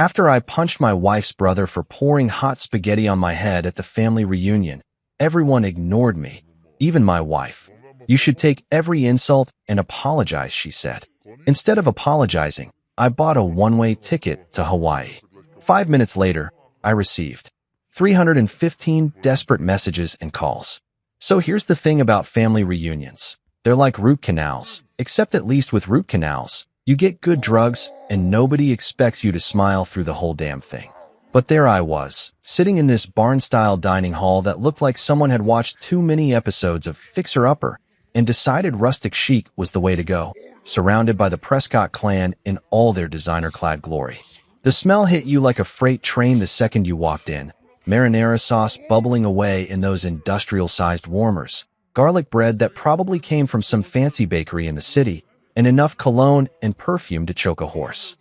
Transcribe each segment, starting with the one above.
After I punched my wife's brother for pouring hot spaghetti on my head at the family reunion, everyone ignored me, even my wife. You should take every insult and apologize, she said. Instead of apologizing, I bought a one-way ticket to Hawaii. 5 minutes later, I received 315 desperate messages and calls. So here's the thing about family reunions. They're like root canals, except at least with root canals, you get good drugs and nobody expects you to smile through the whole damn thing. But there I was, sitting in this barn-style dining hall that looked like someone had watched too many episodes of Fixer Upper and decided rustic chic was the way to go, surrounded by the Prescott clan in all their designer-clad glory. The smell hit you like a freight train the second you walked in. Marinara sauce bubbling away in those industrial-sized warmers, garlic bread that probably came from some fancy bakery in the city, and enough cologne and perfume to choke a horse.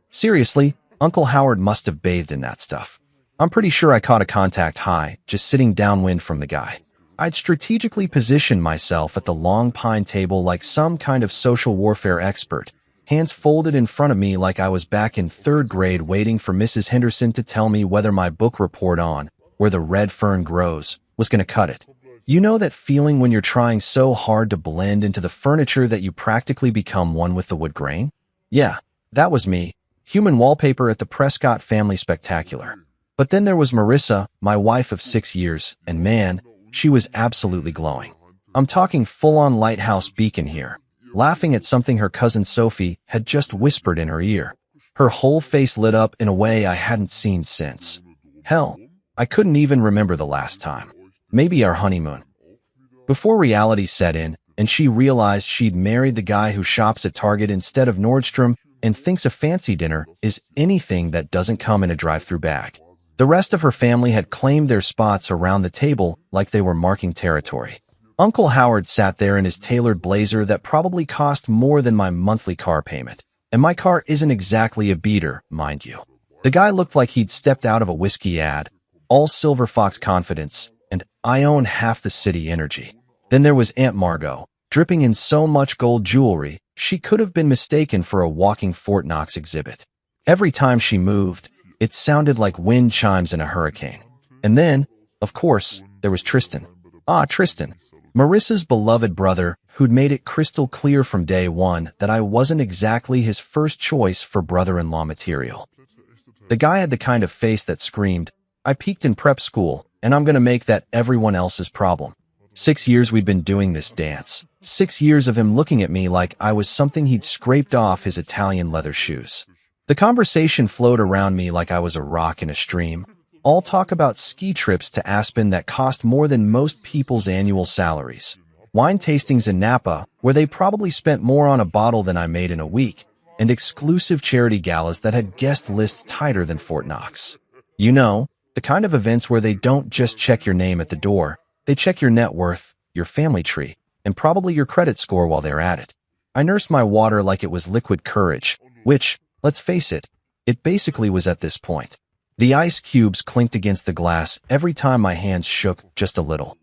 Seriously, Uncle Howard must have bathed in that stuff. I'm pretty sure I caught a contact high, just sitting downwind from the guy. I'd strategically positioned myself at the long pine table like some kind of social warfare expert, hands folded in front of me like I was back in 3rd grade waiting for Mrs. Henderson to tell me whether my book report on Where the Red Fern Grows was going to cut it. You know that feeling when you're trying so hard to blend into the furniture that you practically become one with the wood grain? Yeah, that was me. Human wallpaper at the Prescott Family Spectacular. But then there was Marissa, my wife of 6 years, and man, she was absolutely glowing. I'm talking full-on lighthouse beacon here, laughing at something her cousin Sophie had just whispered in her ear. Her whole face lit up in a way I hadn't seen since. Hell, I couldn't even remember the last time. Maybe our honeymoon. Before reality set in, and she realized she'd married the guy who shops at Target instead of Nordstrom and thinks a fancy dinner is anything that doesn't come in a drive-through bag. The rest of her family had claimed their spots around the table like they were marking territory. Uncle Howard sat there in his tailored blazer that probably cost more than my monthly car payment. And my car isn't exactly a beater, mind you. The guy looked like he'd stepped out of a whiskey ad, all Silver Fox confidence, and I own half the city energy. Then there was Aunt Margot, dripping in so much gold jewelry, she could have been mistaken for a walking Fort Knox exhibit. Every time she moved, it sounded like wind chimes in a hurricane. And then, of course, there was Tristan. Tristan, Marissa's beloved brother, who'd made it crystal clear from day one that I wasn't exactly his first choice for brother-in-law material. The guy had the kind of face that screamed, I peaked in prep school, and I'm gonna make that everyone else's problem. 6 years we'd been doing this dance. 6 years of him looking at me like I was something he'd scraped off his Italian leather shoes. The conversation flowed around me like I was a rock in a stream. All talk about ski trips to Aspen that cost more than most people's annual salaries. Wine tastings in Napa, where they probably spent more on a bottle than I made in a week, and exclusive charity galas that had guest lists tighter than Fort Knox. You know, the kind of events where they don't just check your name at the door, they check your net worth, your family tree, and probably your credit score while they're at it. I nursed my water like it was liquid courage, which, let's face it, it basically was at this point. The ice cubes clinked against the glass every time my hands shook just a little.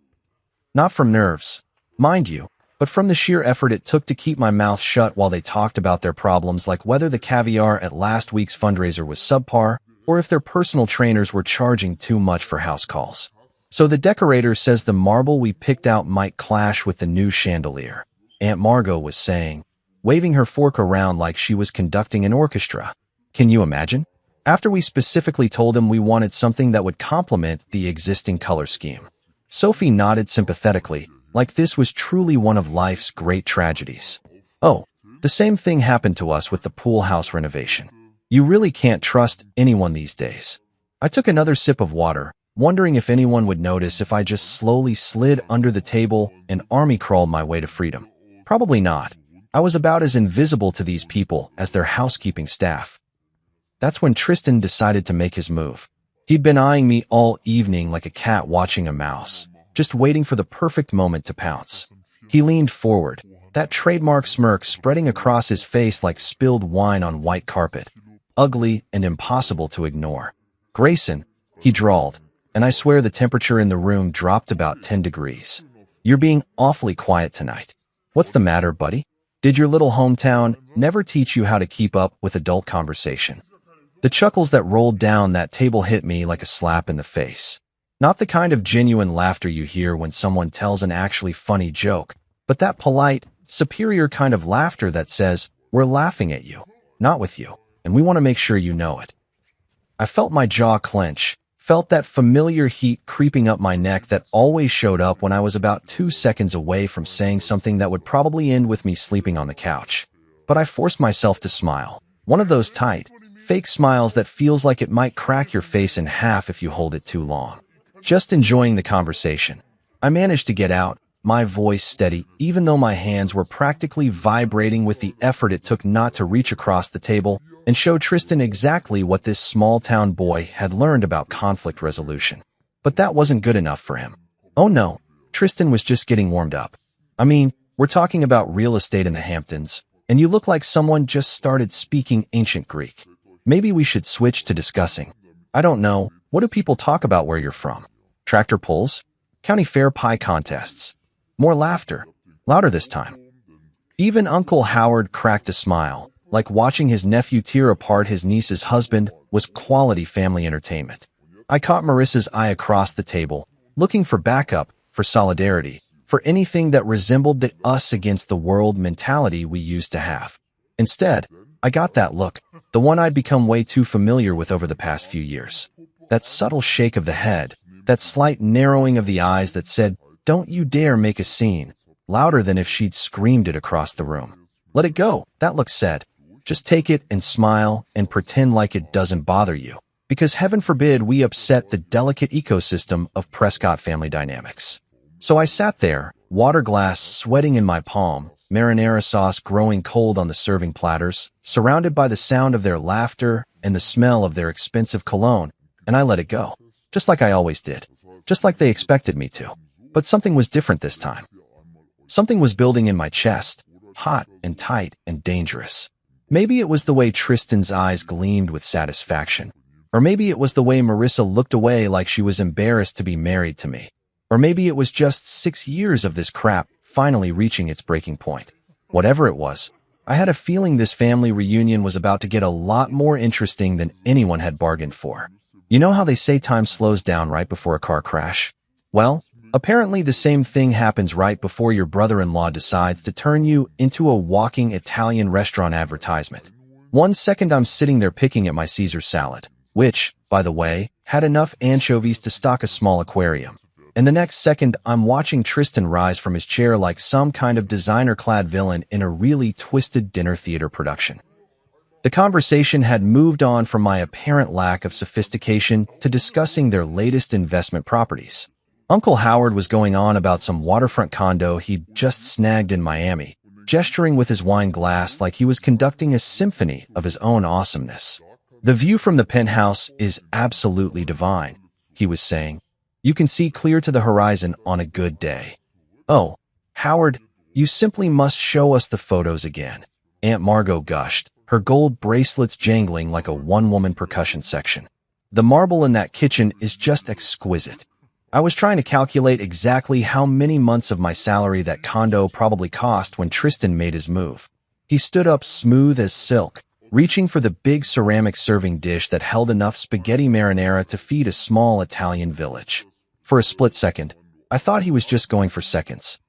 Not from nerves, mind you, but from the sheer effort it took to keep my mouth shut while they talked about their problems, like whether the caviar at last week's fundraiser was subpar, or if their personal trainers were charging too much for house calls. So the decorator says the marble we picked out might clash with the new chandelier, Aunt Margot was saying, waving her fork around like she was conducting an orchestra. Can you imagine? After we specifically told him we wanted something that would complement the existing color scheme. Sophie nodded sympathetically, like this was truly one of life's great tragedies. Oh, the same thing happened to us with the pool house renovation. You really can't trust anyone these days. I took another sip of water, wondering if anyone would notice if I just slowly slid under the table and army crawled my way to freedom. Probably not. I was about as invisible to these people as their housekeeping staff. That's when Tristan decided to make his move. He'd been eyeing me all evening like a cat watching a mouse, just waiting for the perfect moment to pounce. He leaned forward, that trademark smirk spreading across his face like spilled wine on white carpet, ugly and impossible to ignore. Grayson, he drawled, and I swear the temperature in the room dropped about 10 degrees. You're being awfully quiet tonight. What's the matter, buddy? Did your little hometown never teach you how to keep up with adult conversation? The chuckles that rolled down that table hit me like a slap in the face. Not the kind of genuine laughter you hear when someone tells an actually funny joke, but that polite, superior kind of laughter that says, "We're laughing at you, not with you, and we want to make sure you know it." I felt my jaw clench, felt that familiar heat creeping up my neck that always showed up when I was about 2 seconds away from saying something that would probably end with me sleeping on the couch. But I forced myself to smile. One of those tight, fake smiles that feels like it might crack your face in half if you hold it too long. Just enjoying the conversation. I managed to get out, my voice steady, even though my hands were practically vibrating with the effort it took not to reach across the table and show Tristan exactly what this small-town boy had learned about conflict resolution. But that wasn't good enough for him. Oh no, Tristan was just getting warmed up. I mean, we're talking about real estate in the Hamptons, and you look like someone just started speaking ancient Greek. Maybe we should switch to discussing. I don't know, what do people talk about where you're from? Tractor pulls? County fair pie contests? More laughter. Louder this time. Even Uncle Howard cracked a smile, like watching his nephew tear apart his niece's husband was quality family entertainment. I caught Marissa's eye across the table, looking for backup, for solidarity, for anything that resembled the us against the world mentality we used to have. Instead, I got that look, the one I'd become way too familiar with over the past few years. That subtle shake of the head, that slight narrowing of the eyes that said, "Don't you dare make a scene," louder than if she'd screamed it across the room. "Let it go," that look said. "Just take it and smile and pretend like it doesn't bother you. Because heaven forbid we upset the delicate ecosystem of Prescott family dynamics." So I sat there, water glass sweating in my palm, marinara sauce growing cold on the serving platters, surrounded by the sound of their laughter and the smell of their expensive cologne, and I let it go. Just like I always did. Just like they expected me to. But something was different this time. Something was building in my chest, hot and tight and dangerous. Maybe it was the way Tristan's eyes gleamed with satisfaction. Or maybe it was the way Marissa looked away like she was embarrassed to be married to me. Or maybe it was just 6 years of this crap finally reaching its breaking point. Whatever it was, I had a feeling this family reunion was about to get a lot more interesting than anyone had bargained for. You know how they say time slows down right before a car crash? Well, apparently the same thing happens right before your brother-in-law decides to turn you into a walking Italian restaurant advertisement. 1 second I'm sitting there picking at my Caesar salad, which, by the way, had enough anchovies to stock a small aquarium. And the next second I'm watching Tristan rise from his chair like some kind of designer-clad villain in a really twisted dinner theater production. The conversation had moved on from my apparent lack of sophistication to discussing their latest investment properties. Uncle Howard was going on about some waterfront condo he'd just snagged in Miami, gesturing with his wine glass like he was conducting a symphony of his own awesomeness. "The view from the penthouse is absolutely divine," he was saying. "You can see clear to the horizon on a good day." "Oh, Howard, you simply must show us the photos again," Aunt Margot gushed, her gold bracelets jangling like a one-woman percussion section. "The marble in that kitchen is just exquisite." I was trying to calculate exactly how many months of my salary that condo probably cost when Tristan made his move. He stood up smooth as silk, reaching for the big ceramic serving dish that held enough spaghetti marinara to feed a small Italian village. For a split second, I thought he was just going for seconds.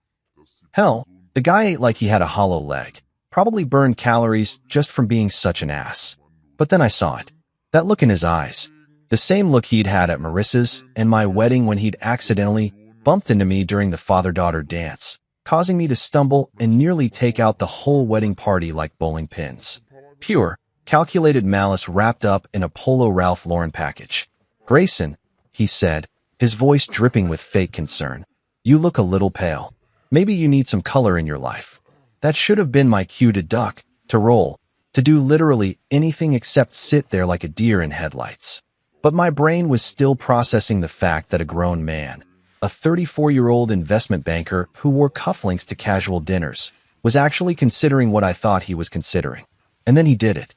Hell, the guy ate like he had a hollow leg, probably burned calories just from being such an ass. But then I saw it. That look in his eyes. The same look he'd had at Marissa's and my wedding when he'd accidentally bumped into me during the father-daughter dance, causing me to stumble and nearly take out the whole wedding party like bowling pins. Pure, calculated malice wrapped up in a Polo Ralph Lauren package. "Grayson," he said, his voice dripping with fake concern, "you look a little pale. Maybe you need some color in your life." That should have been my cue to duck, to roll, to do literally anything except sit there like a deer in headlights. But my brain was still processing the fact that a grown man, a 34-year-old investment banker who wore cufflinks to casual dinners, was actually considering what I thought he was considering. And then he did it.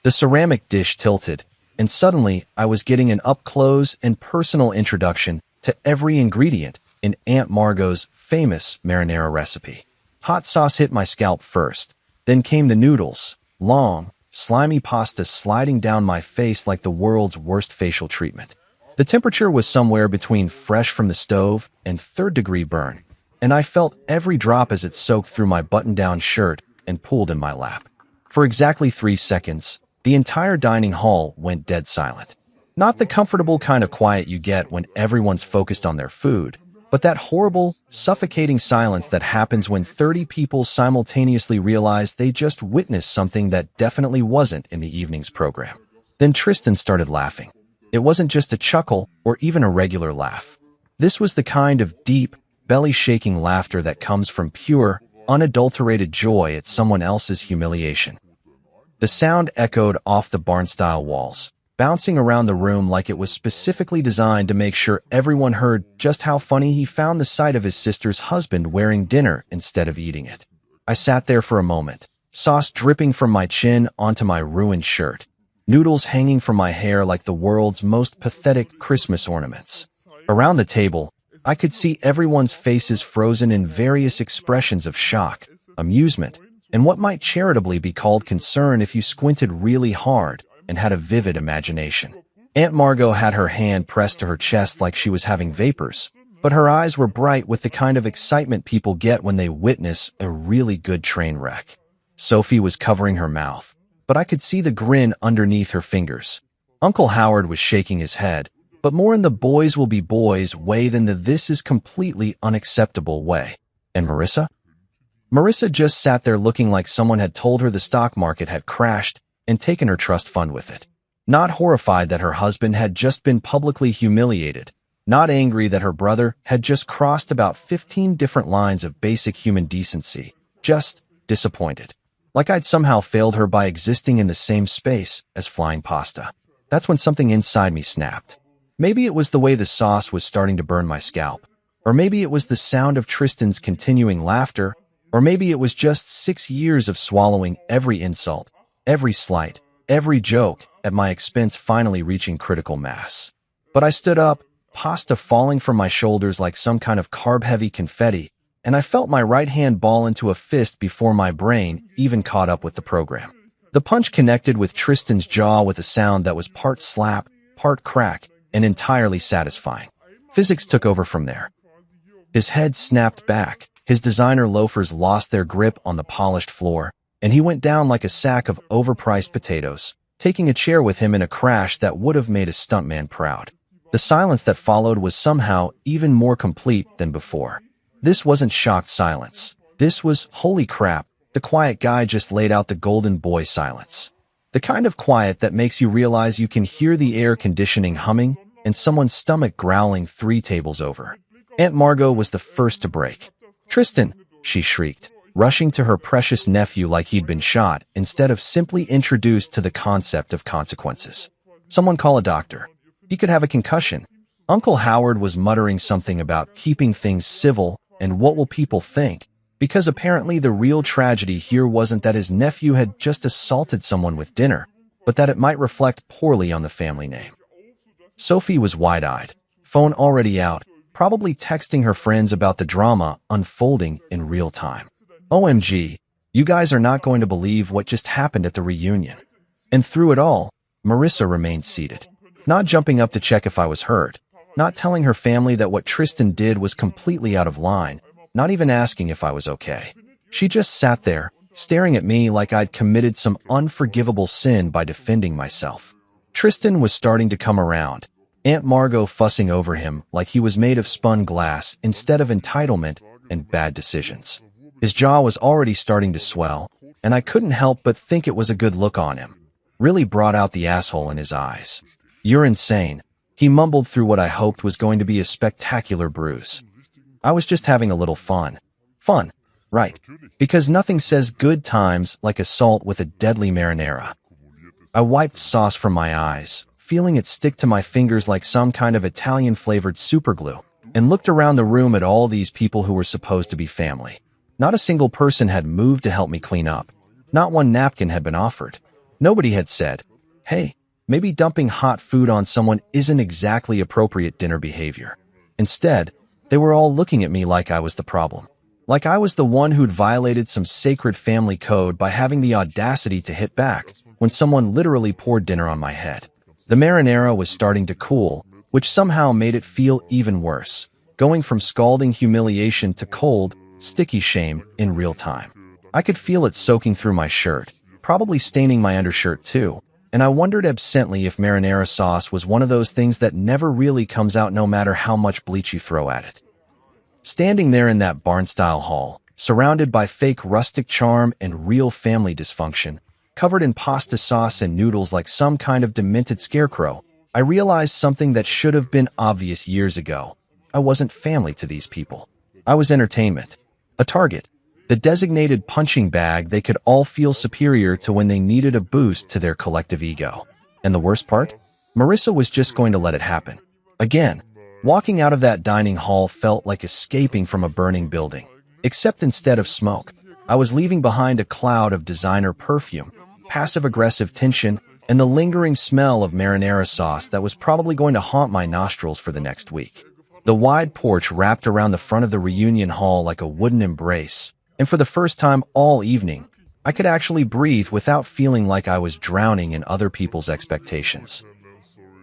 The ceramic dish tilted, and suddenly I was getting an up-close and personal introduction to every ingredient in Aunt Margot's famous marinara recipe. Hot sauce hit my scalp first, then came the noodles, long, slimy pasta sliding down my face like the world's worst facial treatment. The temperature was somewhere between fresh from the stove and third-degree burn, and I felt every drop as it soaked through my button-down shirt and pooled in my lap. For exactly 3 seconds, the entire dining hall went dead silent. Not the comfortable kind of quiet you get when everyone's focused on their food, but that horrible, suffocating silence that happens when 30 people simultaneously realize they just witnessed something that definitely wasn't in the evening's program. Then Tristan started laughing. It wasn't just a chuckle or even a regular laugh. This was the kind of deep, belly-shaking laughter that comes from pure, unadulterated joy at someone else's humiliation. The sound echoed off the barn-style walls, bouncing around the room like it was specifically designed to make sure everyone heard just how funny he found the sight of his sister's husband wearing dinner instead of eating it. I sat there for a moment, sauce dripping from my chin onto my ruined shirt, noodles hanging from my hair like the world's most pathetic Christmas ornaments. Around the table, I could see everyone's faces frozen in various expressions of shock, amusement, and what might charitably be called concern if you squinted really hard and had a vivid imagination. Aunt Margot had her hand pressed to her chest like she was having vapors, but her eyes were bright with the kind of excitement people get when they witness a really good train wreck. Sophie was covering her mouth, but I could see the grin underneath her fingers. Uncle Howard was shaking his head, but more in the boys will be boys way than the this is completely unacceptable way. And Marissa? Marissa just sat there looking like someone had told her the stock market had crashed and taken her trust fund with it. Not horrified that her husband had just been publicly humiliated, not angry that her brother had just crossed about 15 different lines of basic human decency, just disappointed. Like I'd somehow failed her by existing in the same space as flying pasta. That's when something inside me snapped. Maybe it was the way the sauce was starting to burn my scalp, or maybe it was the sound of Tristan's continuing laughter, or maybe it was just 6 years of swallowing every insult, every slight, every joke at my expense finally reaching critical mass. But I stood up, pasta falling from my shoulders like some kind of carb-heavy confetti, and I felt my right hand ball into a fist before my brain even caught up with the program. The punch connected with Tristan's jaw with a sound that was part slap, part crack, and entirely satisfying. Physics took over from there. His head snapped back, his designer loafers lost their grip on the polished floor, and he went down like a sack of overpriced potatoes, taking a chair with him in a crash that would have made a stuntman proud. The silence that followed was somehow even more complete than before. This wasn't shocked silence. This was, holy crap, the quiet guy just laid out the golden boy silence. The kind of quiet that makes you realize you can hear the air conditioning humming and someone's stomach growling 3 tables over. Aunt Margot was the first to break. "Tristan," she shrieked, rushing to her precious nephew like he'd been shot instead of simply introduced to the concept of consequences. "Someone call a doctor. He could have a concussion." Uncle Howard was muttering something about keeping things civil and what will people think, because apparently the real tragedy here wasn't that his nephew had just assaulted someone with dinner, but that it might reflect poorly on the family name. Sophie was wide-eyed, phone already out, probably texting her friends about the drama unfolding in real time. OMG, you guys are not going to believe what just happened at the reunion. And through it all, Marissa remained seated, not jumping up to check if I was hurt, not telling her family that what Tristan did was completely out of line, not even asking if I was okay. She just sat there, staring at me like I'd committed some unforgivable sin by defending myself. Tristan was starting to come around, Aunt Margot fussing over him like he was made of spun glass instead of entitlement and bad decisions. His jaw was already starting to swell, and I couldn't help but think it was a good look on him. Really brought out the asshole in his eyes. "You're insane," he mumbled through what I hoped was going to be a spectacular bruise. I was just having a little fun. Fun, right? Because nothing says good times like assault with a deadly marinara. I wiped sauce from my eyes, feeling it stick to my fingers like some kind of Italian-flavored superglue, and looked around the room at all these people who were supposed to be family. Not a single person had moved to help me clean up. Not one napkin had been offered. Nobody had said, "Hey, maybe dumping hot food on someone isn't exactly appropriate dinner behavior." Instead, they were all looking at me like I was the problem. Like I was the one who'd violated some sacred family code by having the audacity to hit back, when someone literally poured dinner on my head. The marinara was starting to cool, which somehow made it feel even worse, going from scalding humiliation to cold, sticky shame in real time. I could feel it soaking through my shirt, probably staining my undershirt too, and I wondered absently if marinara sauce was one of those things that never really comes out no matter how much bleach you throw at it. Standing there in that barn-style hall, surrounded by fake rustic charm and real family dysfunction, covered in pasta sauce and noodles like some kind of demented scarecrow, I realized something that should have been obvious years ago. I wasn't family to these people. I was entertainment. A target. The designated punching bag they could all feel superior to when they needed a boost to their collective ego. And the worst part? Marissa was just going to let it happen. Again, walking out of that dining hall felt like escaping from a burning building. Except instead of smoke, I was leaving behind a cloud of designer perfume, passive-aggressive tension, and the lingering smell of marinara sauce that was probably going to haunt my nostrils for the next week. The wide porch wrapped around the front of the reunion hall like a wooden embrace, and for the first time all evening, I could actually breathe without feeling like I was drowning in other people's expectations.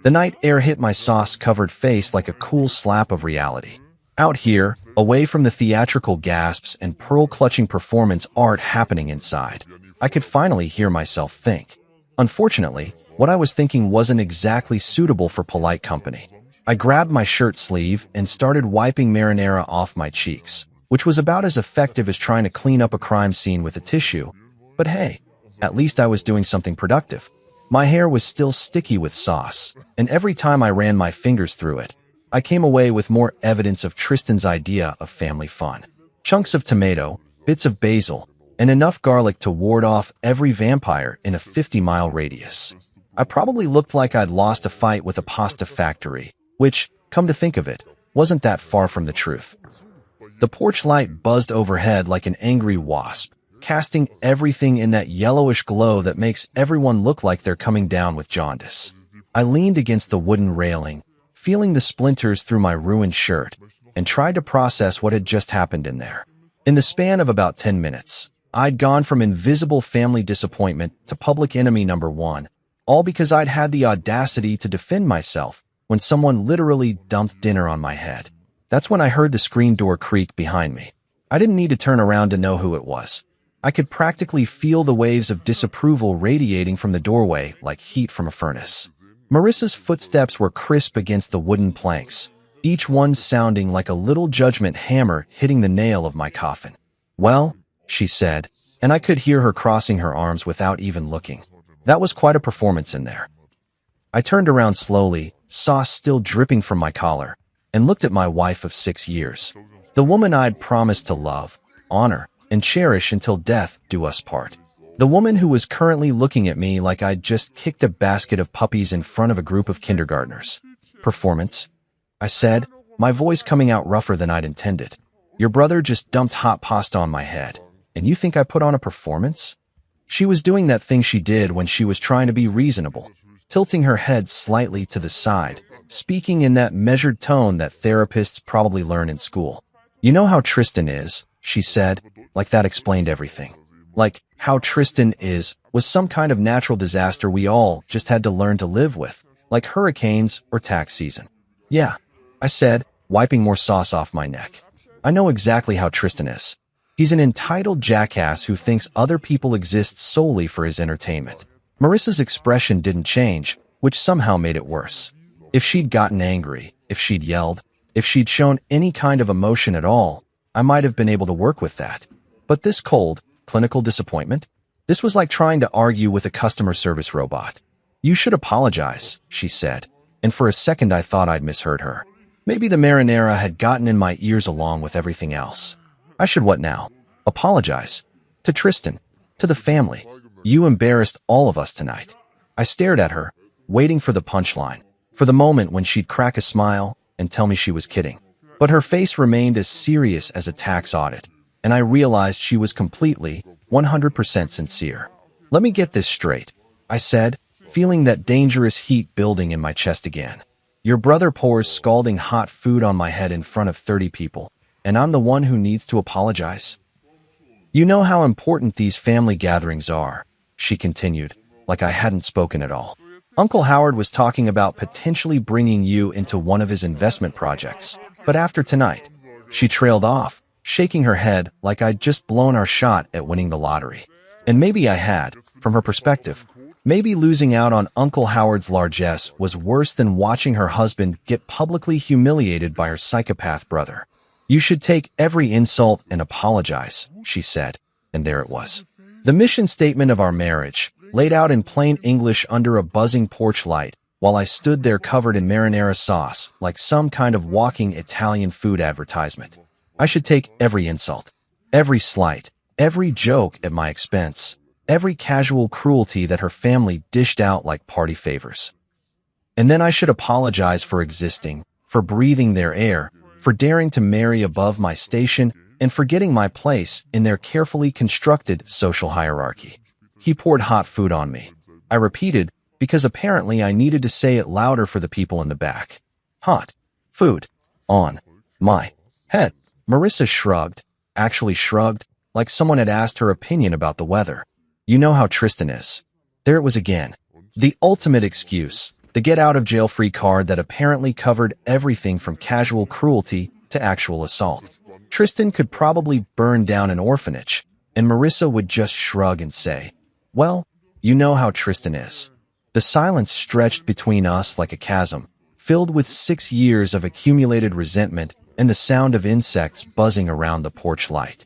The night air hit my sauce-covered face like a cool slap of reality. Out here, away from the theatrical gasps and pearl-clutching performance art happening inside, I could finally hear myself think. Unfortunately, what I was thinking wasn't exactly suitable for polite company. I grabbed my shirt sleeve and started wiping marinara off my cheeks, which was about as effective as trying to clean up a crime scene with a tissue. But hey, at least I was doing something productive. My hair was still sticky with sauce, and every time I ran my fingers through it, I came away with more evidence of Tristan's idea of family fun. Chunks of tomato, bits of basil, and enough garlic to ward off every vampire in a 50-mile radius. I probably looked like I'd lost a fight with a pasta factory, which, come to think of it, wasn't that far from the truth. The porch light buzzed overhead like an angry wasp, casting everything in that yellowish glow that makes everyone look like they're coming down with jaundice. I leaned against the wooden railing, feeling the splinters through my ruined shirt, and tried to process what had just happened in there. In the span of about 10 minutes, I'd gone from invisible family disappointment to public enemy number one, all because I'd had the audacity to defend myself when someone literally dumped dinner on my head. That's when I heard the screen door creak behind me. I didn't need to turn around to know who it was. I could practically feel the waves of disapproval radiating from the doorway like heat from a furnace. Marissa's footsteps were crisp against the wooden planks, each one sounding like a little judgment hammer hitting the nail of my coffin. "Well," she said, and I could hear her crossing her arms without even looking. That was quite a performance in there. I turned around slowly, sauce still dripping from my collar, and looked at my wife of 6 years. The woman I'd promised to love, honor, and cherish until death do us part. The woman who was currently looking at me like I'd just kicked a basket of puppies in front of a group of kindergartners. "Performance?" I said, my voice coming out rougher than I'd intended. "Your brother just dumped hot pasta on my head, and you think I put on a performance?" She was doing that thing she did when she was trying to be reasonable, tilting her head slightly to the side, speaking in that measured tone that therapists probably learn in school. "You know how Tristan is," she said, like that explained everything. Like how Tristan was some kind of natural disaster we all just had to learn to live with, like hurricanes or tax season. "Yeah," I said, wiping more sauce off my neck. "I know exactly how Tristan is. He's an entitled jackass who thinks other people exist solely for his entertainment." Marissa's expression didn't change, which somehow made it worse. If she'd gotten angry, if she'd yelled, if she'd shown any kind of emotion at all, I might have been able to work with that. But this cold, clinical disappointment? This was like trying to argue with a customer service robot. "You should apologize," she said, and for a second I thought I'd misheard her. Maybe the marinara had gotten in my ears along with everything else. I should what now? Apologize? To Tristan? To the family? "You embarrassed all of us tonight." I stared at her, waiting for the punchline, for the moment when she'd crack a smile and tell me she was kidding. But her face remained as serious as a tax audit, and I realized she was completely, 100% sincere. "Let me get this straight," I said, feeling that dangerous heat building in my chest again. "Your brother pours scalding hot food on my head in front of 30 people, and I'm the one who needs to apologize?" "You know how important these family gatherings are," she continued, like I hadn't spoken at all. Uncle Howard was talking about potentially bringing you into one of his investment projects. But after tonight, she trailed off, shaking her head like I'd just blown our shot at winning the lottery. And maybe I had, from her perspective. Maybe losing out on Uncle Howard's largesse was worse than watching her husband get publicly humiliated by her psychopath brother. You should take every insult and apologize, she said, and there it was. The mission statement of our marriage, laid out in plain English under a buzzing porch light, while I stood there covered in marinara sauce, like some kind of walking Italian food advertisement. I should take every insult, every slight, every joke at my expense, every casual cruelty that her family dished out like party favors. And then I should apologize for existing, for breathing their air, for daring to marry above my station, and for getting my place in their carefully constructed social hierarchy. He poured hot food on me. I repeated, because apparently I needed to say it louder for the people in the back. Hot food on my head. Marissa shrugged, actually shrugged, like someone had asked her opinion about the weather. You know how Tristan is. There it was again. The ultimate excuse, the get-out-of-jail-free card that apparently covered everything from casual cruelty to actual assault. Tristan could probably burn down an orphanage, and Marissa would just shrug and say, well, you know how Tristan is. The silence stretched between us like a chasm, filled with 6 years of accumulated resentment and the sound of insects buzzing around the porch light.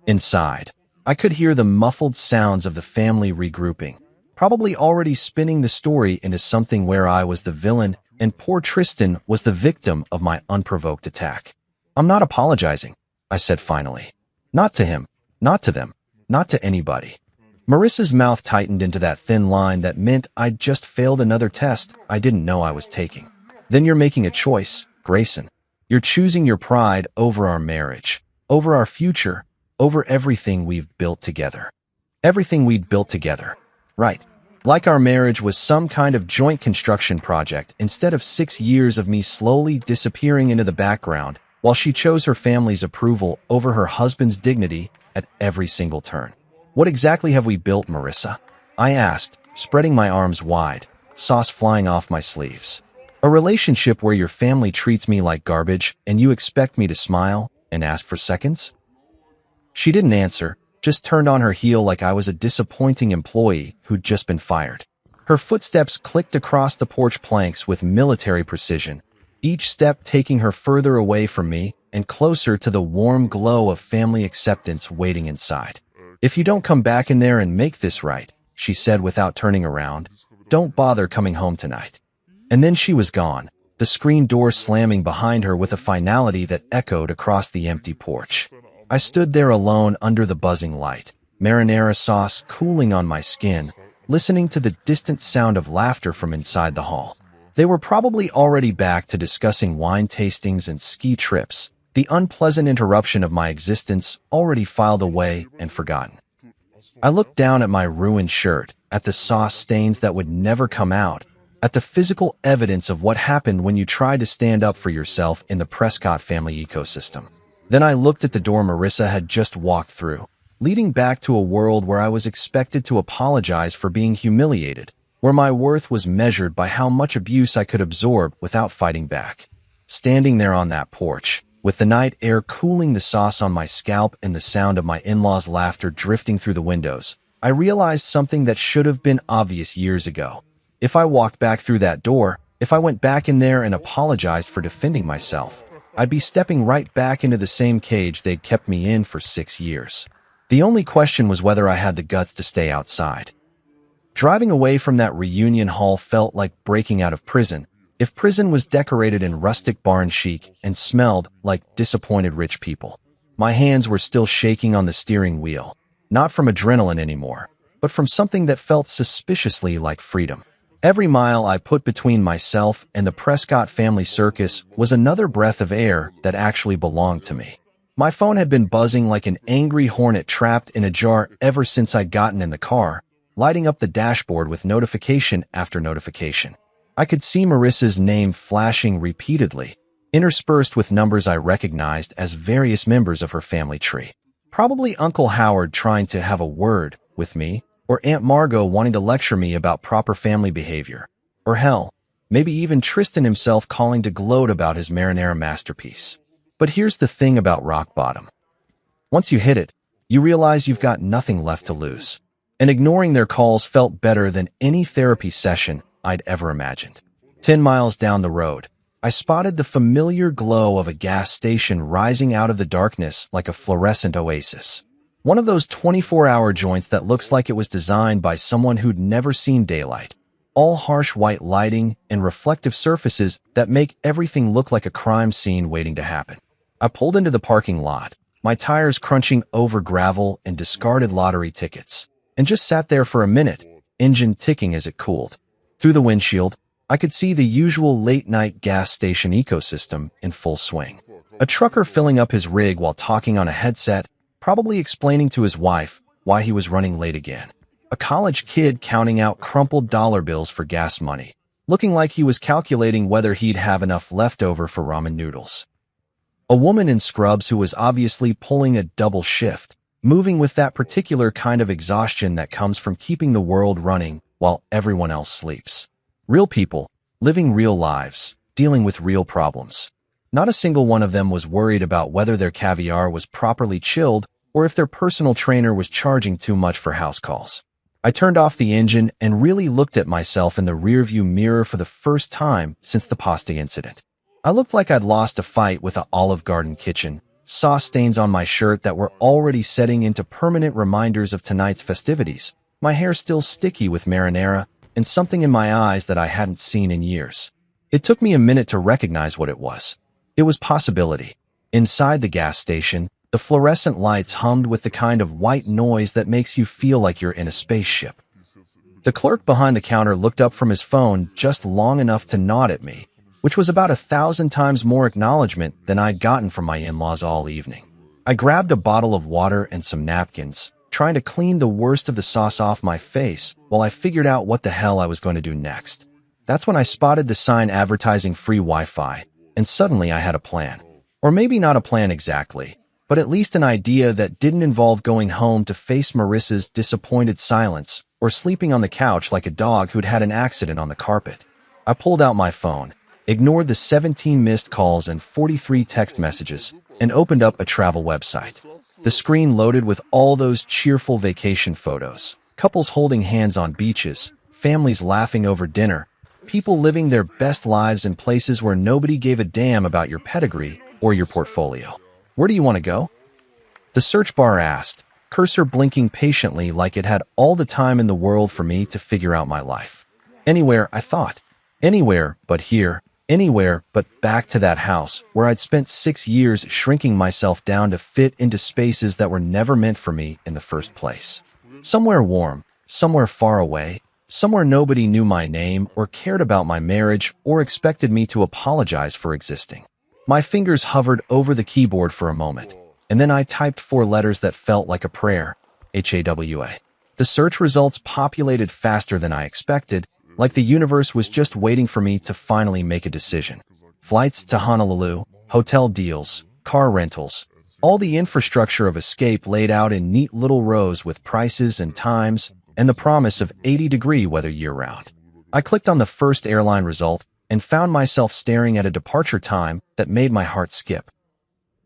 Inside, I could hear the muffled sounds of the family regrouping, probably already spinning the story into something where I was the villain and poor Tristan was the victim of my unprovoked attack. I'm not apologizing, I said finally. Not to him, not to them, not to anybody. Marissa's mouth tightened into that thin line that meant I'd just failed another test I didn't know I was taking. Then you're making a choice, Grayson. You're choosing your pride over our marriage, over our future, over everything we've built together. Everything we'd built together. Right. Like our marriage was some kind of joint construction project instead of 6 years of me slowly disappearing into the background while she chose her family's approval over her husband's dignity at every single turn. What exactly have we built, Marissa? I asked, spreading my arms wide, sauce flying off my sleeves. A relationship where your family treats me like garbage and you expect me to smile and ask for seconds? She didn't answer, just turned on her heel like I was a disappointing employee who'd just been fired. Her footsteps clicked across the porch planks with military precision, each step taking her further away from me and closer to the warm glow of family acceptance waiting inside. If you don't come back in there and make this right, she said without turning around, don't bother coming home tonight. And then she was gone, the screen door slamming behind her with a finality that echoed across the empty porch. I stood there alone under the buzzing light, marinara sauce cooling on my skin, listening to the distant sound of laughter from inside the hall. They were probably already back to discussing wine tastings and ski trips, the unpleasant interruption of my existence already filed away and forgotten. I looked down at my ruined shirt, at the sauce stains that would never come out, at the physical evidence of what happened when you tried to stand up for yourself in the Prescott family ecosystem. Then I looked at the door Marissa had just walked through, leading back to a world where I was expected to apologize for being humiliated, where my worth was measured by how much abuse I could absorb without fighting back. Standing there on that porch, with the night air cooling the sauce on my scalp and the sound of my in-laws' laughter drifting through the windows, I realized something that should have been obvious years ago. If I walked back through that door, if I went back in there and apologized for defending myself, I'd be stepping right back into the same cage they'd kept me in for 6 years. The only question was whether I had the guts to stay outside. Driving away from that reunion hall felt like breaking out of prison, if prison was decorated in rustic barn chic and smelled like disappointed rich people. My hands were still shaking on the steering wheel, not from adrenaline anymore, but from something that felt suspiciously like freedom. Every mile I put between myself and the Prescott family circus was another breath of air that actually belonged to me. My phone had been buzzing like an angry hornet trapped in a jar ever since I'd gotten in the car, lighting up the dashboard with notification after notification. I could see Marissa's name flashing repeatedly, interspersed with numbers I recognized as various members of her family tree. Probably Uncle Howard trying to have a word with me, or Aunt Margot wanting to lecture me about proper family behavior, or hell, maybe even Tristan himself calling to gloat about his marinara masterpiece. But here's the thing about rock bottom. Once you hit it, you realize you've got nothing left to lose. And ignoring their calls felt better than any therapy session I'd ever imagined. 10 miles down the road, I spotted the familiar glow of a gas station rising out of the darkness like a fluorescent oasis. One of those 24-hour joints that looks like it was designed by someone who'd never seen daylight. All harsh white lighting and reflective surfaces that make everything look like a crime scene waiting to happen. I pulled into the parking lot, my tires crunching over gravel and discarded lottery tickets, and just sat there for a minute, engine ticking as it cooled. Through the windshield, I could see the usual late-night gas station ecosystem in full swing. A trucker filling up his rig while talking on a headset, probably explaining to his wife why he was running late again. A college kid counting out crumpled dollar bills for gas money, looking like he was calculating whether he'd have enough left over for ramen noodles. A woman in scrubs who was obviously pulling a double shift, moving with that particular kind of exhaustion that comes from keeping the world running while everyone else sleeps. Real people, living real lives, dealing with real problems. Not a single one of them was worried about whether their caviar was properly chilled or if their personal trainer was charging too much for house calls. I turned off the engine and really looked at myself in the rearview mirror for the first time since the pasta incident. I looked like I'd lost a fight with an Olive Garden kitchen, sauce stains on my shirt that were already setting into permanent reminders of tonight's festivities, my hair still sticky with marinara, and something in my eyes that I hadn't seen in years. It took me a minute to recognize what it was. It was possibility. Inside the gas station, the fluorescent lights hummed with the kind of white noise that makes you feel like you're in a spaceship. The clerk behind the counter looked up from his phone just long enough to nod at me, which was about 1,000 times more acknowledgement than I'd gotten from my in-laws all evening. I grabbed a bottle of water and some napkins, trying to clean the worst of the sauce off my face while I figured out what the hell I was going to do next. That's when I spotted the sign advertising free Wi-Fi, and suddenly I had a plan. Or maybe not a plan exactly, but at least an idea that didn't involve going home to face Marissa's disappointed silence or sleeping on the couch like a dog who'd had an accident on the carpet. I pulled out my phone, ignored the 17 missed calls and 43 text messages, and opened up a travel website. The screen loaded with all those cheerful vacation photos, couples holding hands on beaches, families laughing over dinner, people living their best lives in places where nobody gave a damn about your pedigree or your portfolio. Where do you want to go? The search bar asked, cursor blinking patiently like it had all the time in the world for me to figure out my life. Anywhere, I thought. Anywhere but here. Anywhere but back to that house where I'd spent 6 years shrinking myself down to fit into spaces that were never meant for me in the first place. Somewhere warm, somewhere far away, somewhere nobody knew my name or cared about my marriage or expected me to apologize for existing. My fingers hovered over the keyboard for a moment, and then I typed 4 letters that felt like a prayer, HAWA. The search results populated faster than I expected, like the universe was just waiting for me to finally make a decision. Flights to Honolulu, hotel deals, car rentals, all the infrastructure of escape laid out in neat little rows with prices and times and the promise of 80-degree weather year-round. I clicked on the first airline result and found myself staring at a departure time that made my heart skip.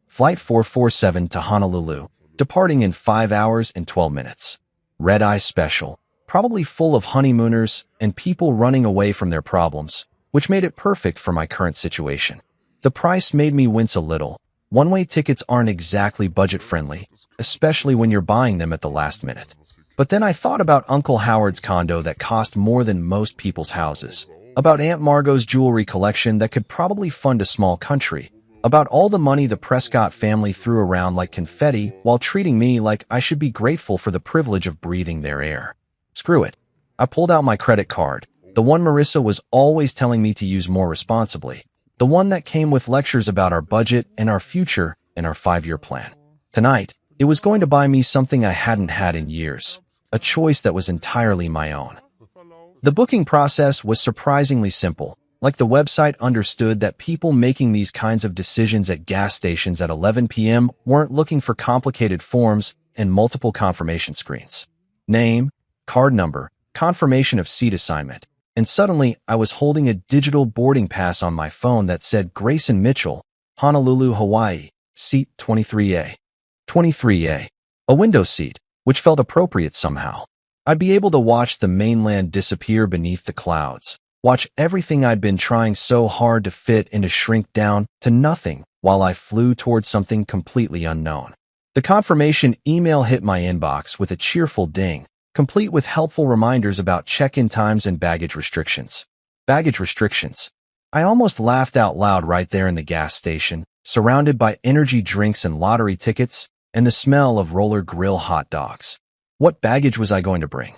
Flight 447 to Honolulu, departing in 5 hours and 12 minutes. Red-eye special. Probably full of honeymooners and people running away from their problems, which made it perfect for my current situation. The price made me wince a little. One-way tickets aren't exactly budget-friendly, especially when you're buying them at the last minute. But then I thought about Uncle Howard's condo that cost more than most people's houses, about Aunt Margot's jewelry collection that could probably fund a small country, about all the money the Prescott family threw around like confetti while treating me like I should be grateful for the privilege of breathing their air. Screw it. I pulled out my credit card, the one Marissa was always telling me to use more responsibly, the one that came with lectures about our budget and our future and our 5-year plan. Tonight, it was going to buy me something I hadn't had in years, a choice that was entirely my own. The booking process was surprisingly simple, like the website understood that people making these kinds of decisions at gas stations at 11 p.m. weren't looking for complicated forms and multiple confirmation screens. Name, card number, confirmation of seat assignment, and suddenly I was holding a digital boarding pass on my phone that said Grayson Mitchell, Honolulu, Hawaii, seat 23A. 23A. A window seat, which felt appropriate somehow. I'd be able to watch the mainland disappear beneath the clouds, watch everything I'd been trying so hard to fit into shrink down to nothing while I flew towards something completely unknown. The confirmation email hit my inbox with a cheerful ding, complete with helpful reminders about check-in times and baggage restrictions. Baggage restrictions. I almost laughed out loud right there in the gas station, surrounded by energy drinks and lottery tickets, and the smell of Roller Grill hot dogs. What baggage was I going to bring?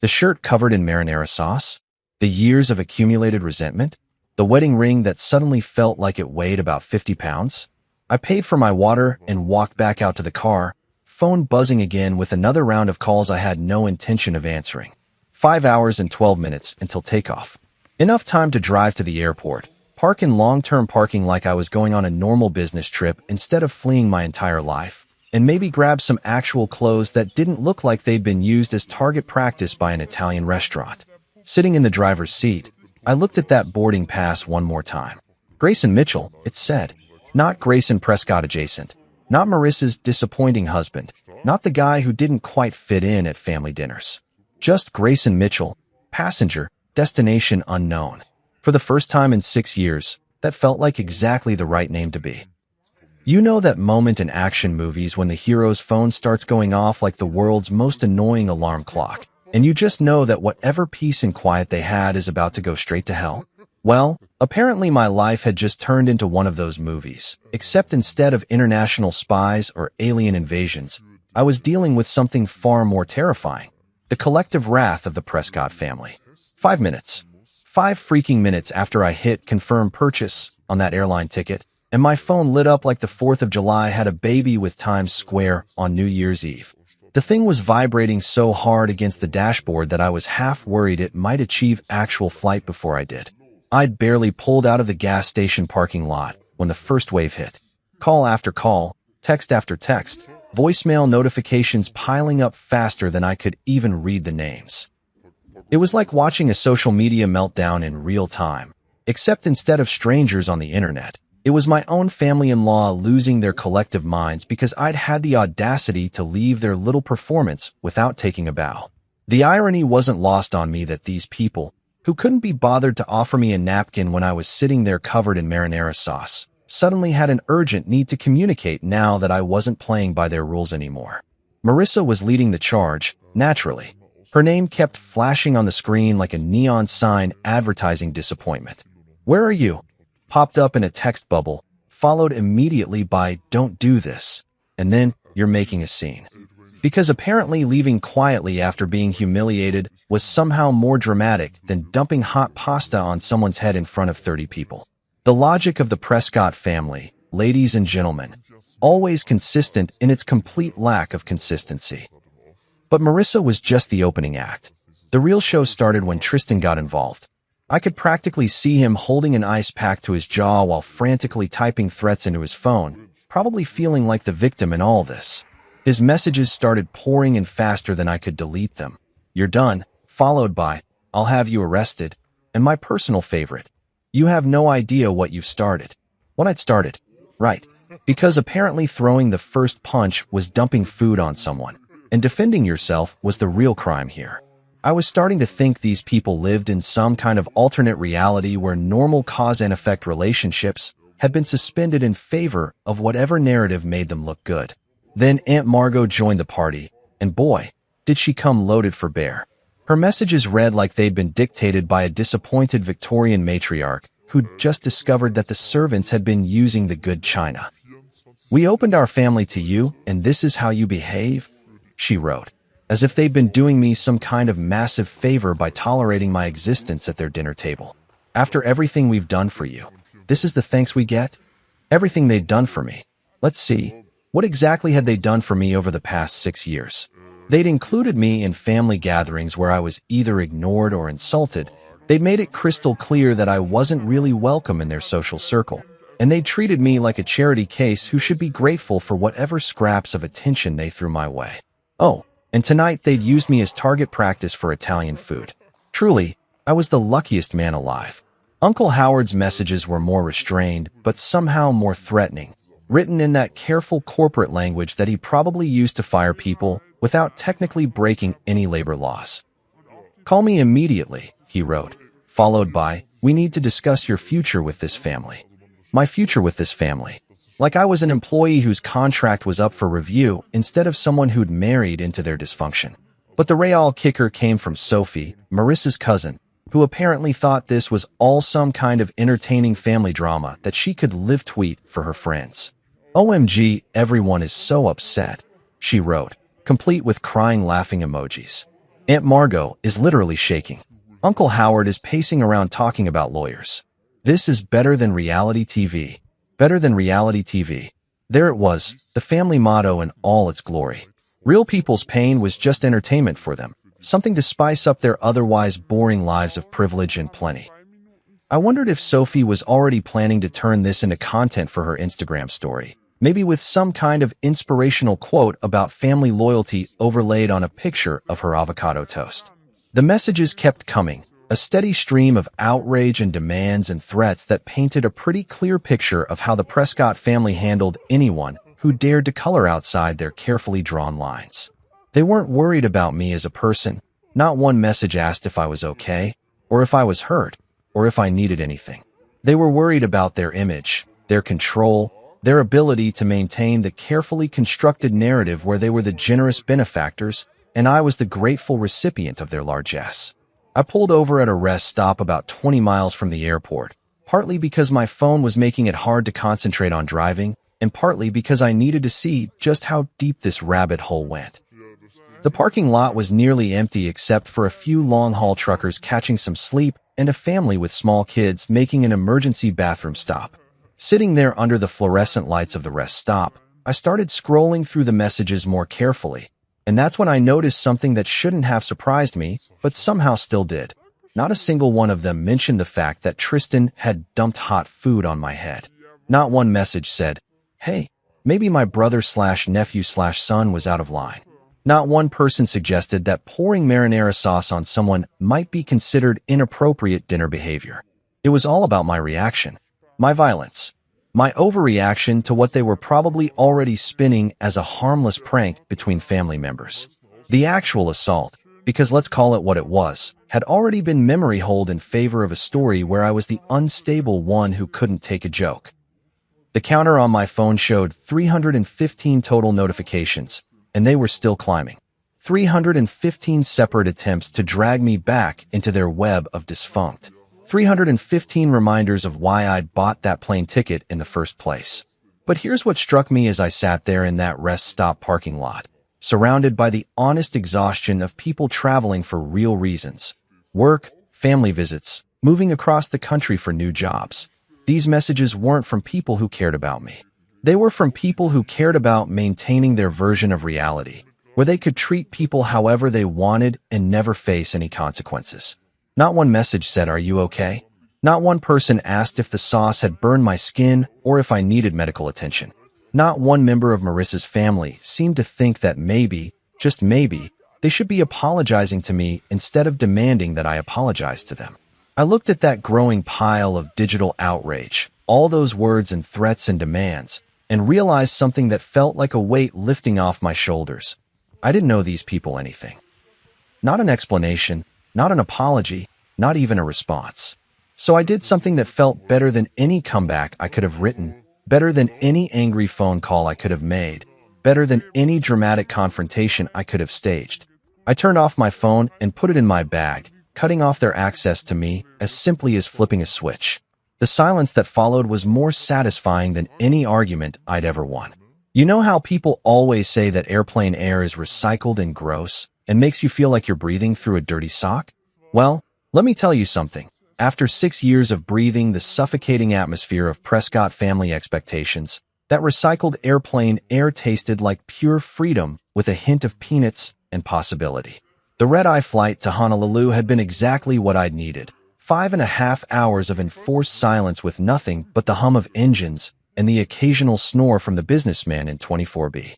The shirt covered in marinara sauce? The years of accumulated resentment? The wedding ring that suddenly felt like it weighed about 50 pounds? I paid for my water and walked back out to the car, phone buzzing again with another round of calls I had no intention of answering. 5 hours and 12 minutes until takeoff. Enough time to drive to the airport, park in long-term parking like I was going on a normal business trip instead of fleeing my entire life, and maybe grab some actual clothes that didn't look like they'd been used as target practice by an Italian restaurant. Sitting in the driver's seat, I looked at that boarding pass one more time. Grayson Mitchell, it said. Not Grayson Prescott adjacent. Not Marissa's disappointing husband. Not the guy who didn't quite fit in at family dinners. Just Grayson Mitchell, passenger, destination unknown. For the first time in 6 years, that felt like exactly the right name to be. You know that moment in action movies when the hero's phone starts going off like the world's most annoying alarm clock, and you just know that whatever peace and quiet they had is about to go straight to hell? Well, apparently my life had just turned into one of those movies, except instead of international spies or alien invasions, I was dealing with something far more terrifying. The collective wrath of the Prescott family. 5 minutes. 5 freaking minutes after I hit confirm purchase on that airline ticket, and my phone lit up like the 4th of July had a baby with Times Square on New Year's Eve. The thing was vibrating so hard against the dashboard that I was half worried it might achieve actual flight before I did. I'd barely pulled out of the gas station parking lot when the first wave hit. Call after call, text after text, voicemail notifications piling up faster than I could even read the names. It was like watching a social media meltdown in real time, except instead of strangers on the internet, it was my own family-in-law losing their collective minds because I'd had the audacity to leave their little performance without taking a bow. The irony wasn't lost on me that these people, who couldn't be bothered to offer me a napkin when I was sitting there covered in marinara sauce, suddenly had an urgent need to communicate now that I wasn't playing by their rules anymore. Marissa was leading the charge, naturally. Her name kept flashing on the screen like a neon sign advertising disappointment. "Where are you?" popped up in a text bubble, followed immediately by "Don't do this," and then "You're making a scene." Because apparently leaving quietly after being humiliated was somehow more dramatic than dumping hot pasta on someone's head in front of 30 people. The logic of the Prescott family, ladies and gentlemen, always consistent in its complete lack of consistency. But Marissa was just the opening act. The real show started when Tristan got involved. I could practically see him holding an ice pack to his jaw while frantically typing threats into his phone, probably feeling like the victim in all this. His messages started pouring in faster than I could delete them. "You're done," followed by, "I'll have you arrested," and my personal favorite, "You have no idea what you've started." What I'd started. Right. Because apparently throwing the first punch was dumping food on someone, and defending yourself was the real crime here. I was starting to think these people lived in some kind of alternate reality where normal cause and effect relationships had been suspended in favor of whatever narrative made them look good. Then Aunt Margot joined the party, and boy, did she come loaded for bear. Her messages read like they'd been dictated by a disappointed Victorian matriarch who'd just discovered that the servants had been using the good china. "We opened our family to you, and this is how you behave," she wrote, as if they'd been doing me some kind of massive favor by tolerating my existence at their dinner table. "After everything we've done for you, this is the thanks we get?" Everything they'd done for me. Let's see. What exactly had they done for me over the past 6 years? They'd included me in family gatherings where I was either ignored or insulted. They'd made it crystal clear that I wasn't really welcome in their social circle. And they treated me like a charity case who should be grateful for whatever scraps of attention they threw my way. Oh, And tonight they'd used me as target practice for Italian food. Truly, I was the luckiest man alive. Uncle Howard's messages were more restrained, but somehow more threatening, written in that careful corporate language that he probably used to fire people without technically breaking any labor laws. "Call me immediately," he wrote, followed by, "We need to discuss your future with this family." My future with this family. Like I was an employee whose contract was up for review instead of someone who'd married into their dysfunction. But the real kicker came from Sophie, Marissa's cousin, who apparently thought this was all some kind of entertaining family drama that she could live tweet for her friends. "OMG, everyone is so upset," she wrote, complete with crying laughing emojis. "Aunt Margot is literally shaking. Uncle Howard is pacing around talking about lawyers. This is better than reality TV. Better than reality TV." There it was, the family motto in all its glory. Real people's pain was just entertainment for them, something to spice up their otherwise boring lives of privilege and plenty. I wondered if Sophie was already planning to turn this into content for her Instagram story, maybe with some kind of inspirational quote about family loyalty overlaid on a picture of her avocado toast. The messages kept coming, a steady stream of outrage and demands and threats that painted a pretty clear picture of how the Prescott family handled anyone who dared to color outside their carefully drawn lines. They weren't worried about me as a person. Not one message asked if I was okay, or if I was hurt, or if I needed anything. They were worried about their image, their control, their ability to maintain the carefully constructed narrative where they were the generous benefactors and I was the grateful recipient of their largesse. I pulled over at a rest stop about 20 miles from the airport, partly because my phone was making it hard to concentrate on driving, and partly because I needed to see just how deep this rabbit hole went. The parking lot was nearly empty except for a few long-haul truckers catching some sleep and a family with small kids making an emergency bathroom stop. Sitting there under the fluorescent lights of the rest stop, I started scrolling through the messages more carefully, and that's when I noticed something that shouldn't have surprised me, but somehow still did. Not a single one of them mentioned the fact that Tristan had dumped hot food on my head. Not one message said, "Hey, maybe my brother/nephew/son was out of line." Not one person suggested that pouring marinara sauce on someone might be considered inappropriate dinner behavior. It was all about my reaction, my violence, my overreaction to what they were probably already spinning as a harmless prank between family members. The actual assault, because let's call it what it was, had already been memory holed in favor of a story where I was the unstable one who couldn't take a joke. The counter on my phone showed 315 total notifications, and they were still climbing. 315 separate attempts to drag me back into their web of dysfunct. 315 reminders of why I'd bought that plane ticket in the first place. But here's what struck me as I sat there in that rest stop parking lot, surrounded by the honest exhaustion of people traveling for real reasons. Work, family visits, moving across the country for new jobs. These messages weren't from people who cared about me. They were from people who cared about maintaining their version of reality, where they could treat people however they wanted and never face any consequences. Not one message said, "Are you okay?" Not one person asked if the sauce had burned my skin or if I needed medical attention. Not one member of Marissa's family seemed to think that maybe, just maybe, they should be apologizing to me instead of demanding that I apologize to them. I looked at that growing pile of digital outrage, all those words and threats and demands, and realized something that felt like a weight lifting off my shoulders. I didn't owe these people anything. Not an explanation, not an apology, not even a response. So I did something that felt better than any comeback I could have written, better than any angry phone call I could have made, better than any dramatic confrontation I could have staged. I turned off my phone and put it in my bag, cutting off their access to me as simply as flipping a switch. The silence that followed was more satisfying than any argument I'd ever won. You know how people always say that airplane air is recycled and gross and makes you feel like you're breathing through a dirty sock? Well, let me tell you something. After 6 years of breathing the suffocating atmosphere of Prescott family expectations, that recycled airplane air tasted like pure freedom with a hint of peanuts and possibility. The red-eye flight to Honolulu had been exactly what I'd needed. 5.5 hours of enforced silence with nothing but the hum of engines and the occasional snore from the businessman in 24B.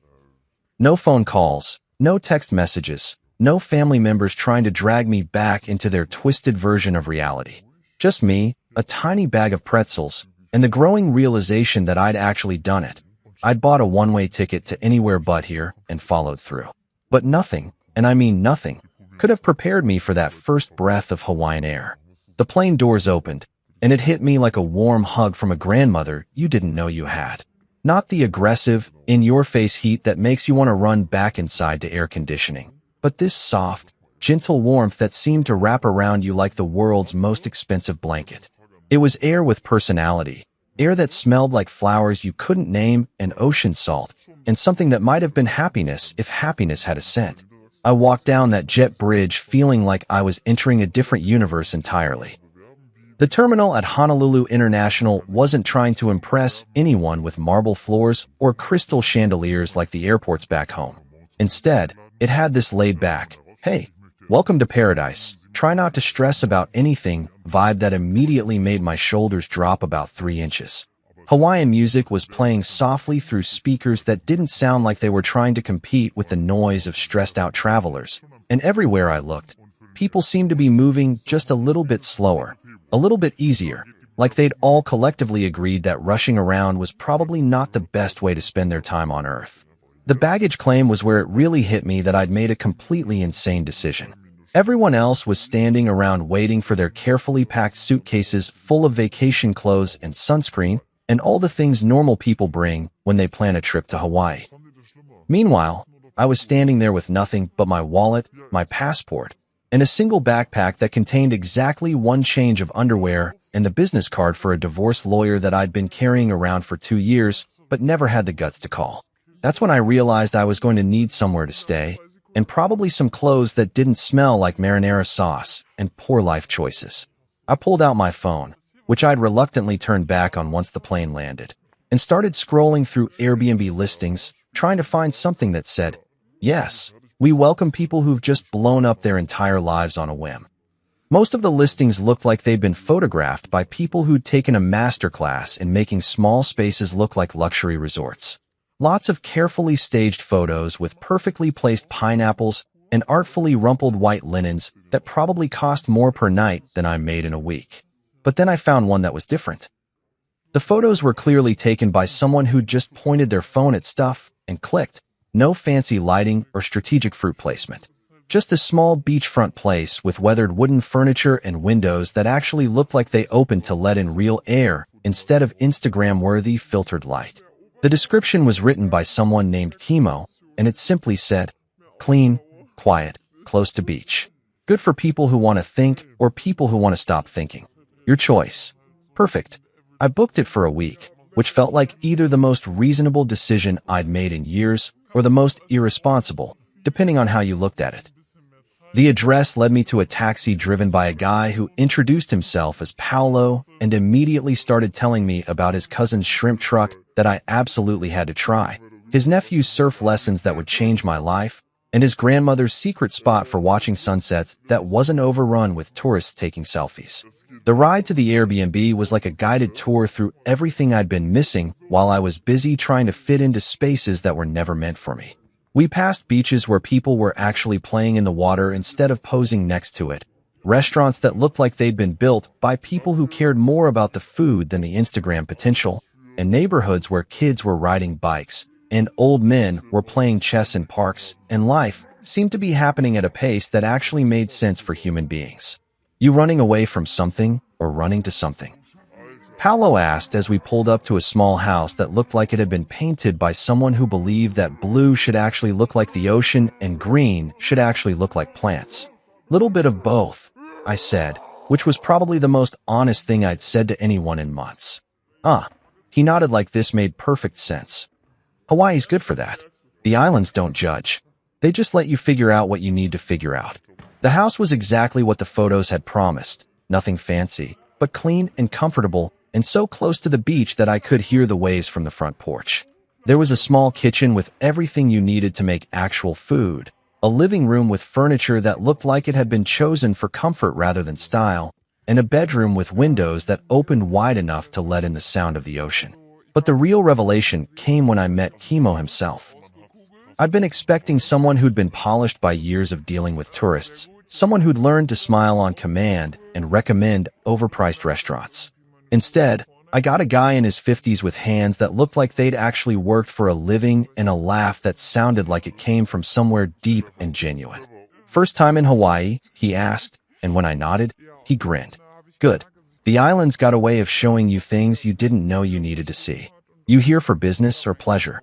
No phone calls, No text messages, no family members trying to drag me back into their twisted version of reality. Just me, a tiny bag of pretzels, and the growing realization that I'd actually done it. I'd bought a one-way ticket to anywhere but here and followed through. But nothing, and I mean nothing, could have prepared me for that first breath of Hawaiian air. The plane doors opened, and it hit me like a warm hug from a grandmother you didn't know you had. Not the aggressive, in-your-face heat that makes you want to run back inside to air conditioning, but this soft, gentle warmth that seemed to wrap around you like the world's most expensive blanket. It was air with personality, air that smelled like flowers you couldn't name and ocean salt, and something that might have been happiness if happiness had a scent. I walked down that jet bridge feeling like I was entering a different universe entirely. The terminal at Honolulu International wasn't trying to impress anyone with marble floors or crystal chandeliers like the airports back home. Instead, it had this laid-back, "Hey, welcome to paradise, try not to stress about anything" vibe that immediately made my shoulders drop about 3 inches. Hawaiian music was playing softly through speakers that didn't sound like they were trying to compete with the noise of stressed-out travelers. And everywhere I looked, people seemed to be moving just a little bit slower, a little bit easier, like they'd all collectively agreed that rushing around was probably not the best way to spend their time on Earth. The baggage claim was where it really hit me that I'd made a completely insane decision. Everyone else was standing around waiting for their carefully packed suitcases full of vacation clothes and sunscreen, and all the things normal people bring when they plan a trip to Hawaii. Meanwhile, I was standing there with nothing but my wallet, my passport, and a single backpack that contained exactly one change of underwear and the business card for a divorce lawyer that I'd been carrying around for 2 years but never had the guts to call. That's when I realized I was going to need somewhere to stay, and probably some clothes that didn't smell like marinara sauce and poor life choices. I pulled out my phone, which I'd reluctantly turned back on once the plane landed, and started scrolling through Airbnb listings, trying to find something that said, "Yes, we welcome people who've just blown up their entire lives on a whim." Most of the listings looked like they'd been photographed by people who'd taken a masterclass in making small spaces look like luxury resorts. Lots of carefully staged photos with perfectly placed pineapples and artfully rumpled white linens that probably cost more per night than I made in a week. But then I found one that was different. The photos were clearly taken by someone who'd just pointed their phone at stuff and clicked. No fancy lighting or strategic fruit placement. Just a small beachfront place with weathered wooden furniture and windows that actually looked like they opened to let in real air instead of Instagram-worthy filtered light. The description was written by someone named Kimo, and it simply said, "Clean, quiet, close to beach. Good for people who want to think or people who want to stop thinking. Your choice." Perfect. I booked it for a week, which felt like either the most reasonable decision I'd made in years or the most irresponsible, depending on how you looked at it. The address led me to a taxi driven by a guy who introduced himself as Paolo and immediately started telling me about his cousin's shrimp truck that I absolutely had to try, his nephew's surf lessons that would change my life, and his grandmother's secret spot for watching sunsets that wasn't overrun with tourists taking selfies. The ride to the Airbnb was like a guided tour through everything I'd been missing while I was busy trying to fit into spaces that were never meant for me. We passed beaches where people were actually playing in the water instead of posing next to it, restaurants that looked like they'd been built by people who cared more about the food than the Instagram potential, and neighborhoods where kids were riding bikes and old men were playing chess in parks, and life seemed to be happening at a pace that actually made sense for human beings. You running away from something or running to something? Paolo asked as we pulled up to a small house that looked like it had been painted by someone who believed that blue should actually look like the ocean and green should actually look like plants. "Little bit of both," I said, which was probably the most honest thing I'd said to anyone in months. He nodded like this made perfect sense. Hawaii's good for that. The islands don't judge. They just let you figure out what you need to figure out. The house was exactly what the photos had promised. Nothing fancy, but clean and comfortable, and so close to the beach that I could hear the waves from the front porch. There was a small kitchen with everything you needed to make actual food, a living room with furniture that looked like it had been chosen for comfort rather than style, and a bedroom with windows that opened wide enough to let in the sound of the ocean. But the real revelation came when I met Kimo himself. I'd been expecting someone who'd been polished by years of dealing with tourists, someone who'd learned to smile on command and recommend overpriced restaurants. Instead, I got a guy in his 50s with hands that looked like they'd actually worked for a living and a laugh that sounded like it came from somewhere deep and genuine. "First time in Hawaii?" he asked, and when I nodded, he grinned. "Good. The island's got a way of showing you things you didn't know you needed to see. You here for business or pleasure?"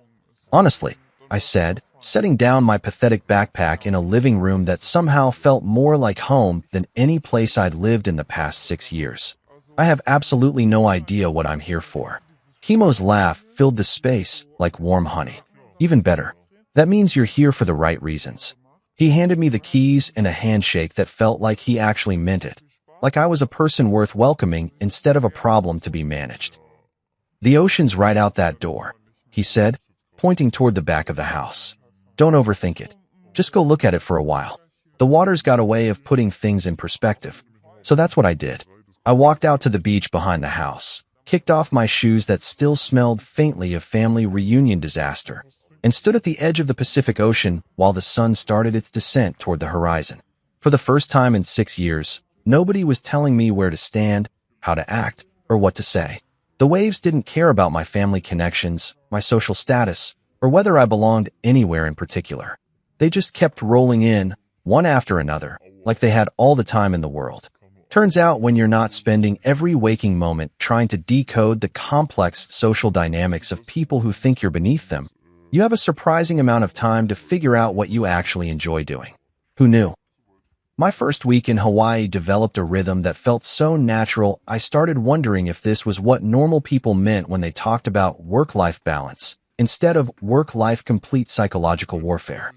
"Honestly," I said, setting down my pathetic backpack in a living room that somehow felt more like home than any place I'd lived in the past 6 years. "I have absolutely no idea what I'm here for." Kimo's laugh filled the space like warm honey. "Even better. That means you're here for the right reasons." He handed me the keys and a handshake that felt like he actually meant it, like I was a person worth welcoming instead of a problem to be managed. "The ocean's right out that door," he said, pointing toward the back of the house. "Don't overthink it. Just go look at it for a while. The water's got a way of putting things in perspective." So that's what I did. I walked out to the beach behind the house, kicked off my shoes that still smelled faintly of family reunion disaster, and stood at the edge of the Pacific Ocean while the sun started its descent toward the horizon. For the first time in 6 years, nobody was telling me where to stand, how to act, or what to say. The waves didn't care about my family connections, my social status, or whether I belonged anywhere in particular. They just kept rolling in, one after another, like they had all the time in the world. Turns out when you're not spending every waking moment trying to decode the complex social dynamics of people who think you're beneath them, you have a surprising amount of time to figure out what you actually enjoy doing. Who knew? My first week in Hawaii developed a rhythm that felt so natural I started wondering if this was what normal people meant when they talked about work-life balance, instead of work-life complete psychological warfare.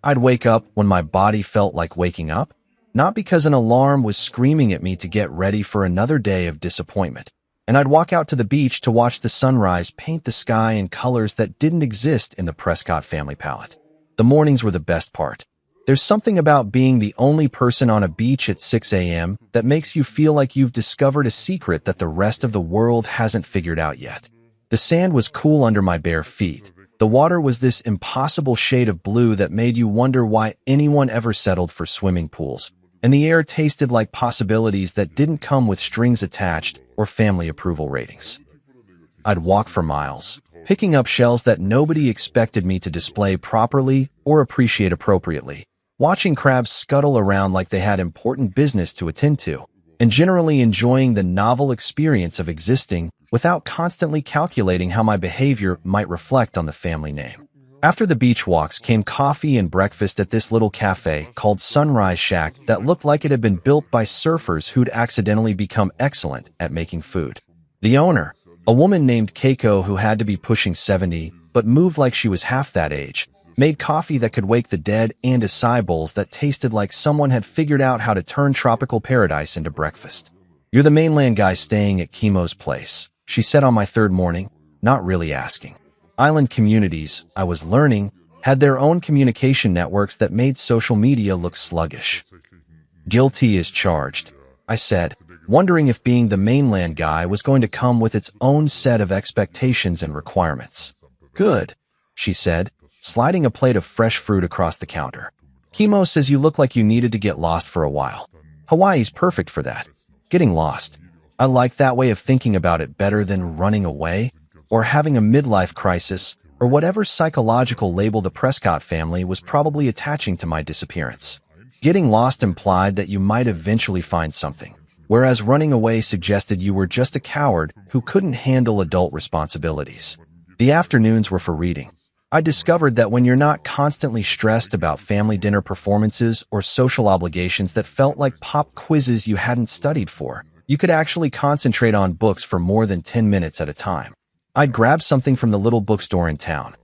I'd wake up when my body felt like waking up, not because an alarm was screaming at me to get ready for another day of disappointment, and I'd walk out to the beach to watch the sunrise paint the sky in colors that didn't exist in the Prescott family palette. The mornings were the best part. There's something about being the only person on a beach at 6 a.m. that makes you feel like you've discovered a secret that the rest of the world hasn't figured out yet. The sand was cool under my bare feet. The water was this impossible shade of blue that made you wonder why anyone ever settled for swimming pools. And the air tasted like possibilities that didn't come with strings attached or family approval ratings. I'd walk for miles, picking up shells that nobody expected me to display properly or appreciate appropriately, watching crabs scuttle around like they had important business to attend to, and generally enjoying the novel experience of existing without constantly calculating how my behavior might reflect on the family name. After the beach walks came coffee and breakfast at this little cafe called Sunrise Shack that looked like it had been built by surfers who'd accidentally become excellent at making food. The owner, a woman named Keiko who had to be pushing 70 but moved like she was half that age, made coffee that could wake the dead and acai bowls that tasted like someone had figured out how to turn tropical paradise into breakfast. "You're the mainland guy staying at Kimo's place," she said on my third morning, not really asking. Island communities, I was learning, had their own communication networks that made social media look sluggish. "Guilty as charged," I said, wondering if being the mainland guy was going to come with its own set of expectations and requirements. "Good," she said, sliding a plate of fresh fruit across the counter. "Kimo says you look like you needed to get lost for a while. Hawaii's perfect for that. Getting lost. I like that way of thinking about it better than running away, or having a midlife crisis, or whatever psychological label the Prescott family was probably attaching to my disappearance. Getting lost implied that you might eventually find something, whereas running away suggested you were just a coward who couldn't handle adult responsibilities. The afternoons were for reading. I discovered that when you're not constantly stressed about family dinner performances or social obligations that felt like pop quizzes you hadn't studied for, you could actually concentrate on books for more than 10 minutes at a time. I'd grab something from the little bookstore in town,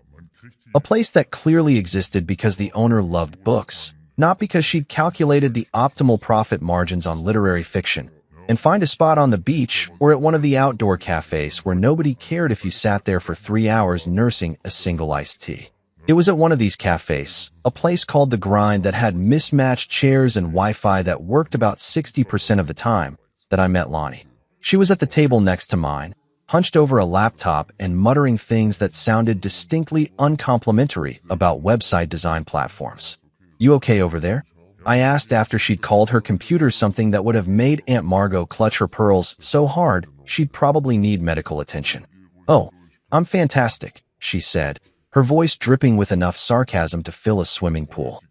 a place that clearly existed because the owner loved books, not because she'd calculated the optimal profit margins on literary fiction, and find a spot on the beach or at one of the outdoor cafes where nobody cared if you sat there for 3 hours nursing a single iced tea. It was at one of these cafes, a place called The Grind that had mismatched chairs and Wi-Fi that worked about 60% of the time, that I met Lonnie. She was at the table next to mine, hunched over a laptop and muttering things that sounded distinctly uncomplimentary about website design platforms. "You okay over there?" I asked after she'd called her computer something that would have made Aunt Margot clutch her pearls so hard she'd probably need medical attention. "Oh, I'm fantastic," she said, her voice dripping with enough sarcasm to fill a swimming pool.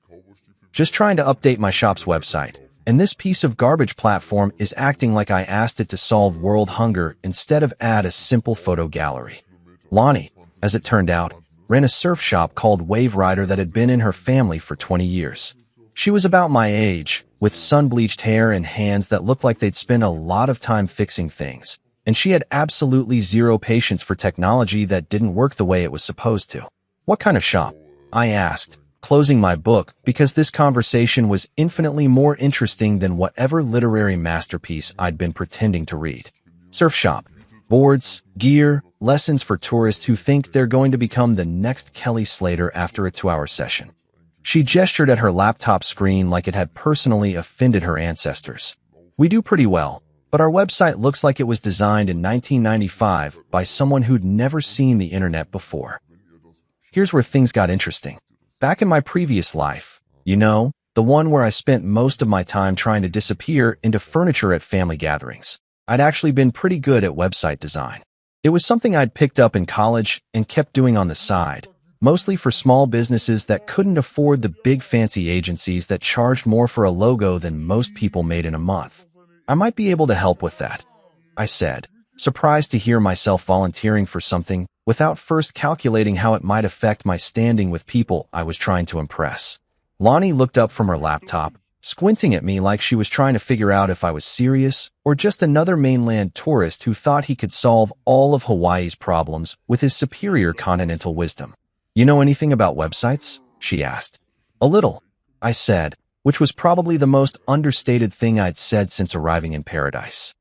"Just trying to update my shop's website, and this piece of garbage platform is acting like I asked it to solve world hunger instead of add a simple photo gallery." Lonnie, as it turned out, ran a surf shop called Wave Rider that had been in her family for 20 years. She was about my age, with sun-bleached hair and hands that looked like they'd spent a lot of time fixing things, and she had absolutely zero patience for technology that didn't work the way it was supposed to. "What kind of shop?" I asked, closing my book because this conversation was infinitely more interesting than whatever literary masterpiece I'd been pretending to read. "Surf shop. Boards, gear, lessons for tourists who think they're going to become the next Kelly Slater after a 2-hour session." She gestured at her laptop screen like it had personally offended her ancestors. "We do pretty well, but our website looks like it was designed in 1995 by someone who'd never seen the internet before." Here's where things got interesting. Back in my previous life, the one where I spent most of my time trying to disappear into furniture at family gatherings, I'd actually been pretty good at website design. It was something I'd picked up in college and kept doing on the side, mostly for small businesses that couldn't afford the big fancy agencies that charged more for a logo than most people made in a month. "I might be able to help with that," I said, surprised to hear myself volunteering for something without first calculating how it might affect my standing with people I was trying to impress. Lonnie looked up from her laptop, squinting at me like she was trying to figure out if I was serious or just another mainland tourist who thought he could solve all of Hawaii's problems with his superior continental wisdom. "You know anything about websites?" she asked. "A little," I said, which was probably the most understated thing I'd said since arriving in paradise.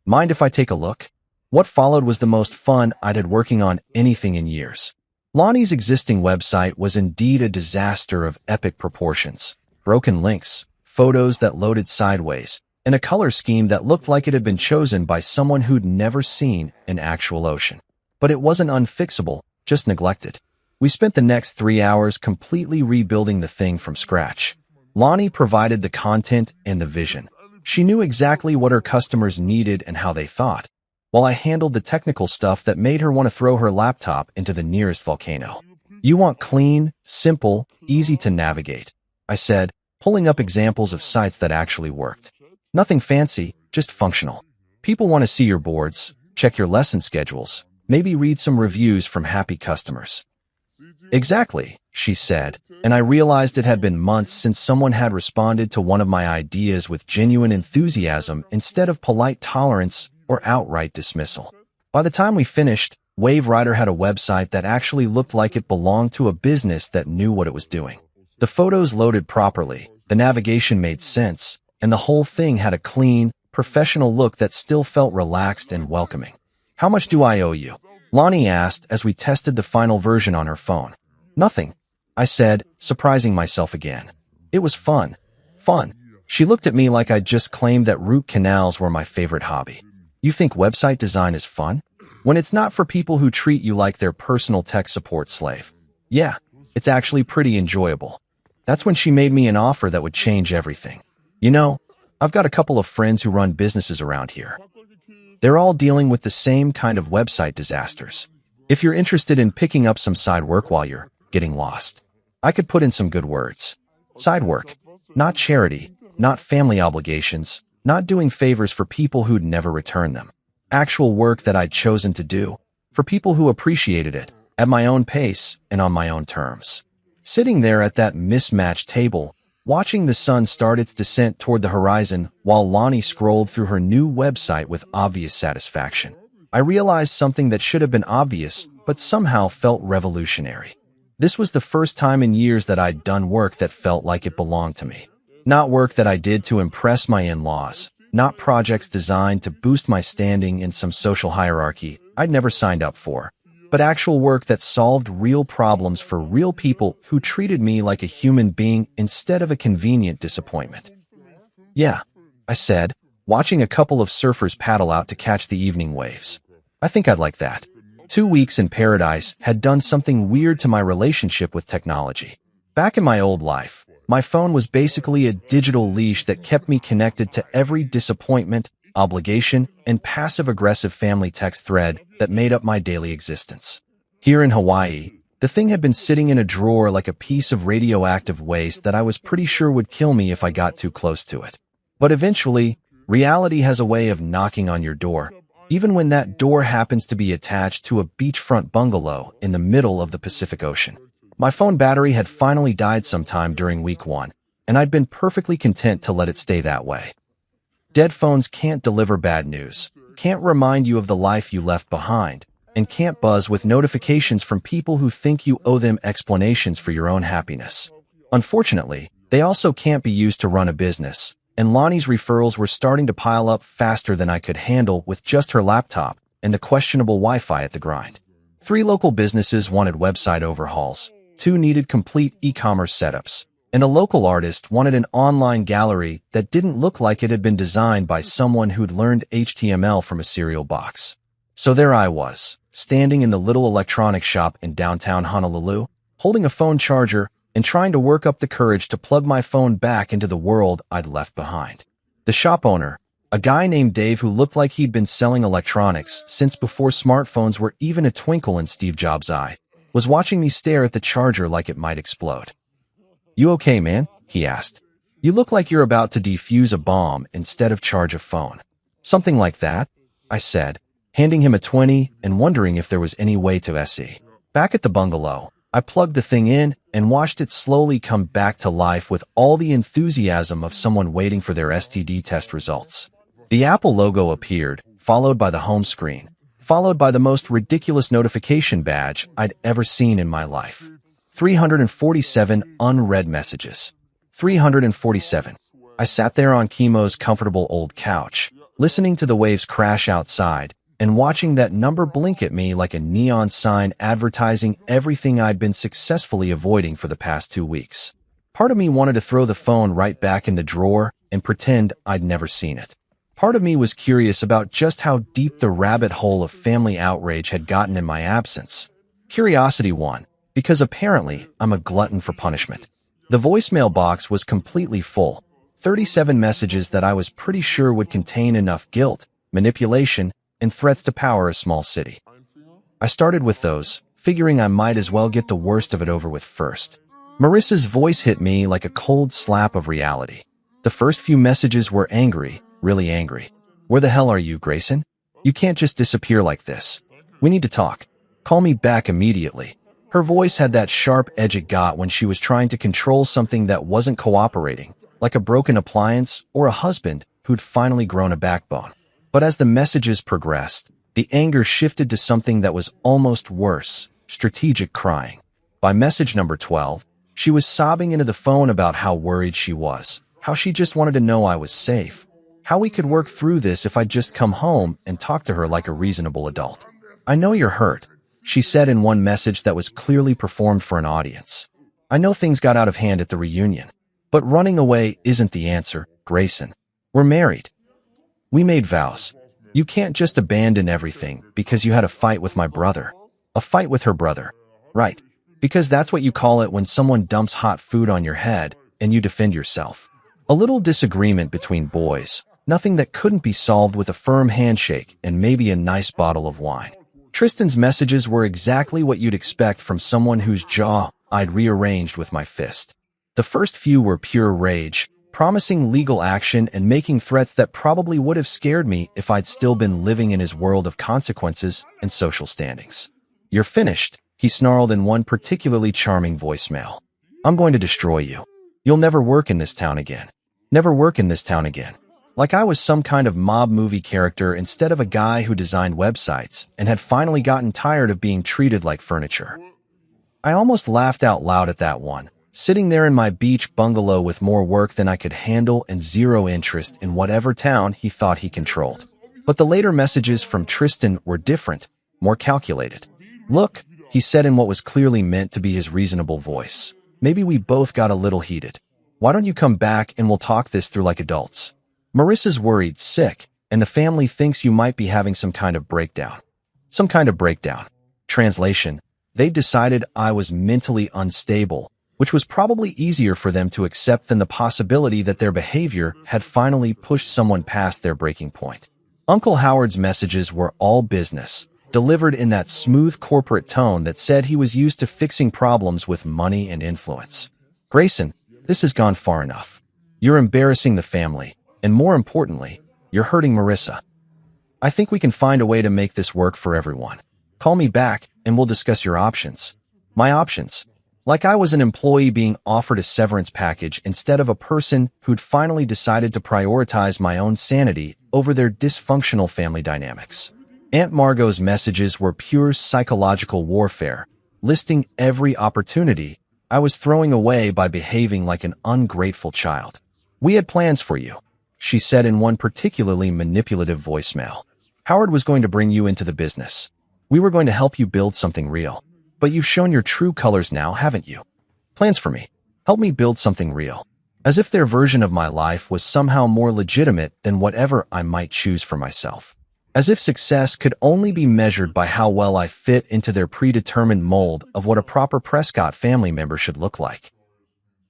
"Mind if I take a look?" What followed was the most fun I'd had working on anything in years. Lonnie's existing website was indeed a disaster of epic proportions. Broken links, photos that loaded sideways, and a color scheme that looked like it had been chosen by someone who'd never seen an actual ocean. But it wasn't unfixable, just neglected. We spent the next 3 hours completely rebuilding the thing from scratch. Lonnie provided the content and the vision. She knew exactly what her customers needed and how they thought, while I handled the technical stuff that made her want to throw her laptop into the nearest volcano. "You want clean, simple, easy to navigate," I said, pulling up examples of sites that actually worked. "Nothing fancy, just functional. People want to see your boards, check your lesson schedules, maybe read some reviews from happy customers." "Exactly," she said, and I realized it had been months since someone had responded to one of my ideas with genuine enthusiasm instead of polite tolerance or outright dismissal. By the time we finished, Wave Rider had a website that actually looked like it belonged to a business that knew what it was doing. The photos loaded properly, the navigation made sense, and the whole thing had a clean, professional look that still felt relaxed and welcoming. "How much do I owe you?" Lonnie asked as we tested the final version on her phone. "Nothing," I said, surprising myself again. It was fun. Fun. She looked at me like I'd just claimed that root canals were my favorite hobby. "You think website design is fun? When it's not for people who treat you like their personal tech support slave?" "Yeah, it's actually pretty enjoyable." That's when she made me an offer that would change everything. "I've got a couple of friends who run businesses around here. They're all dealing with the same kind of website disasters. If you're interested in picking up some side work while you're getting lost, I could put in some good words. Side work, not charity, not family obligations, not doing favors for people who'd never return them. Actual work that I'd chosen to do, for people who appreciated it, at my own pace and on my own terms." Sitting there at that mismatched table, watching the sun start its descent toward the horizon while Lonnie scrolled through her new website with obvious satisfaction, I realized something that should have been obvious but somehow felt revolutionary. This was the first time in years that I'd done work that felt like it belonged to me. Not work that I did to impress my in-laws, not projects designed to boost my standing in some social hierarchy I'd never signed up for, but actual work that solved real problems for real people who treated me like a human being instead of a convenient disappointment. "Yeah," I said, watching a couple of surfers paddle out to catch the evening waves. I think I'd like that. 2 weeks in paradise had done something weird to my relationship with technology. Back in my old life, my phone was basically a digital leash that kept me connected to every disappointment, obligation, and passive-aggressive family text thread that made up my daily existence. Here in Hawaii, the thing had been sitting in a drawer like a piece of radioactive waste that I was pretty sure would kill me if I got too close to it. But eventually, reality has a way of knocking on your door, even when that door happens to be attached to a beachfront bungalow in the middle of the Pacific Ocean. My phone battery had finally died sometime during week 1, and I'd been perfectly content to let it stay that way. Dead phones can't deliver bad news, can't remind you of the life you left behind, and can't buzz with notifications from people who think you owe them explanations for your own happiness. Unfortunately, they also can't be used to run a business, and Lonnie's referrals were starting to pile up faster than I could handle with just her laptop and the questionable Wi-Fi at the grind. 3 local businesses wanted website overhauls, 2 needed complete e-commerce setups, and a local artist wanted an online gallery that didn't look like it had been designed by someone who'd learned HTML from a cereal box. So there I was, standing in the little electronics shop in downtown Honolulu, holding a phone charger and trying to work up the courage to plug my phone back into the world I'd left behind. The shop owner, a guy named Dave who looked like he'd been selling electronics since before smartphones were even a twinkle in Steve Jobs' eye, was watching me stare at the charger like it might explode. "You okay, man?" he asked. "You look like you're about to defuse a bomb instead of charge a phone." "Something like that," I said, handing him a 20 and wondering if there was any way to SE. Back at the bungalow, I plugged the thing in and watched it slowly come back to life with all the enthusiasm of someone waiting for their STD test results. The Apple logo appeared, followed by the home screen, followed by the most ridiculous notification badge I'd ever seen in my life. 347 unread messages. 347. I sat there on Chemo's comfortable old couch, listening to the waves crash outside, and watching that number blink at me like a neon sign advertising everything I'd been successfully avoiding for the past 2 weeks. Part of me wanted to throw the phone right back in the drawer and pretend I'd never seen it. Part of me was curious about just how deep the rabbit hole of family outrage had gotten in my absence. Curiosity won, because apparently I'm a glutton for punishment. The voicemail box was completely full, 37 messages that I was pretty sure would contain enough guilt, manipulation, and threats to power a small city. I started with those, figuring I might as well get the worst of it over with first. Marissa's voice hit me like a cold slap of reality. The first few messages were angry, really angry. "Where the hell are you, Grayson? You can't just disappear like this. We need to talk. Call me back immediately." Her voice had that sharp edge it got when she was trying to control something that wasn't cooperating, like a broken appliance or a husband who'd finally grown a backbone. But as the messages progressed, the anger shifted to something that was almost worse, strategic crying. By message number 12, she was sobbing into the phone about how worried she was, how she just wanted to know I was safe, how we could work through this if I'd just come home and talk to her like a reasonable adult. "I know you're hurt," she said in one message that was clearly performed for an audience. "I know things got out of hand at the reunion, but running away isn't the answer, Grayson. We're married. We made vows. You can't just abandon everything because you had a fight with my brother." A fight with her brother. Right. Because that's what you call it when someone dumps hot food on your head and you defend yourself. A little disagreement between boys. Nothing that couldn't be solved with a firm handshake and maybe a nice bottle of wine. Tristan's messages were exactly what you'd expect from someone whose jaw I'd rearranged with my fist. The first few were pure rage, promising legal action and making threats that probably would have scared me if I'd still been living in his world of consequences and social standings. "You're finished," he snarled in one particularly charming voicemail. "I'm going to destroy you. You'll never work in this town again. Never work in this town again." Like I was some kind of mob movie character instead of a guy who designed websites and had finally gotten tired of being treated like furniture. I almost laughed out loud at that one, sitting there in my beach bungalow with more work than I could handle and zero interest in whatever town he thought he controlled. But the later messages from Tristan were different, more calculated. "Look," he said in what was clearly meant to be his reasonable voice. "Maybe we both got a little heated. Why don't you come back and we'll talk this through like adults? Marissa's worried sick, and the family thinks you might be having some kind of breakdown. Some kind of breakdown. Translation: they decided I was mentally unstable, which was probably easier for them to accept than the possibility that their behavior had finally pushed someone past their breaking point. Uncle Howard's messages were all business, delivered in that smooth corporate tone that said he was used to fixing problems with money and influence. Grayson, this has gone far enough. You're embarrassing the family, and more importantly, you're hurting Marissa. I think we can find a way to make this work for everyone. Call me back, and we'll discuss your options. My options? Like I was an employee being offered a severance package instead of a person who'd finally decided to prioritize my own sanity over their dysfunctional family dynamics. Aunt Margot's messages were pure psychological warfare, listing every opportunity I was throwing away by behaving like an ungrateful child. We had plans for you, she said in one particularly manipulative voicemail. Howard was going to bring you into the business. We were going to help you build something real. But you've shown your true colors now, haven't you? Plans for me. Help me build something real. As if their version of my life was somehow more legitimate than whatever I might choose for myself. As if success could only be measured by how well I fit into their predetermined mold of what a proper Prescott family member should look like.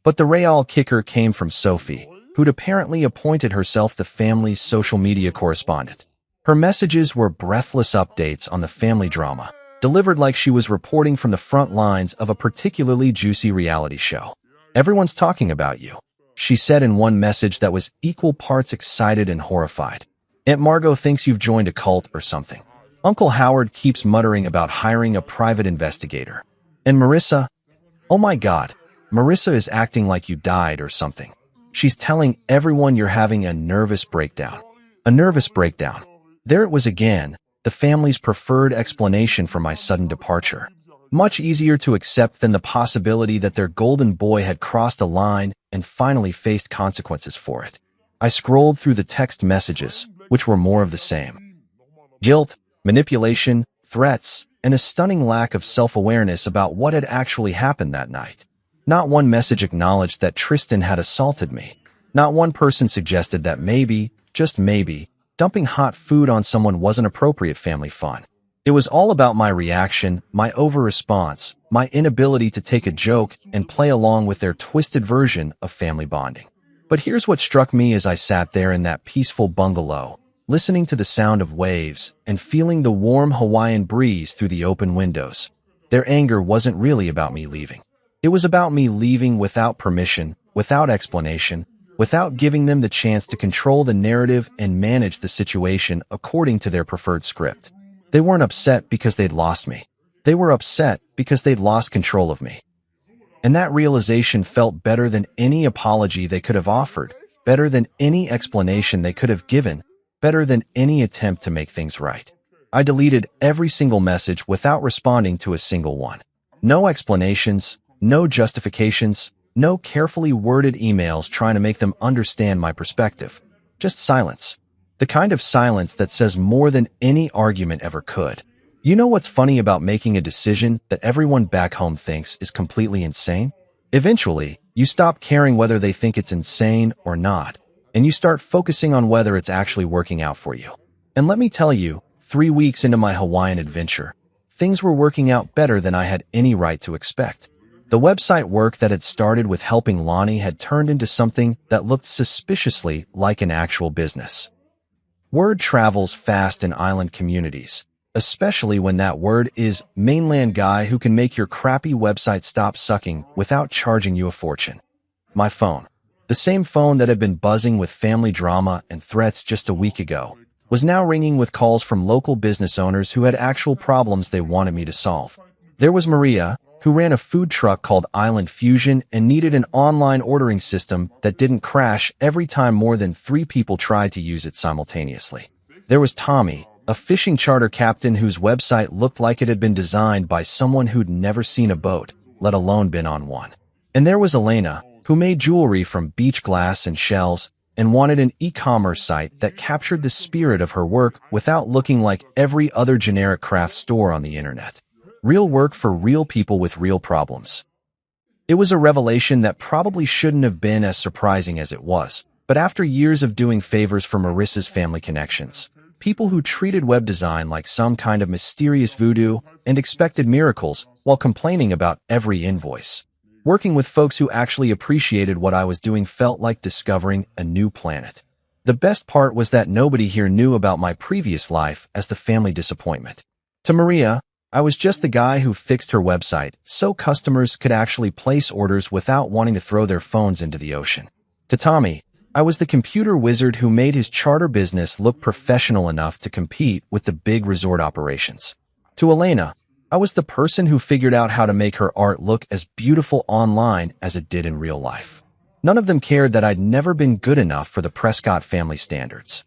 But the real kicker came from Sophie, who'd apparently appointed herself the family's social media correspondent. Her messages were breathless updates on the family drama, delivered like she was reporting from the front lines of a particularly juicy reality show. Everyone's talking about you, she said in one message that was equal parts excited and horrified. Aunt Margot thinks you've joined a cult or something. Uncle Howard keeps muttering about hiring a private investigator. And Marissa? Oh my God, Marissa is acting like you died or something. She's telling everyone you're having a nervous breakdown. A nervous breakdown. There it was again, the family's preferred explanation for my sudden departure. Much easier to accept than the possibility that their golden boy had crossed a line and finally faced consequences for it. I scrolled through the text messages, which were more of the same. Guilt, manipulation, threats, and a stunning lack of self-awareness about what had actually happened that night. Not one message acknowledged that Tristan had assaulted me. Not one person suggested that maybe, just maybe, dumping hot food on someone wasn't appropriate family fun. It was all about my reaction, my over-response, my inability to take a joke and play along with their twisted version of family bonding. But here's what struck me as I sat there in that peaceful bungalow, listening to the sound of waves and feeling the warm Hawaiian breeze through the open windows. Their anger wasn't really about me leaving. It was about me leaving without permission, without explanation, without giving them the chance to control the narrative and manage the situation according to their preferred script. They weren't upset because they'd lost me. They were upset because they'd lost control of me. And that realization felt better than any apology they could have offered, better than any explanation they could have given, better than any attempt to make things right. I deleted every single message without responding to a single one. No explanations, no justifications, no carefully worded emails trying to make them understand my perspective. Just silence. The kind of silence that says more than any argument ever could. You know what's funny about making a decision that everyone back home thinks is completely insane? Eventually, you stop caring whether they think it's insane or not, and you start focusing on whether it's actually working out for you. And let me tell you, 3 weeks into my Hawaiian adventure, things were working out better than I had any right to expect. The website work that had started with helping Lonnie had turned into something that looked suspiciously like an actual business. Word travels fast in island communities, especially when that word is mainland guy who can make your crappy website stop sucking without charging you a fortune. My phone, the same phone that had been buzzing with family drama and threats just a week ago, was now ringing with calls from local business owners who had actual problems they wanted me to solve. There was Maria, who ran a food truck called Island Fusion and needed an online ordering system that didn't crash every time more than 3 people tried to use it simultaneously. There was Tommy, a fishing charter captain whose website looked like it had been designed by someone who'd never seen a boat, let alone been on one. And there was Elena, who made jewelry from beach glass and shells and wanted an e-commerce site that captured the spirit of her work without looking like every other generic craft store on the internet. Real work for real people with real problems. It was a revelation that probably shouldn't have been as surprising as it was, but after years of doing favors for Marissa's family connections, People who treated web design like some kind of mysterious voodoo and expected miracles while complaining about every invoice. Working with folks who actually appreciated what I was doing felt like discovering a new planet. The best part was that nobody here knew about my previous life as the family disappointment. To Maria, I was just the guy who fixed her website so customers could actually place orders without wanting to throw their phones into the ocean. To Tommy, I was the computer wizard who made his charter business look professional enough to compete with the big resort operations. To Elena, I was the person who figured out how to make her art look as beautiful online as it did in real life. None of them cared that I'd never been good enough for the Prescott family standards.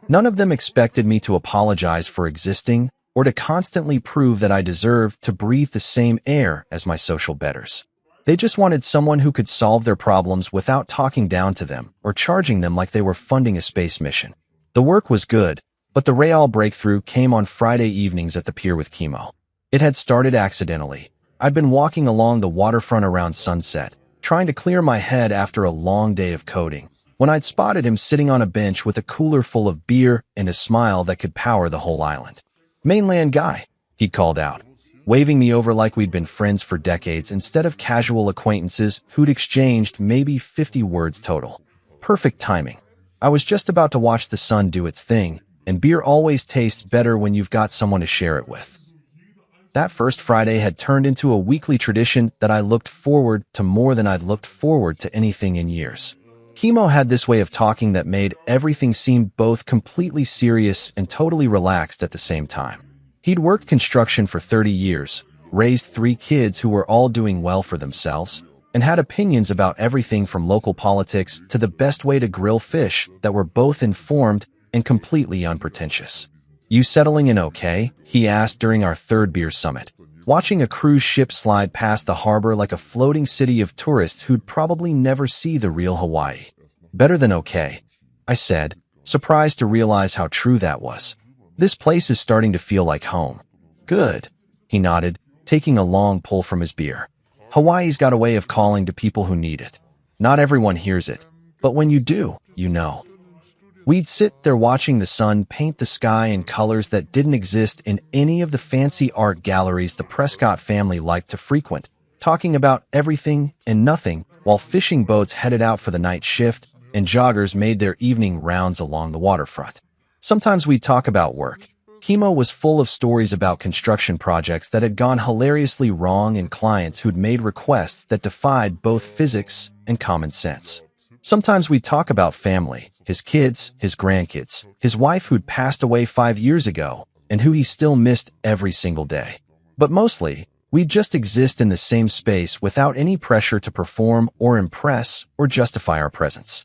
None of them expected me to apologize for existing or to constantly prove that I deserved to breathe the same air as my social betters. They just wanted someone who could solve their problems without talking down to them or charging them like they were funding a space mission. The work was good, but the real breakthrough came on Friday evenings at the pier with Chemo. It had started accidentally. I'd been walking along the waterfront around sunset, trying to clear my head after a long day of coding, when I'd spotted him sitting on a bench with a cooler full of beer and a smile that could power the whole island. "Mainland guy," he'd called out, waving me over like we'd been friends for decades instead of casual acquaintances who'd exchanged maybe 50 words total. Perfect timing. I was just about to watch the sun do its thing, and beer always tastes better when you've got someone to share it with. That first Friday had turned into a weekly tradition that I looked forward to more than I'd looked forward to anything in years. Chemo had this way of talking that made everything seem both completely serious and totally relaxed at the same time. He'd worked construction for 30 years, raised 3 kids who were all doing well for themselves, and had opinions about everything from local politics to the best way to grill fish that were both informed and completely unpretentious. "You settling in okay?" he asked during our 3rd beer summit, watching a cruise ship slide past the harbor like a floating city of tourists who'd probably never see the real Hawaii. "Better than okay," I said, surprised to realize how true that was. "This place is starting to feel like home." "Good," he nodded, taking a long pull from his beer. "Hawaii's got a way of calling to people who need it. Not everyone hears it, but when you do, you know." We'd sit there watching the sun paint the sky in colors that didn't exist in any of the fancy art galleries the Prescott family liked to frequent, talking about everything and nothing while fishing boats headed out for the night shift and joggers made their evening rounds along the waterfront. Sometimes we'd talk about work. Chemo was full of stories about construction projects that had gone hilariously wrong and clients who'd made requests that defied both physics and common sense. Sometimes we'd talk about family, his kids, his grandkids, his wife who'd passed away 5 years ago, and who he still missed every single day. But mostly, we'd just exist in the same space without any pressure to perform or impress or justify our presence.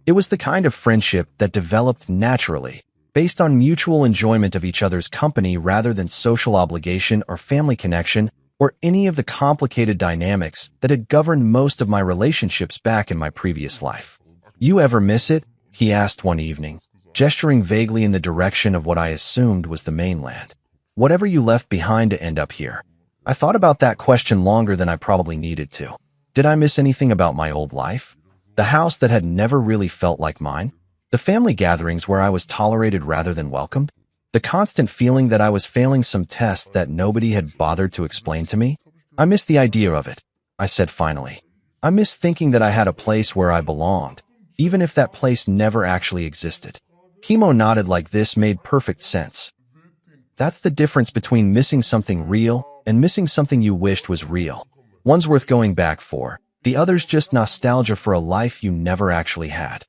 It was the kind of friendship that developed naturally, based on mutual enjoyment of each other's company rather than social obligation or family connection, or any of the complicated dynamics that had governed most of my relationships back in my previous life. "You ever miss it?" he asked one evening, gesturing vaguely in the direction of what I assumed was the mainland. "Whatever you left behind to end up here." I thought about that question longer than I probably needed to. Did I miss anything about my old life? The house that had never really felt like mine? The family gatherings where I was tolerated rather than welcomed? The constant feeling that I was failing some test that nobody had bothered to explain to me? "I miss the idea of it," I said finally. "I miss thinking that I had a place where I belonged, even if that place never actually existed." Chemo nodded like this made perfect sense. That's the difference between missing something real and missing something you wished was real. One's worth going back for, the other's just nostalgia for a life you never actually had.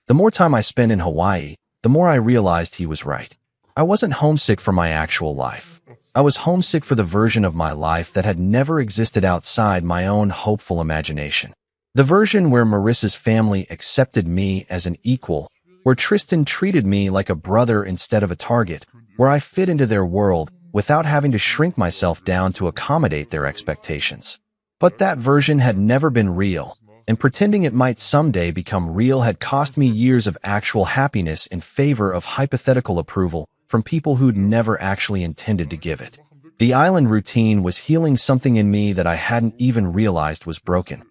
The more time I spent in Hawaii, the more I realized he was right. I wasn't homesick for my actual life. I was homesick for the version of my life that had never existed outside my own hopeful imagination. The version where Marissa's family accepted me as an equal, where Tristan treated me like a brother instead of a target, where I fit into their world without having to shrink myself down to accommodate their expectations. But that version had never been real, and pretending it might someday become real had cost me years of actual happiness in favor of hypothetical approval from people who'd never actually intended to give it. The island routine was healing something in me that I hadn't even realized was broken.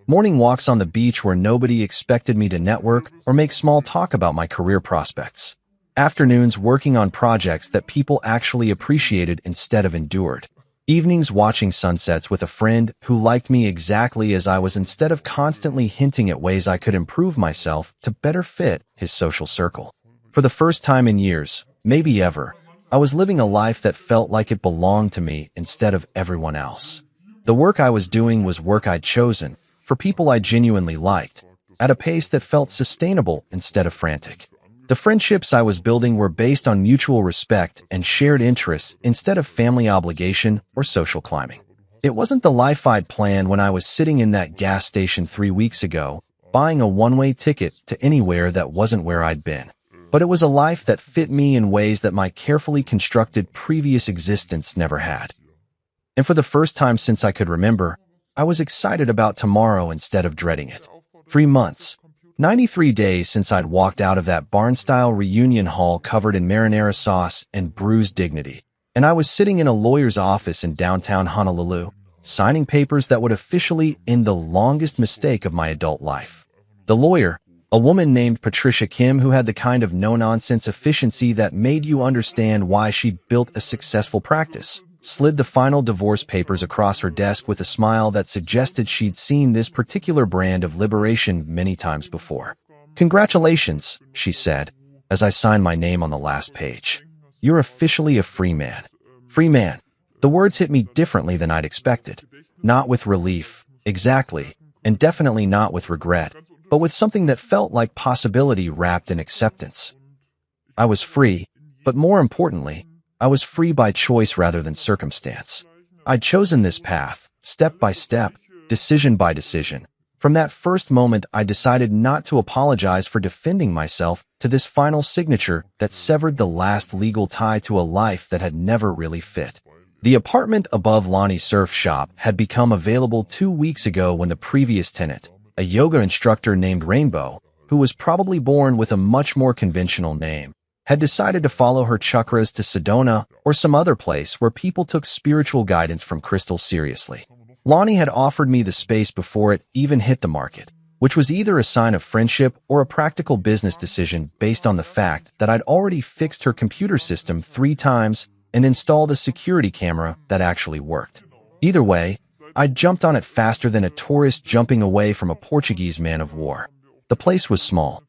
Morning walks on the beach where nobody expected me to network or make small talk about my career prospects. Afternoons working on projects that people actually appreciated instead of endured. Evenings watching sunsets with a friend who liked me exactly as I was instead of constantly hinting at ways I could improve myself to better fit his social circle. For the first time in years, maybe ever, I was living a life that felt like it belonged to me instead of everyone else. The work I was doing was work I'd chosen, for people I genuinely liked, at a pace that felt sustainable instead of frantic. The friendships I was building were based on mutual respect and shared interests instead of family obligation or social climbing. It wasn't the life I'd planned when I was sitting in that gas station 3 weeks ago, buying a one-way ticket to anywhere that wasn't where I'd been. But it was a life that fit me in ways that my carefully constructed previous existence never had. And for the first time since I could remember, I was excited about tomorrow instead of dreading it. 3 months. 93 days since I'd walked out of that barn-style reunion hall covered in marinara sauce and bruised dignity, and I was sitting in a lawyer's office in downtown Honolulu, signing papers that would officially end the longest mistake of my adult life. The lawyer, a woman named Patricia Kim who had the kind of no-nonsense efficiency that made you understand why she'd built a successful practice, slid the final divorce papers across her desk with a smile that suggested she'd seen this particular brand of liberation many times before. "Congratulations," she said, as I signed my name on the last page. "You're officially a free man." Free man. The words hit me differently than I'd expected. Not with relief, exactly, and definitely not with regret, but with something that felt like possibility wrapped in acceptance. I was free, but more importantly, I was free by choice rather than circumstance. I'd chosen this path, step by step, decision by decision. From that first moment, I decided not to apologize for defending myself to this final signature that severed the last legal tie to a life that had never really fit. The apartment above Lonnie's surf shop had become available 2 weeks ago when the previous tenant, a yoga instructor named Rainbow, who was probably born with a much more conventional name, had decided to follow her chakras to Sedona or some other place where people took spiritual guidance from crystals seriously. Lonnie had offered me the space before it even hit the market, which was either a sign of friendship or a practical business decision based on the fact that I'd already fixed her computer system 3 times and installed a security camera that actually worked. Either way, I jumped on it faster than a tourist jumping away from a Portuguese man of war. The place was small.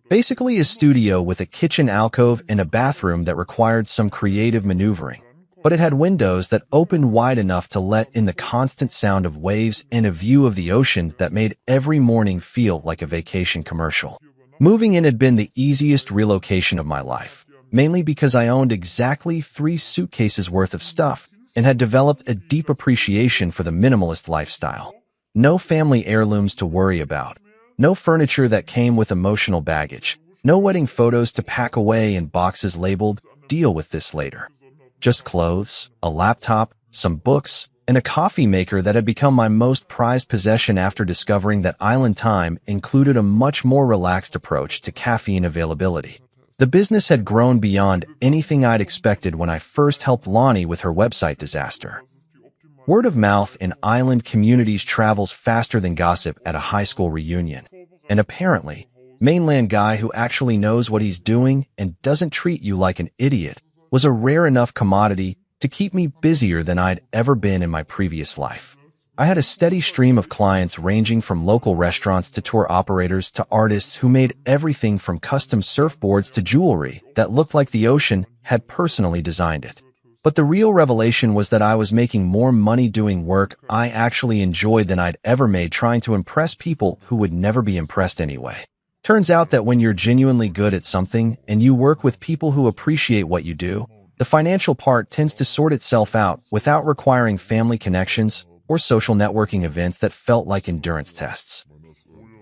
Basically a studio with a kitchen alcove and a bathroom that required some creative maneuvering, but it had windows that opened wide enough to let in the constant sound of waves and a view of the ocean that made every morning feel like a vacation commercial. Moving in had been the easiest relocation of my life, mainly because I owned exactly 3 suitcases worth of stuff and had developed a deep appreciation for the minimalist lifestyle. No family heirlooms to worry about. No furniture that came with emotional baggage. No wedding photos to pack away in boxes labeled, "Deal with this later." Just clothes, a laptop, some books, and a coffee maker that had become my most prized possession after discovering that Island Time included a much more relaxed approach to caffeine availability. The business had grown beyond anything I'd expected when I first helped Lonnie with her website disaster. Word of mouth in island communities travels faster than gossip at a high school reunion. And apparently, mainland guy who actually knows what he's doing and doesn't treat you like an idiot was a rare enough commodity to keep me busier than I'd ever been in my previous life. I had a steady stream of clients ranging from local restaurants to tour operators to artists who made everything from custom surfboards to jewelry that looked like the ocean had personally designed it. But the real revelation was that I was making more money doing work I actually enjoyed than I'd ever made trying to impress people who would never be impressed anyway. Turns out that when you're genuinely good at something and you work with people who appreciate what you do, the financial part tends to sort itself out without requiring family connections or social networking events that felt like endurance tests.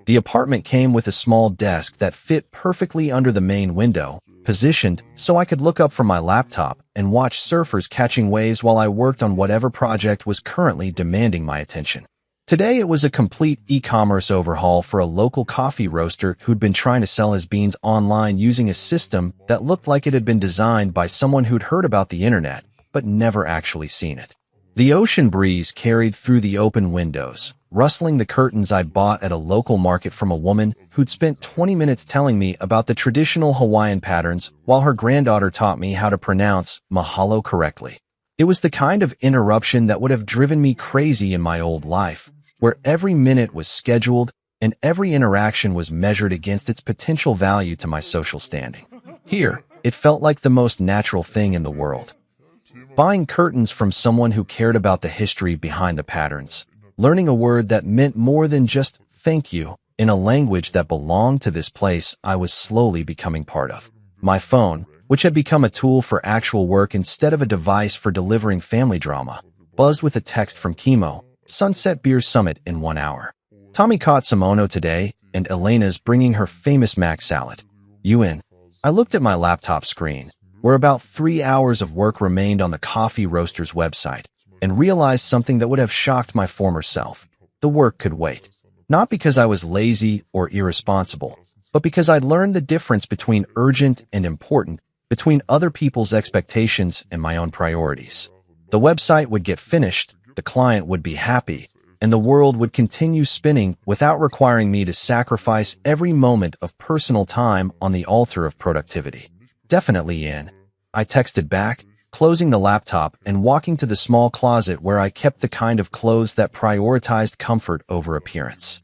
The apartment came with a small desk that fit perfectly under the main window, positioned so I could look up from my laptop and watch surfers catching waves while I worked on whatever project was currently demanding my attention. Today it was a complete e-commerce overhaul for a local coffee roaster who'd been trying to sell his beans online using a system that looked like it had been designed by someone who'd heard about the internet, but never actually seen it. The ocean breeze carried through the open windows, rustling the curtains I'd bought at a local market from a woman who'd spent 20 minutes telling me about the traditional Hawaiian patterns while her granddaughter taught me how to pronounce mahalo correctly. It was the kind of interruption that would have driven me crazy in my old life, where every minute was scheduled and every interaction was measured against its potential value to my social standing. Here, it felt like the most natural thing in the world. Buying curtains from someone who cared about the history behind the patterns, learning a word that meant more than just thank you in a language that belonged to this place I was slowly becoming part of. My phone, which had become a tool for actual work instead of a device for delivering family drama, buzzed with a text from Chemo, Sunset Beer Summit in 1 hour. Tommy caught some Ono today, and Elena's bringing her famous mac salad. You in? I looked at my laptop screen, where about 3 hours of work remained on the coffee roaster's website, and realized something that would have shocked my former self. The work could wait. Not because I was lazy or irresponsible, but because I'd learned the difference between urgent and important, between other people's expectations and my own priorities. The website would get finished, the client would be happy, and the world would continue spinning without requiring me to sacrifice every moment of personal time on the altar of productivity. Definitely in. I texted back, closing the laptop and walking to the small closet where I kept the kind of clothes that prioritized comfort over appearance.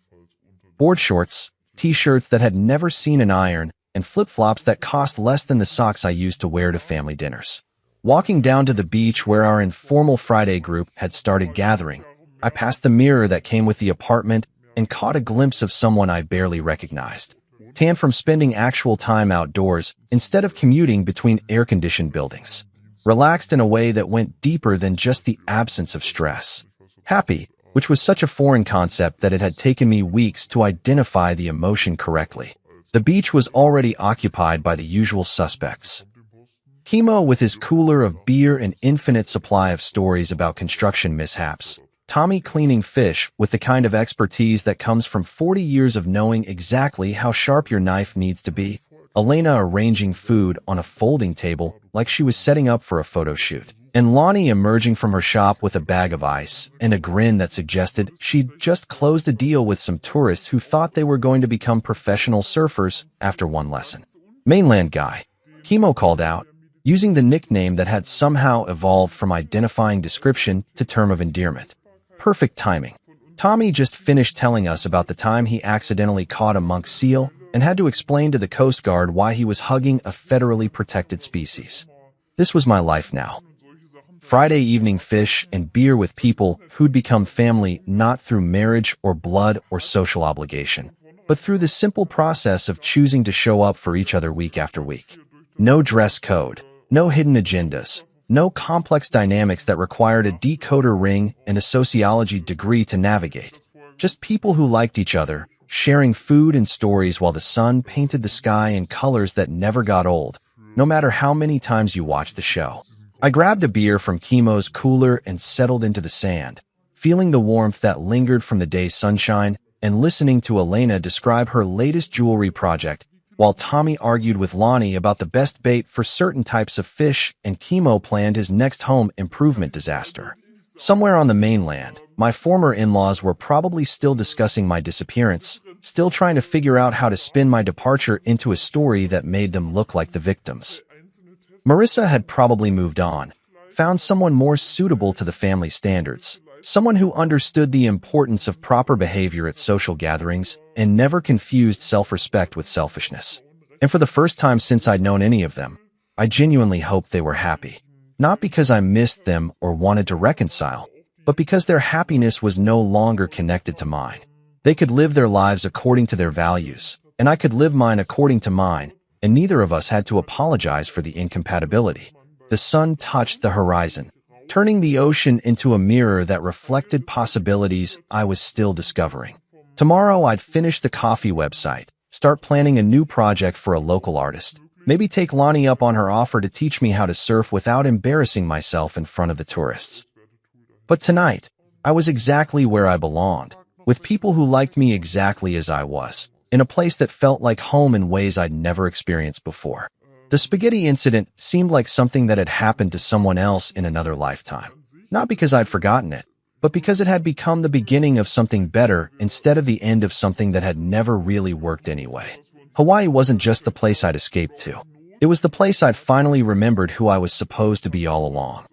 Board shorts, t-shirts that had never seen an iron, and flip-flops that cost less than the socks I used to wear to family dinners. Walking down to the beach where our informal Friday group had started gathering, I passed the mirror that came with the apartment and caught a glimpse of someone I barely recognized. Tan from spending actual time outdoors instead of commuting between air-conditioned buildings. Relaxed in a way that went deeper than just the absence of stress. Happy, which was such a foreign concept that it had taken me weeks to identify the emotion correctly. The beach was already occupied by the usual suspects. Chemo with his cooler of beer and infinite supply of stories about construction mishaps. Tommy cleaning fish with the kind of expertise that comes from 40 years of knowing exactly how sharp your knife needs to be. Elena arranging food on a folding table like she was setting up for a photo shoot. And Lonnie emerging from her shop with a bag of ice and a grin that suggested she'd just closed a deal with some tourists who thought they were going to become professional surfers after one lesson. Mainland guy, Chemo called out, using the nickname that had somehow evolved from identifying description to term of endearment. Perfect timing. Tommy just finished telling us about the time he accidentally caught a monk seal and had to explain to the Coast Guard why he was hugging a federally protected species. This was my life now. Friday evening fish and beer with people who'd become family not through marriage or blood or social obligation, but through the simple process of choosing to show up for each other week after week. No dress code, no hidden agendas, no complex dynamics that required a decoder ring and a sociology degree to navigate. Just people who liked each other, sharing food and stories while the sun painted the sky in colors that never got old, no matter how many times you watched the show. I grabbed a beer from Chemo's cooler and settled into the sand, feeling the warmth that lingered from the day's sunshine and listening to Elena describe her latest jewelry project, while Tommy argued with Lonnie about the best bait for certain types of fish and Chemo planned his next home improvement disaster. Somewhere on the mainland, my former in-laws were probably still discussing my disappearance, still trying to figure out how to spin my departure into a story that made them look like the victims. Marissa had probably moved on, found someone more suitable to the family standards, someone who understood the importance of proper behavior at social gatherings and never confused self-respect with selfishness. And for the first time since I'd known any of them, I genuinely hoped they were happy. Not because I missed them or wanted to reconcile, but because their happiness was no longer connected to mine. They could live their lives according to their values, and I could live mine according to mine, and neither of us had to apologize for the incompatibility. The sun touched the horizon, turning the ocean into a mirror that reflected possibilities I was still discovering. Tomorrow I'd finish the coffee website, start planning a new project for a local artist, maybe take Lonnie up on her offer to teach me how to surf without embarrassing myself in front of the tourists. But tonight, I was exactly where I belonged, with people who liked me exactly as I was, in a place that felt like home in ways I'd never experienced before. The spaghetti incident seemed like something that had happened to someone else in another lifetime. Not because I'd forgotten it, but because it had become the beginning of something better instead of the end of something that had never really worked anyway. Hawaii wasn't just the place I'd escaped to. It was the place I'd finally remembered who I was supposed to be all along.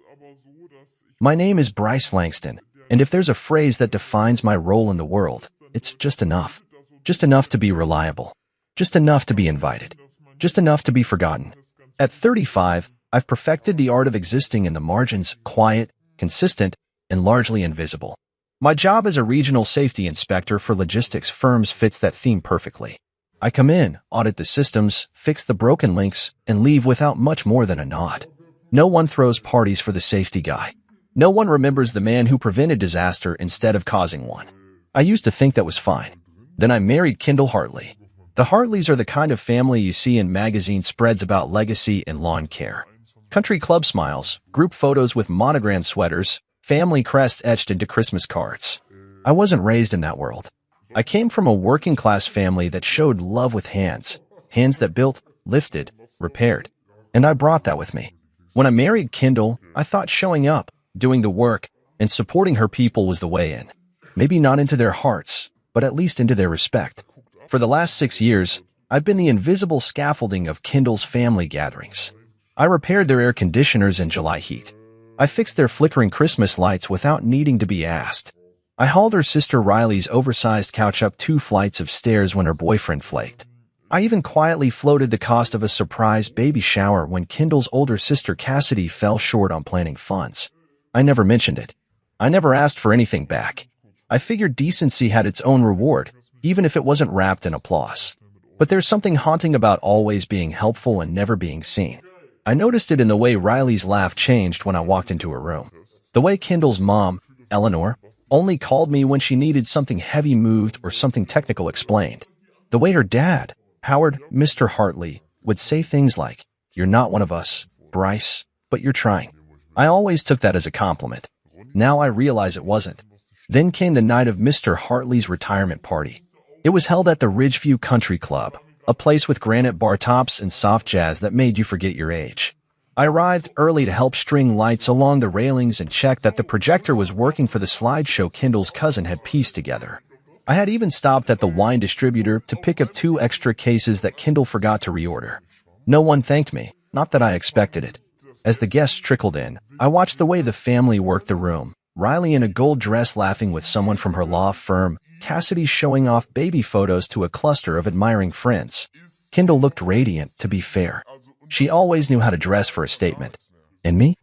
My name is Bryce Langston, and if there's a phrase that defines my role in the world, it's just enough. Just enough to be reliable. Just enough to be invited. Just enough to be forgotten. At 35, I've perfected the art of existing in the margins, quiet, consistent, and largely invisible. My job as a regional safety inspector for logistics firms fits that theme perfectly. I come in, audit the systems, fix the broken links, and leave without much more than a nod. No one throws parties for the safety guy. No one remembers the man who prevented disaster instead of causing one. I used to think that was fine. Then I married Kendall Hartley. The Hartleys are the kind of family you see in magazine spreads about legacy and lawn care. Country club smiles, group photos with monogram sweaters, family crests etched into Christmas cards. I wasn't raised in that world. I came from a working-class family that showed love with hands that built, lifted, repaired. And I brought that with me. When I married Kendall, I thought showing up, doing the work, and supporting her people was the way in. Maybe not into their hearts, but at least into their respect. For the last 6 years, I've been the invisible scaffolding of Kendall's family gatherings. I repaired their air conditioners in July heat. I fixed their flickering Christmas lights without needing to be asked. I hauled her sister Riley's oversized couch up 2 flights of stairs when her boyfriend flaked. I even quietly floated the cost of a surprise baby shower when Kendall's older sister Cassidy fell short on planning funds. I never mentioned it. I never asked for anything back. I figured decency had its own reward, even if it wasn't wrapped in applause. But there's something haunting about always being helpful and never being seen. I noticed it in the way Riley's laugh changed when I walked into her room. The way Kendall's mom, Eleanor, only called me when she needed something heavy moved or something technical explained. The way her dad, Howard, Mr. Hartley, would say things like, "You're not one of us, Bryce, but you're trying." I always took that as a compliment. Now I realize it wasn't. Then came the night of Mr. Hartley's retirement party. It was held at the Ridgeview Country Club, a place with granite bar tops and soft jazz that made you forget your age. I arrived early to help string lights along the railings and check that the projector was working for the slideshow Kendall's cousin had pieced together. I had even stopped at the wine distributor to pick up 2 extra cases that Kendall forgot to reorder. No one thanked me, not that I expected it. As the guests trickled in, I watched the way the family worked the room. Riley in a gold dress laughing with someone from her law firm, Cassidy showing off baby photos to a cluster of admiring friends. Kendall looked radiant, to be fair. She always knew how to dress for a statement. And me?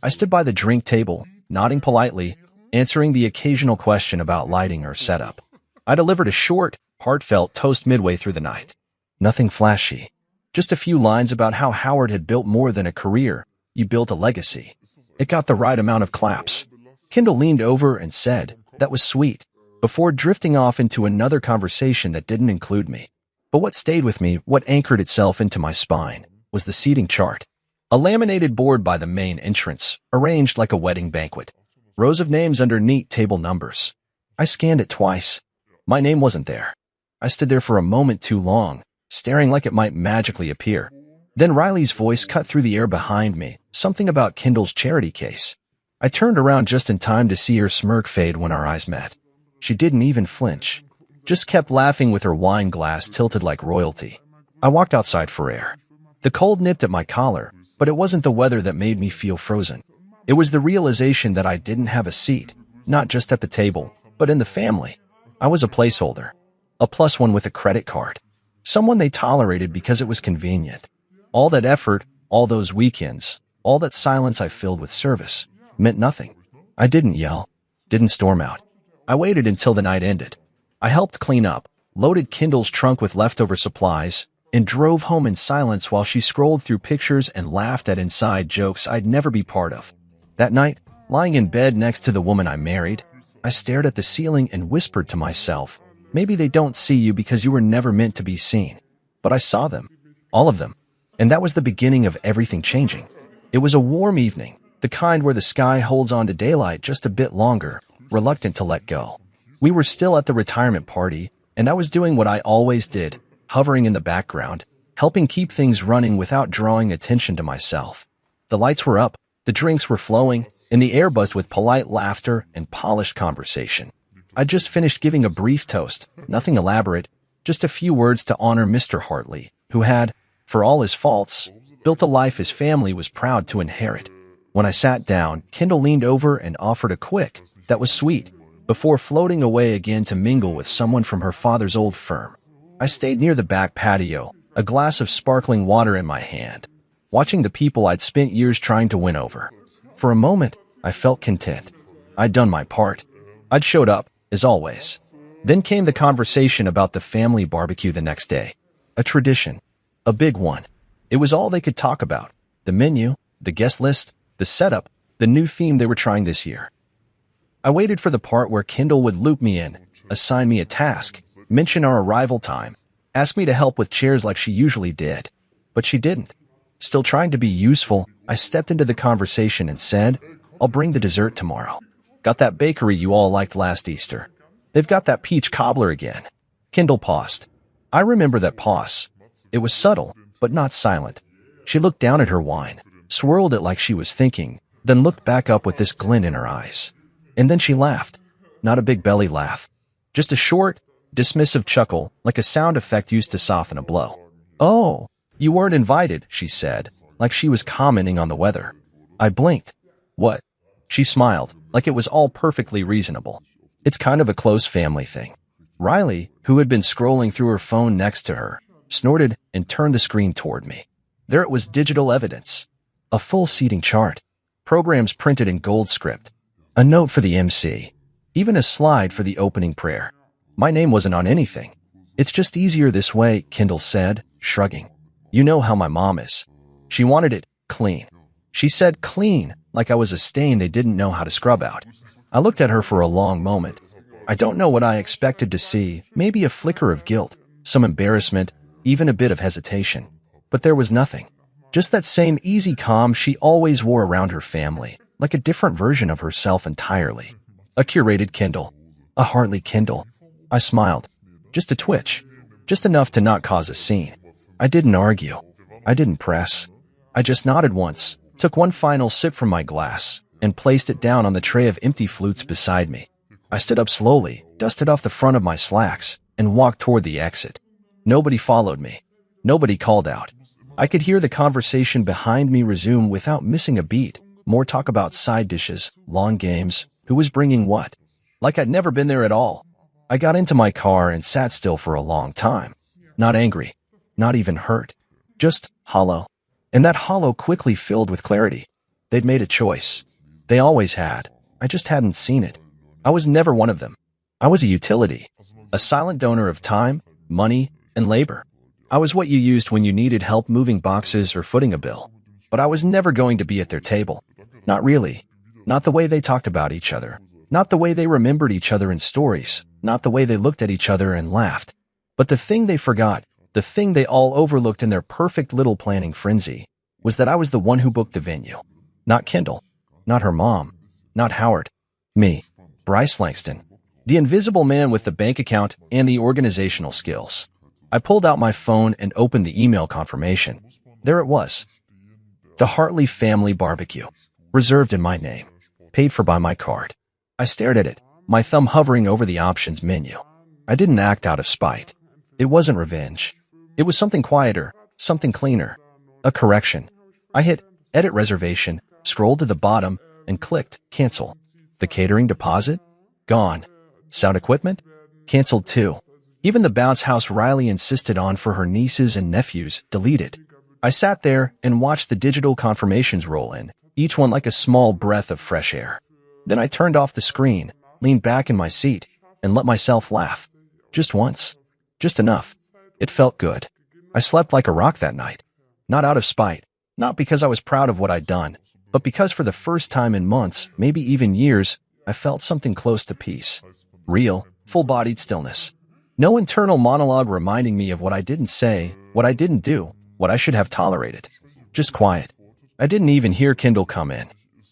I stood by the drink table, nodding politely, answering the occasional question about lighting or setup. I delivered a short, heartfelt toast midway through the night. Nothing flashy. Just a few lines about how Howard had built more than a career. You built a legacy. It got the right amount of claps. Kendall leaned over and said, "That was sweet," before drifting off into another conversation that didn't include me. But what stayed with me, what anchored itself into my spine, was the seating chart. A laminated board by the main entrance, arranged like a wedding banquet. Rows of names under neat table numbers. I scanned it twice. My name wasn't there. I stood there for a moment too long, staring like it might magically appear. Then Riley's voice cut through the air behind me, something about Kendall's charity case. I turned around just in time to see her smirk fade when our eyes met. She didn't even flinch, just kept laughing with her wine glass tilted like royalty. I walked outside for air. The cold nipped at my collar, but it wasn't the weather that made me feel frozen. It was the realization that I didn't have a seat, not just at the table, but in the family. I was a placeholder, a +1 with a credit card, someone they tolerated because it was convenient. All that effort, all those weekends, all that silence I filled with service, meant nothing. I didn't yell, didn't storm out. I waited until the night ended. I helped clean up, loaded Kendall's trunk with leftover supplies, and drove home in silence while she scrolled through pictures and laughed at inside jokes I'd never be part of. That night, lying in bed next to the woman I married, I stared at the ceiling and whispered to myself, maybe they don't see you because you were never meant to be seen. But I saw them, all of them. And that was the beginning of everything changing. It was a warm evening, the kind where the sky holds on to daylight just a bit longer, reluctant to let go. We were still at the retirement party, and I was doing what I always did, hovering in the background, helping keep things running without drawing attention to myself. The lights were up, The drinks were flowing, and the air buzzed with polite laughter and polished conversation. I'd just finished giving a brief toast, nothing elaborate, just a few words to honor Mr. Hartley, who had, for all his faults, built a life his family was proud to inherit. When I sat down, Kendall leaned over and offered a quick, "That was sweet," before floating away again to mingle with someone from her father's old firm. I stayed near the back patio, a glass of sparkling water in my hand, watching the people I'd spent years trying to win over. For a moment, I felt content. I'd done my part. I'd showed up, as always. Then came the conversation about the family barbecue the next day. A tradition. A big one. It was all they could talk about. The menu, the guest list, the setup, the new theme they were trying this year. I waited for the part where Kendall would loop me in, assign me a task, mention our arrival time, ask me to help with chairs like she usually did. But she didn't. Still trying to be useful, I stepped into the conversation and said, "I'll bring the dessert tomorrow. Got that bakery you all liked last Easter. They've got that peach cobbler again." Kendall paused. I remember that pause. It was subtle, but not silent. She looked down at her wine, swirled it like she was thinking, then looked back up with this glint in her eyes. And then she laughed. Not a big belly laugh. Just a short, dismissive chuckle, like a sound effect used to soften a blow. "Oh, you weren't invited," she said, like she was commenting on the weather. I blinked. "What?" She smiled, like it was all perfectly reasonable. "It's kind of a close family thing." Riley, who had been scrolling through her phone next to her, snorted and turned the screen toward me. There it was, digital evidence. A full seating chart. Programs printed in gold script. A note for the MC. Even a slide for the opening prayer. My name wasn't on anything. "It's just easier this way," Kendall said, shrugging. "You know how my mom is. She wanted it clean." She said clean, like I was a stain they didn't know how to scrub out. I looked at her for a long moment. I don't know what I expected to see, maybe a flicker of guilt, some embarrassment, even a bit of hesitation. But there was nothing. Just that same easy calm she always wore around her family, like a different version of herself entirely. A curated Kendall. A Hartley Kendall. I smiled. Just a twitch. Just enough to not cause a scene. I didn't argue. I didn't press. I just nodded once, took one final sip from my glass, and placed it down on the tray of empty flutes beside me. I stood up slowly, dusted off the front of my slacks, and walked toward the exit. Nobody followed me. Nobody called out. I could hear the conversation behind me resume without missing a beat. More talk about side dishes, long games, who was bringing what. Like I'd never been there at all. I got into my car and sat still for a long time. Not angry. Not even hurt. Just hollow. And that hollow quickly filled with clarity. They'd made a choice. They always had. I just hadn't seen it. I was never one of them. I was a utility. A silent donor of time, money, and labor. I was what you used when you needed help moving boxes or footing a bill. But I was never going to be at their table. Not really. Not the way they talked about each other. Not the way they remembered each other in stories. Not the way they looked at each other and laughed. But the thing they forgot, the thing they all overlooked in their perfect little planning frenzy, was that I was the one who booked the venue. Not Kendall. Not her mom. Not Howard. Me. Bryce Langston. The invisible man with the bank account and the organizational skills. I pulled out my phone and opened the email confirmation. There it was. The Hartley Family Barbecue. Reserved in my name. Paid for by my card. I stared at it, my thumb hovering over the options menu. I didn't act out of spite. It wasn't revenge. It was something quieter, something cleaner. A correction. I hit Edit Reservation, scrolled to the bottom, and clicked Cancel. The catering deposit? Gone. Sound equipment? Canceled too. Even the bounce house Riley insisted on for her nieces and nephews, deleted. I sat there and watched the digital confirmations roll in, each one like a small breath of fresh air. Then I turned off the screen, leaned back in my seat, and let myself laugh. Just once. Just enough. It felt good. I slept like a rock that night. Not out of spite. Not because I was proud of what I'd done, but because for the first time in months, maybe even years, I felt something close to peace. Real, full-bodied stillness. No internal monologue reminding me of what I didn't say, what I didn't do, what I should have tolerated. Just quiet. I didn't even hear Kendall come in.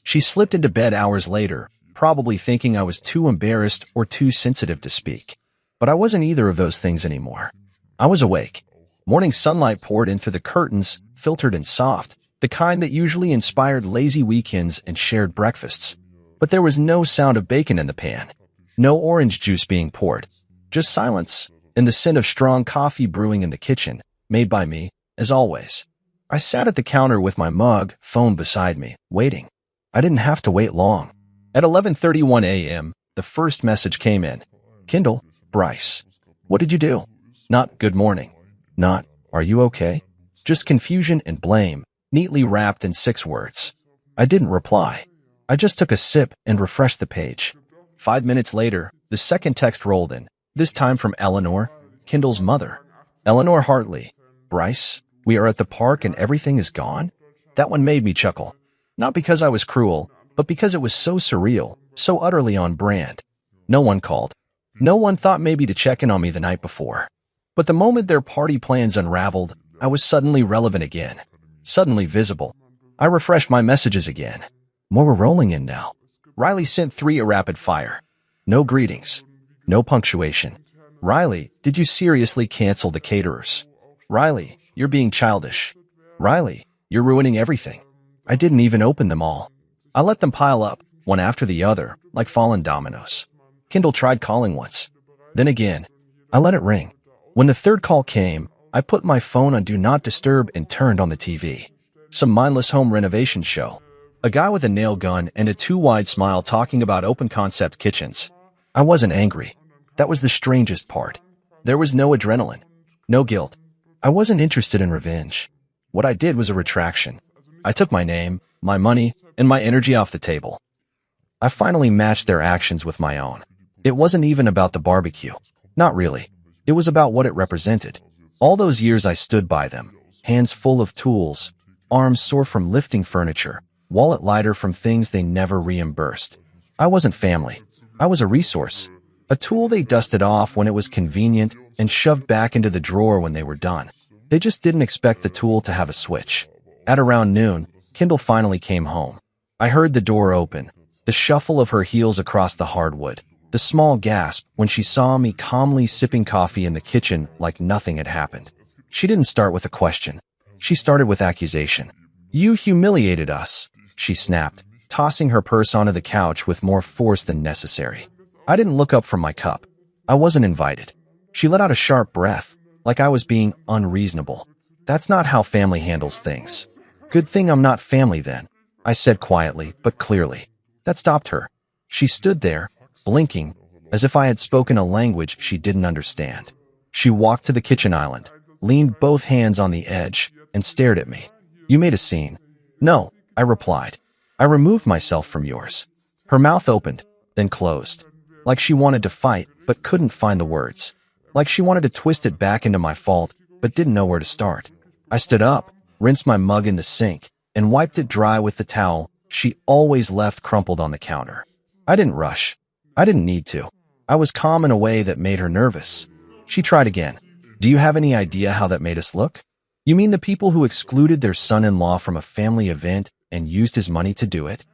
She slipped into bed hours later, probably thinking I was too embarrassed or too sensitive to speak. But I wasn't either of those things anymore. I was awake. Morning sunlight poured in through the curtains, filtered and soft, the kind that usually inspired lazy weekends and shared breakfasts. But there was no sound of bacon in the pan, no orange juice being poured, just silence and the scent of strong coffee brewing in the kitchen, made by me, as always. I sat at the counter with my mug, phone beside me, waiting. I didn't have to wait long. At 11:31 a.m., the first message came in. Kindle, Bryce. What did you do? Not good morning. Not, are you okay? Just confusion and blame, neatly wrapped in 6 words. I didn't reply. I just took a sip and refreshed the page. 5 minutes later, the second text rolled in, this time from Eleanor, Kindle's mother. Eleanor Hartley. Bryce, we are at the park and everything is gone? That one made me chuckle. Not because I was cruel, but because it was so surreal, so utterly on brand. No one called. No one thought maybe to check in on me the night before. But the moment their party plans unraveled, I was suddenly relevant again. Suddenly visible. I refreshed my messages again. More were rolling in now. Riley sent 3 a rapid fire. No greetings. No punctuation. Riley, did you seriously cancel the caterers? Riley, you're being childish. Riley, you're ruining everything. I didn't even open them all. I let them pile up, one after the other, like fallen dominoes. Kindle tried calling once. Then again, I let it ring. When the third call came, I put my phone on Do Not Disturb and turned on the TV. Some mindless home renovation show. A guy with a nail gun and a too-wide smile talking about open-concept kitchens. I wasn't angry. That was the strangest part. There was no adrenaline. No guilt. I wasn't interested in revenge. What I did was a retraction. I took my name, my money, and my energy off the table. I finally matched their actions with my own. It wasn't even about the barbecue. Not really. It was about what it represented. All those years I stood by them, hands full of tools, arms sore from lifting furniture, wallet lighter from things they never reimbursed. I wasn't family. I was a resource. A tool they dusted off when it was convenient and shoved back into the drawer when they were done. They just didn't expect the tool to have a switch. At around noon, Kindle finally came home. I heard the door open, the shuffle of her heels across the hardwood, the small gasp when she saw me calmly sipping coffee in the kitchen like nothing had happened. She didn't start with a question. She started with accusation. You humiliated us, she snapped, tossing her purse onto the couch with more force than necessary. I didn't look up from my cup. I wasn't invited. She let out a sharp breath, like I was being unreasonable. That's not how family handles things. Good thing I'm not family then, I said quietly but clearly. That stopped her. She stood there, blinking, as if I had spoken a language she didn't understand. She walked to the kitchen island, leaned both hands on the edge, and stared at me. You made a scene. No, I replied. I removed myself from yours. Her mouth opened, then closed. Like she wanted to fight, but couldn't find the words. Like she wanted to twist it back into my fault, but didn't know where to start. I stood up, rinsed my mug in the sink, and wiped it dry with the towel she always left crumpled on the counter. I didn't rush. I didn't need to. I was calm in a way that made her nervous. She tried again. Do you have any idea how that made us look? You mean the people who excluded their son-in-law from a family event and used his money to do it?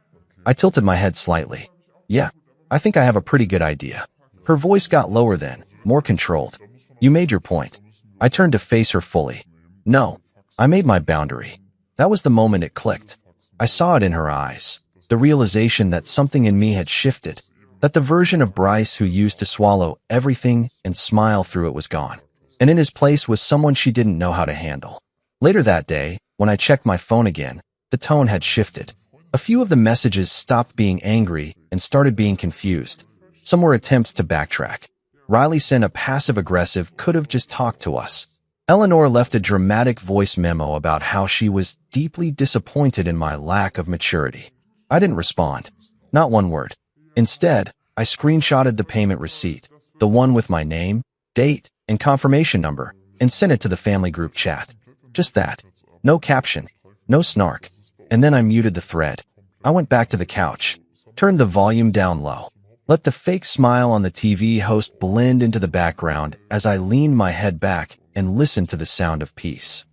I tilted my head slightly. Yeah, I think I have a pretty good idea. Her voice got lower then, more controlled. You made your point. I turned to face her fully. No, I made my boundary. That was the moment it clicked. I saw it in her eyes. The realization that something in me had shifted. That the version of Bryce who used to swallow everything and smile through it was gone. And in his place was someone she didn't know how to handle. Later that day, when I checked my phone again, the tone had shifted. A few of the messages stopped being angry and started being confused. Some were attempts to backtrack. Riley sent a passive-aggressive "could have just talked to us." Eleanor left a dramatic voice memo about how she was deeply disappointed in my lack of maturity. I didn't respond. Not one word. Instead, I screenshotted the payment receipt, the one with my name, date, and confirmation number, and sent it to the family group chat. Just that. No caption. No snark. And then I muted the thread. I went back to the couch, turned the volume down low, let the fake smile on the TV host blend into the background as I leaned my head back and listened to the sound of peace.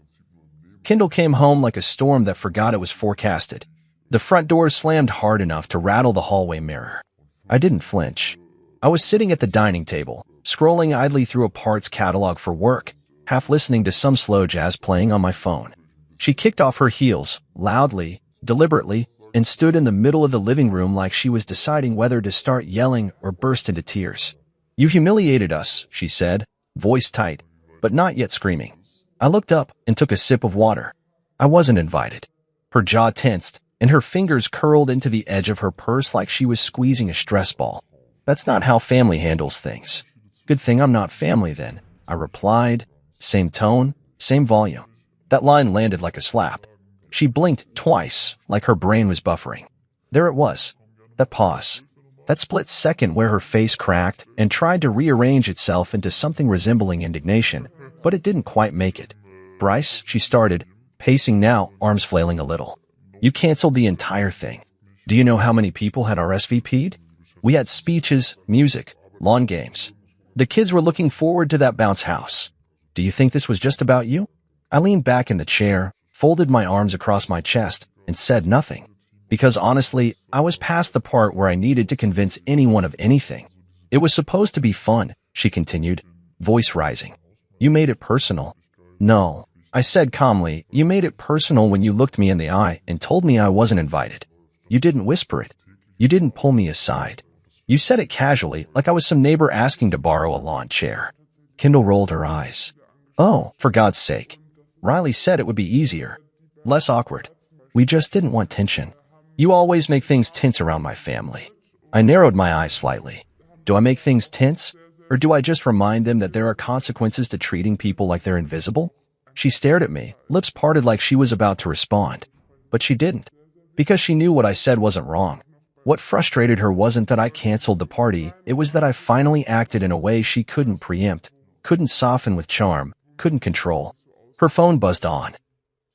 Kindle came home like a storm that forgot it was forecasted. The front door slammed hard enough to rattle the hallway mirror. I didn't flinch. I was sitting at the dining table, scrolling idly through a parts catalog for work, half listening to some slow jazz playing on my phone. She kicked off her heels, loudly, deliberately, and stood in the middle of the living room like she was deciding whether to start yelling or burst into tears. "You humiliated us," she said, voice tight, but not yet screaming. I looked up and took a sip of water. I wasn't invited. Her jaw tensed, and her fingers curled into the edge of her purse like she was squeezing a stress ball. "That's not how family handles things." "Good thing I'm not family then," I replied. Same tone, same volume. That line landed like a slap. She blinked twice, like her brain was buffering. There it was. That pause. That split second where her face cracked and tried to rearrange itself into something resembling indignation, but it didn't quite make it. "Bryce," she started, pacing now, arms flailing a little. "You canceled the entire thing. Do you know how many people had RSVP'd? We had speeches, music, lawn games. The kids were looking forward to that bounce house. Do you think this was just about you?" I leaned back in the chair, folded my arms across my chest, and said nothing. Because honestly, I was past the part where I needed to convince anyone of anything. "It was supposed to be fun," she continued, voice rising. "You made it personal." "No," I said calmly. "You made it personal when you looked me in the eye and told me I wasn't invited. You didn't whisper it. You didn't pull me aside. You said it casually, like I was some neighbor asking to borrow a lawn chair." Kendall rolled her eyes. "Oh, for God's sake. Riley said it would be easier. Less awkward. We just didn't want tension. You always make things tense around my family." I narrowed my eyes slightly. Do I make things tense? Or do I just remind them that there are consequences to treating people like they're invisible? She stared at me, lips parted like she was about to respond. But she didn't. Because she knew what I said wasn't wrong. What frustrated her wasn't that I canceled the party, it was that I finally acted in a way she couldn't preempt, couldn't soften with charm, couldn't control. Her phone buzzed on.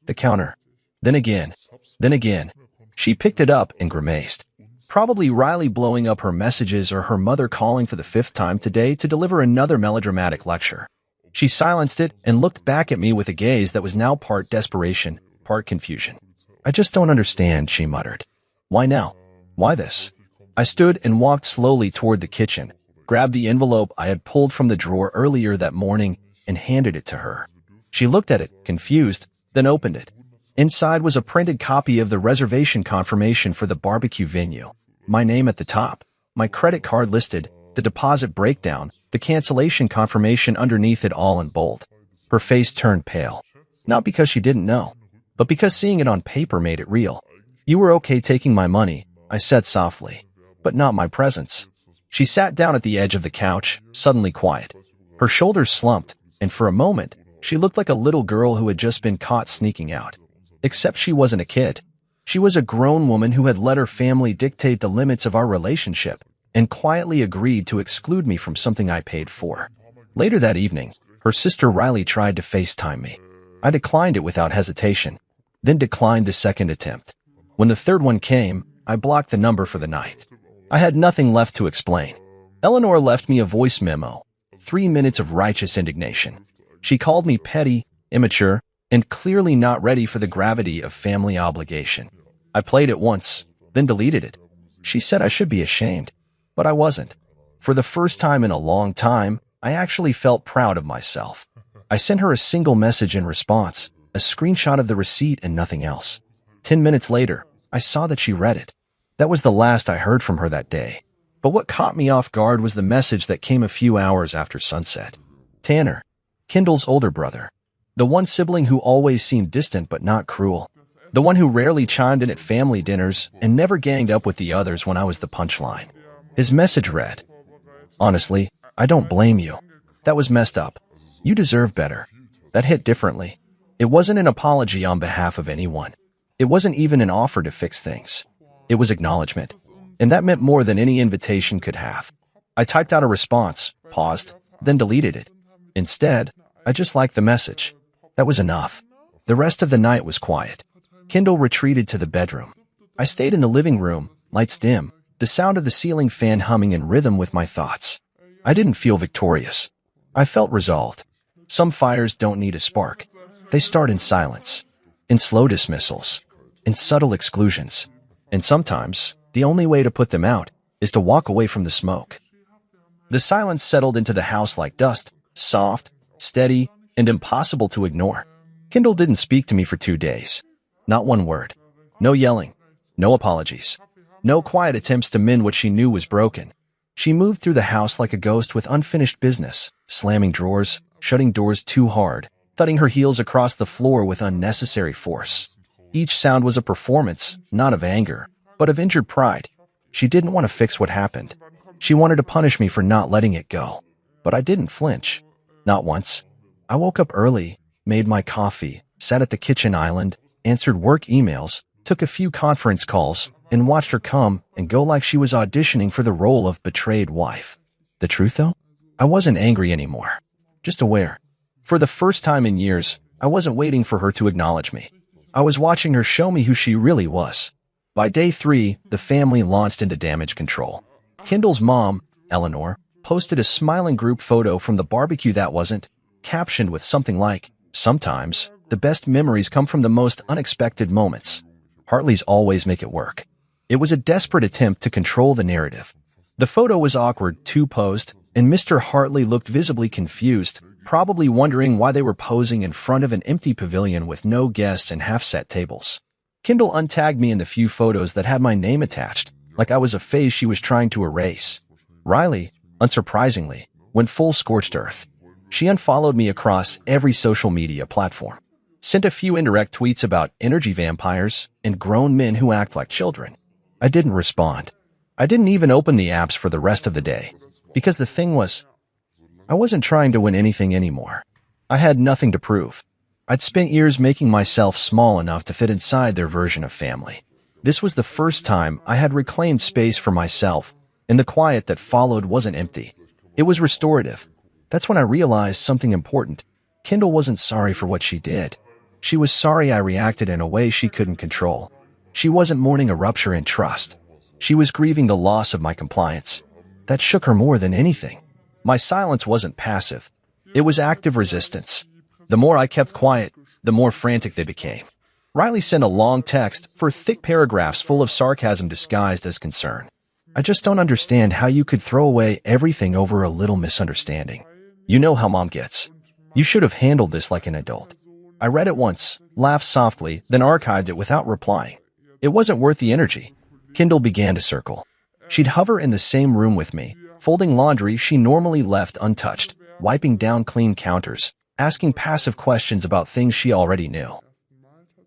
The counter. Then again. Then again. She picked it up and grimaced. Probably Riley blowing up her messages or her mother calling for the 5th time today to deliver another melodramatic lecture. She silenced it and looked back at me with a gaze that was now part desperation, part confusion. "I just don't understand," she muttered. "Why now? Why this?" I stood and walked slowly toward the kitchen, grabbed the envelope I had pulled from the drawer earlier that morning, and handed it to her. She looked at it, confused, then opened it. Inside was a printed copy of the reservation confirmation for the barbecue venue. My name at the top, my credit card listed, the deposit breakdown, the cancellation confirmation underneath it all in bold. Her face turned pale. Not because she didn't know, but because seeing it on paper made it real. "You were okay taking my money," I said softly, "but not my presence." She sat down at the edge of the couch, suddenly quiet. Her shoulders slumped, and for a moment, she looked like a little girl who had just been caught sneaking out. Except she wasn't a kid. She was a grown woman who had let her family dictate the limits of our relationship and quietly agreed to exclude me from something I paid for. Later that evening, her sister Riley tried to FaceTime me. I declined it without hesitation, then declined the second attempt. When the third one came, I blocked the number for the night. I had nothing left to explain. Eleanor left me a voice memo, 3 minutes of righteous indignation. She called me petty, immature, and clearly not ready for the gravity of family obligation. I played it once, then deleted it. She said I should be ashamed, but I wasn't. For the first time in a long time, I actually felt proud of myself. I sent her a single message in response, a screenshot of the receipt and nothing else. 10 minutes later, I saw that she read it. That was the last I heard from her that day. But what caught me off guard was the message that came a few hours after sunset. Tanner, Kendall's older brother. The one sibling who always seemed distant but not cruel. The one who rarely chimed in at family dinners and never ganged up with the others when I was the punchline. His message read, "Honestly, I don't blame you. That was messed up. You deserve better." That hit differently. It wasn't an apology on behalf of anyone. It wasn't even an offer to fix things. It was acknowledgement. And that meant more than any invitation could have. I typed out a response, paused, then deleted it. Instead, I just liked the message. That was enough. The rest of the night was quiet. Kendall retreated to the bedroom. I stayed in the living room, lights dim, the sound of the ceiling fan humming in rhythm with my thoughts. I didn't feel victorious. I felt resolved. Some fires don't need a spark. They start in silence, in slow dismissals, in subtle exclusions. And sometimes, the only way to put them out is to walk away from the smoke. The silence settled into the house like dust, soft, steady, and impossible to ignore. Kendall didn't speak to me for 2 days. Not one word. No yelling. No apologies. No quiet attempts to mend what she knew was broken. She moved through the house like a ghost with unfinished business, slamming drawers, shutting doors too hard, thudding her heels across the floor with unnecessary force. Each sound was a performance, not of anger, but of injured pride. She didn't want to fix what happened. She wanted to punish me for not letting it go. But I didn't flinch. Not once. I woke up early, made my coffee, sat at the kitchen island, answered work emails, took a few conference calls, and watched her come and go like she was auditioning for the role of betrayed wife. The truth, though? I wasn't angry anymore. Just aware. For the first time in years, I wasn't waiting for her to acknowledge me. I was watching her show me who she really was. By day 3, the family launched into damage control. Kendall's mom, Eleanor, posted a smiling group photo from the barbecue that wasn't, captioned with something like, "Sometimes, the best memories come from the most unexpected moments. Hartleys always make it work." It was a desperate attempt to control the narrative. The photo was awkward, too posed, and Mr. Hartley looked visibly confused, probably wondering why they were posing in front of an empty pavilion with no guests and half-set tables. Kendall untagged me in the few photos that had my name attached, like I was a phase she was trying to erase. Riley, unsurprisingly, went full scorched earth. She unfollowed me across every social media platform, sent a few indirect tweets about energy vampires and grown men who act like children. I didn't respond. I didn't even open the apps for the rest of the day, because the thing was, I wasn't trying to win anything anymore. I had nothing to prove. I'd spent years making myself small enough to fit inside their version of family. This was the first time I had reclaimed space for myself, and the quiet that followed wasn't empty. It was restorative. That's when I realized something important. Kendall wasn't sorry for what she did. She was sorry I reacted in a way she couldn't control. She wasn't mourning a rupture in trust. She was grieving the loss of my compliance. That shook her more than anything. My silence wasn't passive. It was active resistance. The more I kept quiet, the more frantic they became. Riley sent a long text for thick paragraphs full of sarcasm disguised as concern. "I just don't understand how you could throw away everything over a little misunderstanding. You know how mom gets. You should have handled this like an adult." I read it once, laughed softly, then archived it without replying. It wasn't worth the energy. Kendall began to circle. She'd hover in the same room with me, folding laundry she normally left untouched, wiping down clean counters, asking passive questions about things she already knew.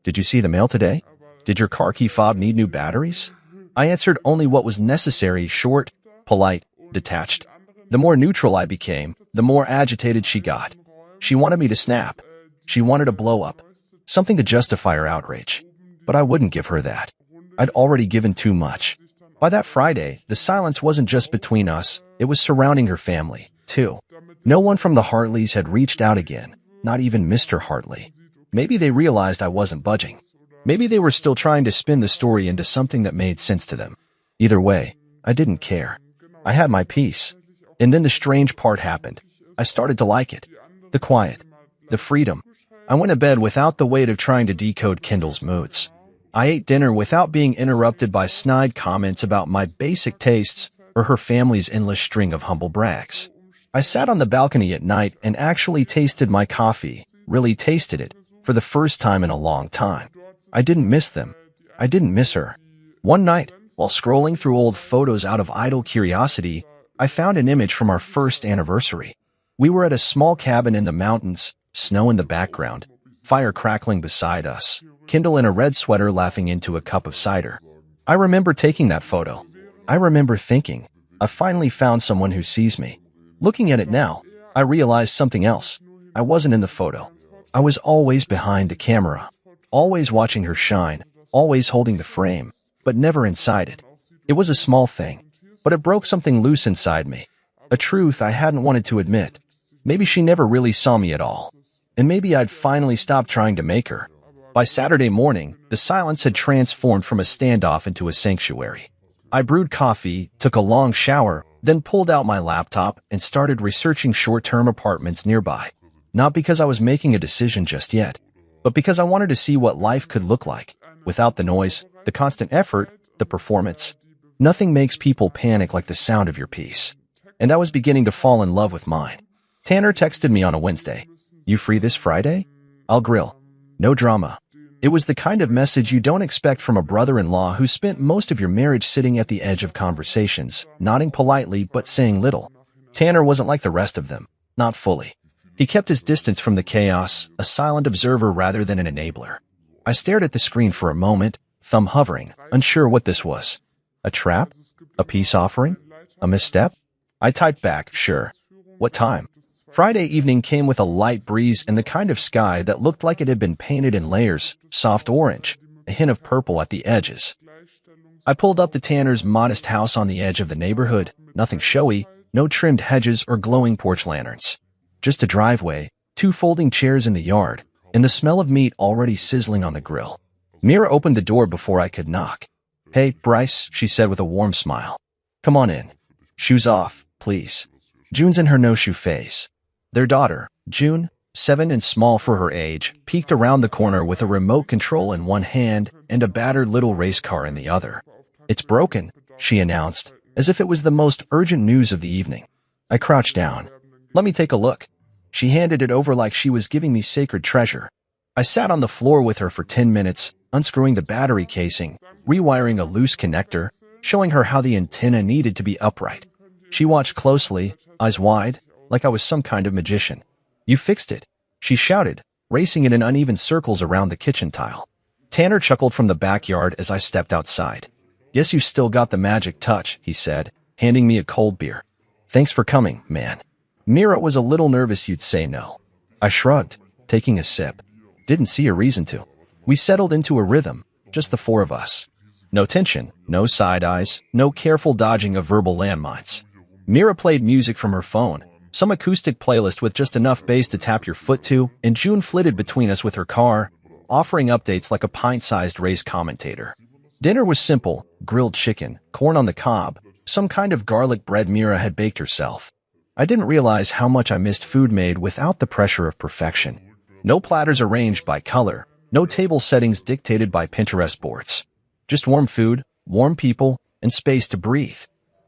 "Did you see the mail today? Did your car key fob need new batteries?" I answered only what was necessary, short, polite, detached. The more neutral I became, the more agitated she got. She wanted me to snap. She wanted to blow up. Something to justify her outrage. But I wouldn't give her that. I'd already given too much. By that Friday, the silence wasn't just between us, it was surrounding her family, too. No one from the Hartleys had reached out again, not even Mr. Hartley. Maybe they realized I wasn't budging. Maybe they were still trying to spin the story into something that made sense to them. Either way, I didn't care. I had my peace. And then the strange part happened. I started to like it. The quiet. The freedom. I went to bed without the weight of trying to decode Kendall's moods. I ate dinner without being interrupted by snide comments about my basic tastes or her family's endless string of humble brags. I sat on the balcony at night and actually tasted my coffee, really tasted it, for the first time in a long time. I didn't miss them. I didn't miss her. One night, while scrolling through old photos out of idle curiosity, I found an image from our first anniversary. We were at a small cabin in the mountains, snow in the background, fire crackling beside us, Kendall in a red sweater laughing into a cup of cider. I remember taking that photo. I remember thinking, I finally found someone who sees me. Looking at it now, I realized something else. I wasn't in the photo. I was always behind the camera, always watching her shine, always holding the frame, but never inside it. It was a small thing, but it broke something loose inside me. A truth I hadn't wanted to admit. Maybe she never really saw me at all. And maybe I'd finally stopped trying to make her. By Saturday morning, the silence had transformed from a standoff into a sanctuary. I brewed coffee, took a long shower, then pulled out my laptop and started researching short-term apartments nearby. Not because I was making a decision just yet, but because I wanted to see what life could look like, without the noise, the constant effort, the performance. Nothing makes people panic like the sound of your peace. And I was beginning to fall in love with mine. Tanner texted me on a Wednesday. "You free this Friday? I'll grill. No drama. It was the kind of message you don't expect from a brother-in-law who spent most of your marriage sitting at the edge of conversations, nodding politely but saying little. Tanner wasn't like the rest of them. Not fully. He kept his distance from the chaos, a silent observer rather than an enabler. I stared at the screen for a moment, thumb hovering, unsure what this was. A trap? A peace offering? A misstep? I typed back, sure. What time? Friday evening came with a light breeze and the kind of sky that looked like it had been painted in layers, soft orange, a hint of purple at the edges. I pulled up to Tanner's modest house on the edge of the neighborhood, nothing showy, no trimmed hedges or glowing porch lanterns. Just a driveway, 2 folding chairs in the yard, and the smell of meat already sizzling on the grill. Mira opened the door before I could knock. "Hey, Bryce," she said with a warm smile. "Come on in. Shoes off, please." June's in her no-shoe phase. Their daughter, June, 7 and small for her age, peeked around the corner with a remote control in one hand and a battered little race car in the other. "It's broken," she announced, as if it was the most urgent news of the evening. I crouched down. "Let me take a look." She handed it over like she was giving me sacred treasure. I sat on the floor with her for 10 minutes, unscrewing the battery casing, rewiring a loose connector, showing her how the antenna needed to be upright. She watched closely, eyes wide, like I was some kind of magician. "You fixed it," she shouted, racing it in uneven circles around the kitchen tile. Tanner chuckled from the backyard as I stepped outside. "Guess you still got the magic touch," he said, handing me a cold beer. "Thanks for coming, man." Mira was a little nervous you'd say no. I shrugged, taking a sip. Didn't see a reason to. We settled into a rhythm, just the 4 of us. No tension, no side eyes, no careful dodging of verbal landmines. Mira played music from her phone, some acoustic playlist with just enough bass to tap your foot to, and June flitted between us with her car, offering updates like a pint-sized race commentator. Dinner was simple: grilled chicken, corn on the cob, some kind of garlic bread Mira had baked herself. I didn't realize how much I missed food made without the pressure of perfection. No platters arranged by color, no table settings dictated by Pinterest boards. Just warm food, warm people, and space to breathe.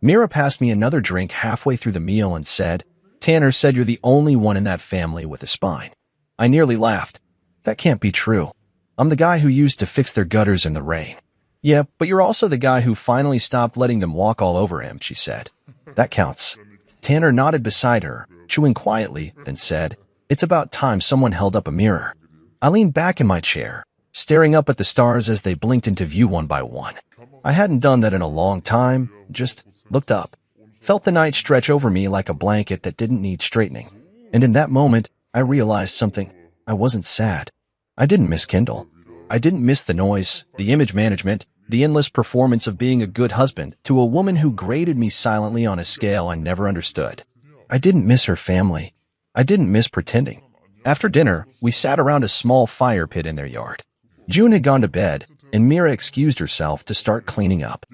Mira passed me another drink halfway through the meal and said, "Tanner said you're the only one in that family with a spine." I nearly laughed. "That can't be true. I'm the guy who used to fix their gutters in the rain." "Yeah, but you're also the guy who finally stopped letting them walk all over him," she said. "That counts." Tanner nodded beside her, chewing quietly, then said, "It's about time someone held up a mirror." I leaned back in my chair, staring up at the stars as they blinked into view one by one. I hadn't done that in a long time, just looked up. Felt the night stretch over me like a blanket that didn't need straightening. And in that moment, I realized something. I wasn't sad. I didn't miss Kindle. I didn't miss the noise, the image management, the endless performance of being a good husband to a woman who graded me silently on a scale I never understood. I didn't miss her family. I didn't miss pretending. After dinner, we sat around a small fire pit in their yard. June had gone to bed, and Mira excused herself to start cleaning up.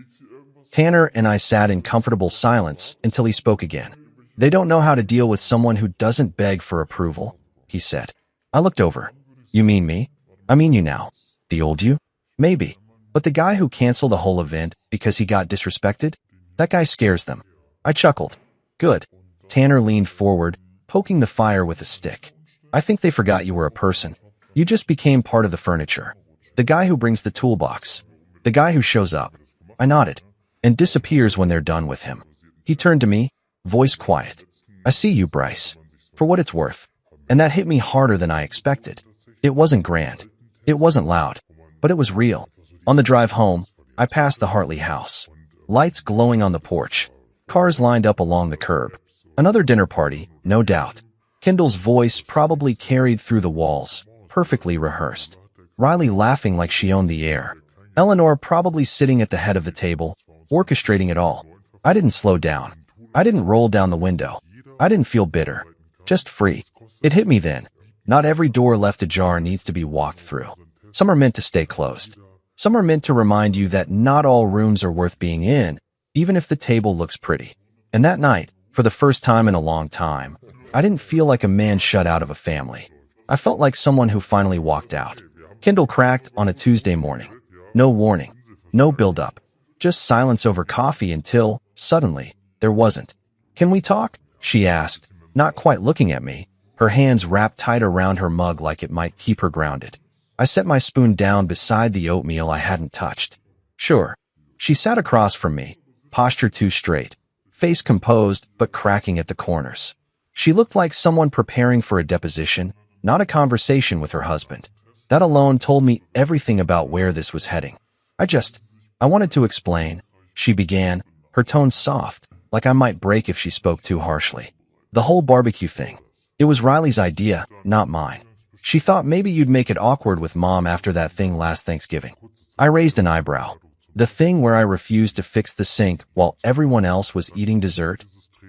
Tanner and I sat in comfortable silence until he spoke again. "They don't know how to deal with someone who doesn't beg for approval," he said. I looked over. "You mean me?" "I mean you now. The old you?" "Maybe. But the guy who canceled a whole event because he got disrespected? That guy scares them." I chuckled. "Good." Tanner leaned forward, poking the fire with a stick. "I think they forgot you were a person. You just became part of the furniture. The guy who brings the toolbox. The guy who shows up." I nodded. "And disappears when they're done with him." He turned to me, voice quiet. "I see you, Bryce. For what it's worth." And that hit me harder than I expected. It wasn't grand. It wasn't loud. But it was real. On the drive home, I passed the Hartley house. Lights glowing on the porch. Cars lined up along the curb. Another dinner party, no doubt. Kendall's voice probably carried through the walls, perfectly rehearsed. Riley laughing like she owned the air. Eleanor probably sitting at the head of the table, orchestrating it all. I didn't slow down. I didn't roll down the window. I didn't feel bitter. Just free. It hit me then. Not every door left ajar needs to be walked through. Some are meant to stay closed. Some are meant to remind you that not all rooms are worth being in, even if the table looks pretty. And that night, for the first time in a long time, I didn't feel like a man shut out of a family. I felt like someone who finally walked out. Kindle cracked on a Tuesday morning. No warning. No build-up. Just silence over coffee until, suddenly, there wasn't. "Can we talk?" she asked, not quite looking at me, her hands wrapped tight around her mug like it might keep her grounded. I set my spoon down beside the oatmeal I hadn't touched. Sure. She sat across from me, posture too straight, face composed but cracking at the corners. She looked like someone preparing for a deposition, not a conversation with her husband. That alone told me everything about where this was heading. I wanted to explain, she began, her tone soft, like I might break if she spoke too harshly. The whole barbecue thing. It was Riley's idea, not mine. She thought maybe you'd make it awkward with Mom after that thing last Thanksgiving. I raised an eyebrow. The thing where I refused to fix the sink while everyone else was eating dessert?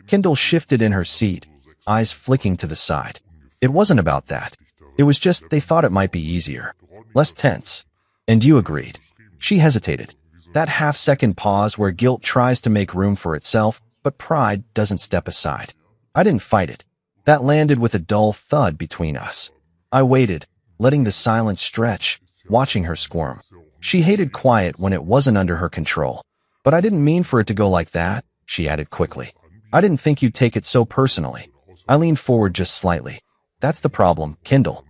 Kendall shifted in her seat, eyes flicking to the side. It wasn't about that. It was just they thought it might be easier. Less tense. And you agreed. She hesitated. That half-second pause where guilt tries to make room for itself, but pride doesn't step aside. I didn't fight it. That landed with a dull thud between us. I waited, letting the silence stretch, watching her squirm. She hated quiet when it wasn't under her control. But I didn't mean for it to go like that, she added quickly. I didn't think you'd take it so personally. I leaned forward just slightly. That's the problem, Kendall.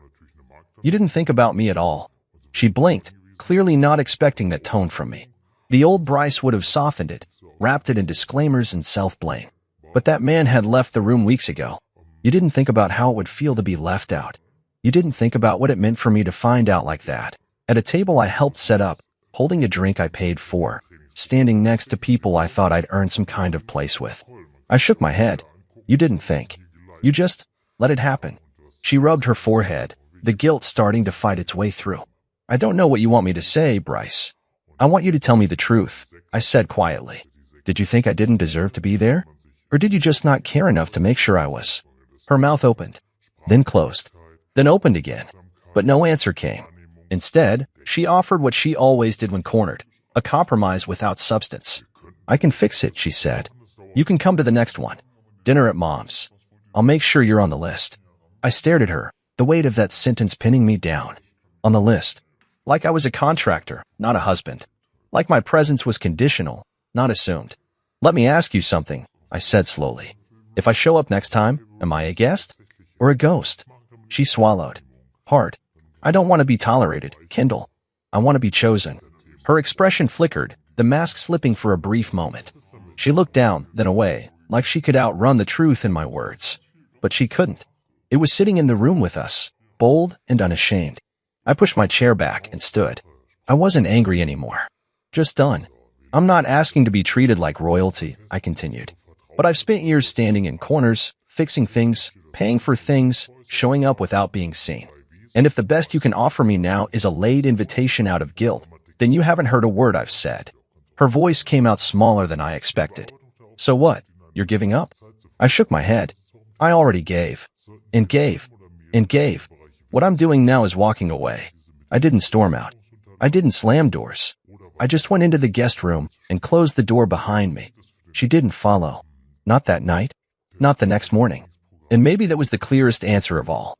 You didn't think about me at all. She blinked, clearly not expecting that tone from me. The old Bryce would have softened it, wrapped it in disclaimers and self-blame. But that man had left the room weeks ago. You didn't think about how it would feel to be left out. You didn't think about what it meant for me to find out like that. At a table I helped set up, holding a drink I paid for, standing next to people I thought I'd earned some kind of place with. I shook my head. You didn't think. You just let it happen. She rubbed her forehead, the guilt starting to fight its way through. I don't know what you want me to say, Bryce. I want you to tell me the truth, I said quietly. Did you think I didn't deserve to be there? Or did you just not care enough to make sure I was? Her mouth opened, then closed, then opened again. But no answer came. Instead, she offered what she always did when cornered, a compromise without substance. I can fix it, she said. You can come to the next one. Dinner at Mom's. I'll make sure you're on the list. I stared at her, the weight of that sentence pinning me down. On the list. Like I was a contractor, not a husband. Like my presence was conditional, not assumed. Let me ask you something, I said slowly. If I show up next time, am I a guest? Or a ghost? She swallowed. Hard. I don't want to be tolerated, Kendall. I want to be chosen. Her expression flickered, the mask slipping for a brief moment. She looked down, then away, like she could outrun the truth in my words. But she couldn't. It was sitting in the room with us, bold and unashamed. I pushed my chair back and stood. I wasn't angry anymore. Just done. I'm not asking to be treated like royalty, I continued. But I've spent years standing in corners, fixing things, paying for things, showing up without being seen. And if the best you can offer me now is a late invitation out of guilt, then you haven't heard a word I've said. Her voice came out smaller than I expected. So what? You're giving up? I shook my head. I already gave. And gave. And gave. What I'm doing now is walking away. I didn't storm out. I didn't slam doors. I just went into the guest room and closed the door behind me. She didn't follow. Not that night. Not the next morning. And maybe that was the clearest answer of all.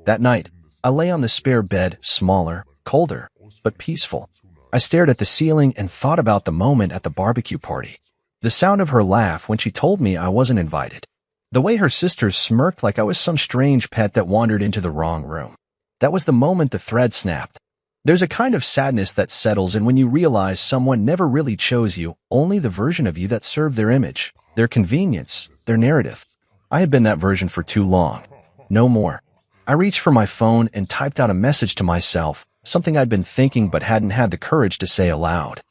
That night, I lay on the spare bed, smaller, colder, but peaceful. I stared at the ceiling and thought about the moment at the barbecue party. The sound of her laugh when she told me I wasn't invited. The way her sisters smirked like I was some strange pet that wandered into the wrong room. That was the moment the thread snapped. There's a kind of sadness that settles in when you realize someone never really chose you, only the version of you that served their image, their convenience, their narrative. I had been that version for too long. No more. I reached for my phone and typed out a message to myself, something I'd been thinking but hadn't had the courage to say aloud.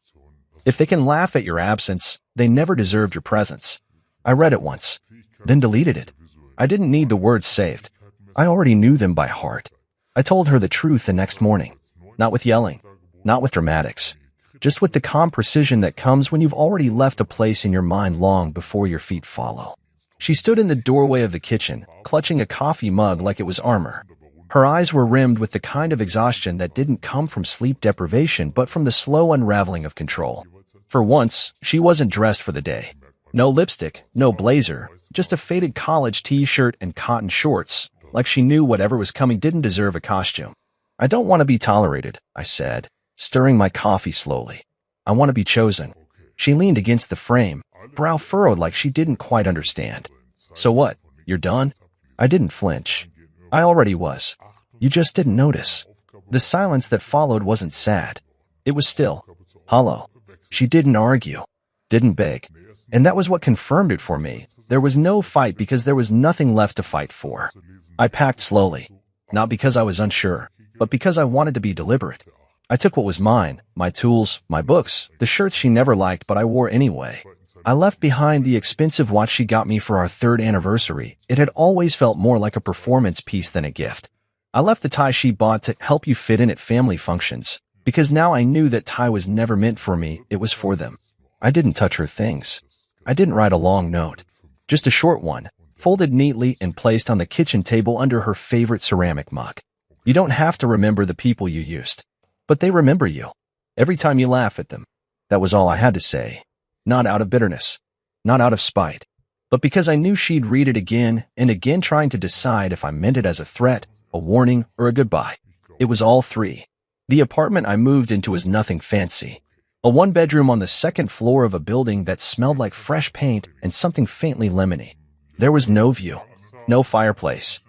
If they can laugh at your absence, they never deserved your presence. I read it once, then deleted it. I didn't need the words saved. I already knew them by heart. I told her the truth the next morning. Not with yelling, not with dramatics, just with the calm precision that comes when you've already left a place in your mind long before your feet follow. She stood in the doorway of the kitchen, clutching a coffee mug like it was armor. Her eyes were rimmed with the kind of exhaustion that didn't come from sleep deprivation but from the slow unraveling of control. For once, she wasn't dressed for the day. No lipstick, no blazer, just a faded college t-shirt and cotton shorts, like she knew whatever was coming didn't deserve a costume. I don't want to be tolerated, I said, stirring my coffee slowly. I want to be chosen. She leaned against the frame, brow furrowed like she didn't quite understand. So what? You're done? I didn't flinch. I already was. You just didn't notice. The silence that followed wasn't sad. It was still, hollow. She didn't argue, didn't beg. And that was what confirmed it for me. There was no fight because there was nothing left to fight for. I packed slowly, not because I was unsure, but because I wanted to be deliberate. I took what was mine, my tools, my books, the shirts she never liked but I wore anyway. I left behind the expensive watch she got me for our 3rd anniversary. It had always felt more like a performance piece than a gift. I left the tie she bought to help you fit in at family functions, because now I knew that tie was never meant for me, it was for them. I didn't touch her things. I didn't write a long note. Just a short one, folded neatly and placed on the kitchen table under her favorite ceramic mug. You don't have to remember the people you used, but they remember you. Every time you laugh at them. That was all I had to say. Not out of bitterness, not out of spite, but because I knew she'd read it again and again trying to decide if I meant it as a threat, a warning, or a goodbye. It was all 3. The apartment I moved into was nothing fancy. A 1-bedroom on the 2nd floor of a building that smelled like fresh paint and something faintly lemony. There was no view, no fireplace.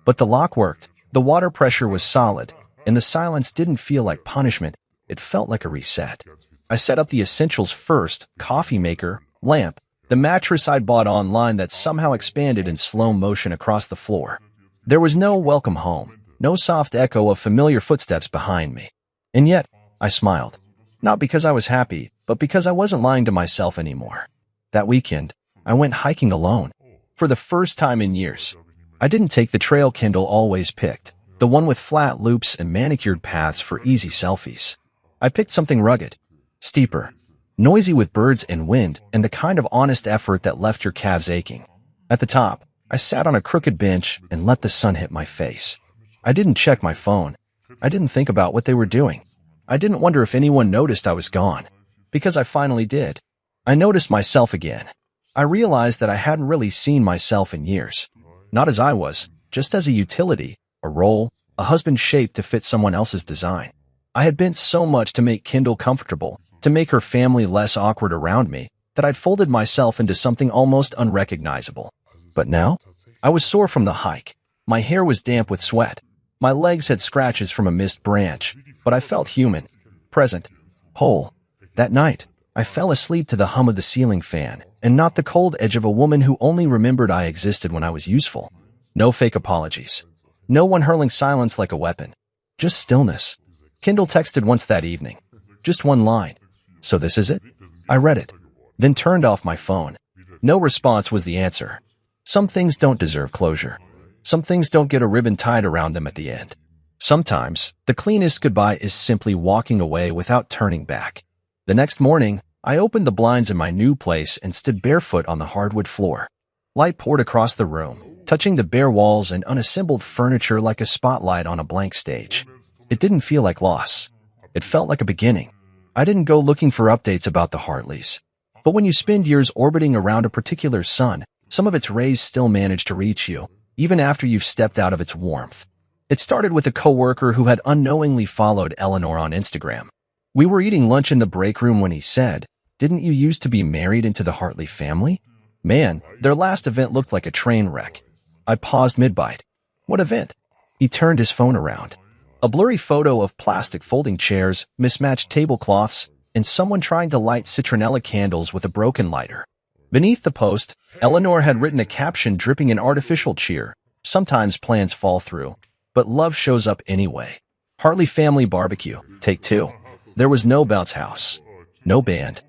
But the lock worked, the water pressure was solid, and the silence didn't feel like punishment, it felt like a reset. I set up the essentials first, coffee maker, lamp, the mattress I'd bought online that somehow expanded in slow motion across the floor. There was no welcome home, no soft echo of familiar footsteps behind me. And yet, I smiled. Not because I was happy, but because I wasn't lying to myself anymore. That weekend, I went hiking alone. For the first time in years. I didn't take the trail Kindle always picked, the one with flat loops and manicured paths for easy selfies. I picked something rugged, steeper, noisy with birds and wind, and the kind of honest effort that left your calves aching. At the top, I sat on a crooked bench and let the sun hit my face. I didn't check my phone. I didn't think about what they were doing. I didn't wonder if anyone noticed I was gone. Because I finally did. I noticed myself again. I realized that I hadn't really seen myself in years. Not as I was, just as a utility, a role, a husband shaped to fit someone else's design. I had bent so much to make Kindle comfortable, to make her family less awkward around me, that I'd folded myself into something almost unrecognizable. But now, I was sore from the hike. My hair was damp with sweat. My legs had scratches from a missed branch, but I felt human, present, whole. That night, I fell asleep to the hum of the ceiling fan, and not the cold edge of a woman who only remembered I existed when I was useful. No fake apologies. No one hurling silence like a weapon. Just stillness. Kindle texted once that evening. Just one line. So this is it? I read it, then turned off my phone. No response was the answer. Some things don't deserve closure. Some things don't get a ribbon tied around them at the end. Sometimes, the cleanest goodbye is simply walking away without turning back. The next morning, I opened the blinds in my new place and stood barefoot on the hardwood floor. Light poured across the room, touching the bare walls and unassembled furniture like a spotlight on a blank stage. It didn't feel like loss. It felt like a beginning. I didn't go looking for updates about the Hartleys. But when you spend years orbiting around a particular sun, some of its rays still manage to reach you, even after you've stepped out of its warmth. It started with a coworker who had unknowingly followed Eleanor on Instagram. We were eating lunch in the break room when he said, "Didn't you used to be married into the Hartley family?" Man, their last event looked like a train wreck. I paused mid-bite. What event? He turned his phone around. A blurry photo of plastic folding chairs, mismatched tablecloths, and someone trying to light citronella candles with a broken lighter. Beneath the post, Eleanor had written a caption dripping in artificial cheer. Sometimes plans fall through, but love shows up anyway. Hartley family barbecue, take 2. There was no bounce house, no band,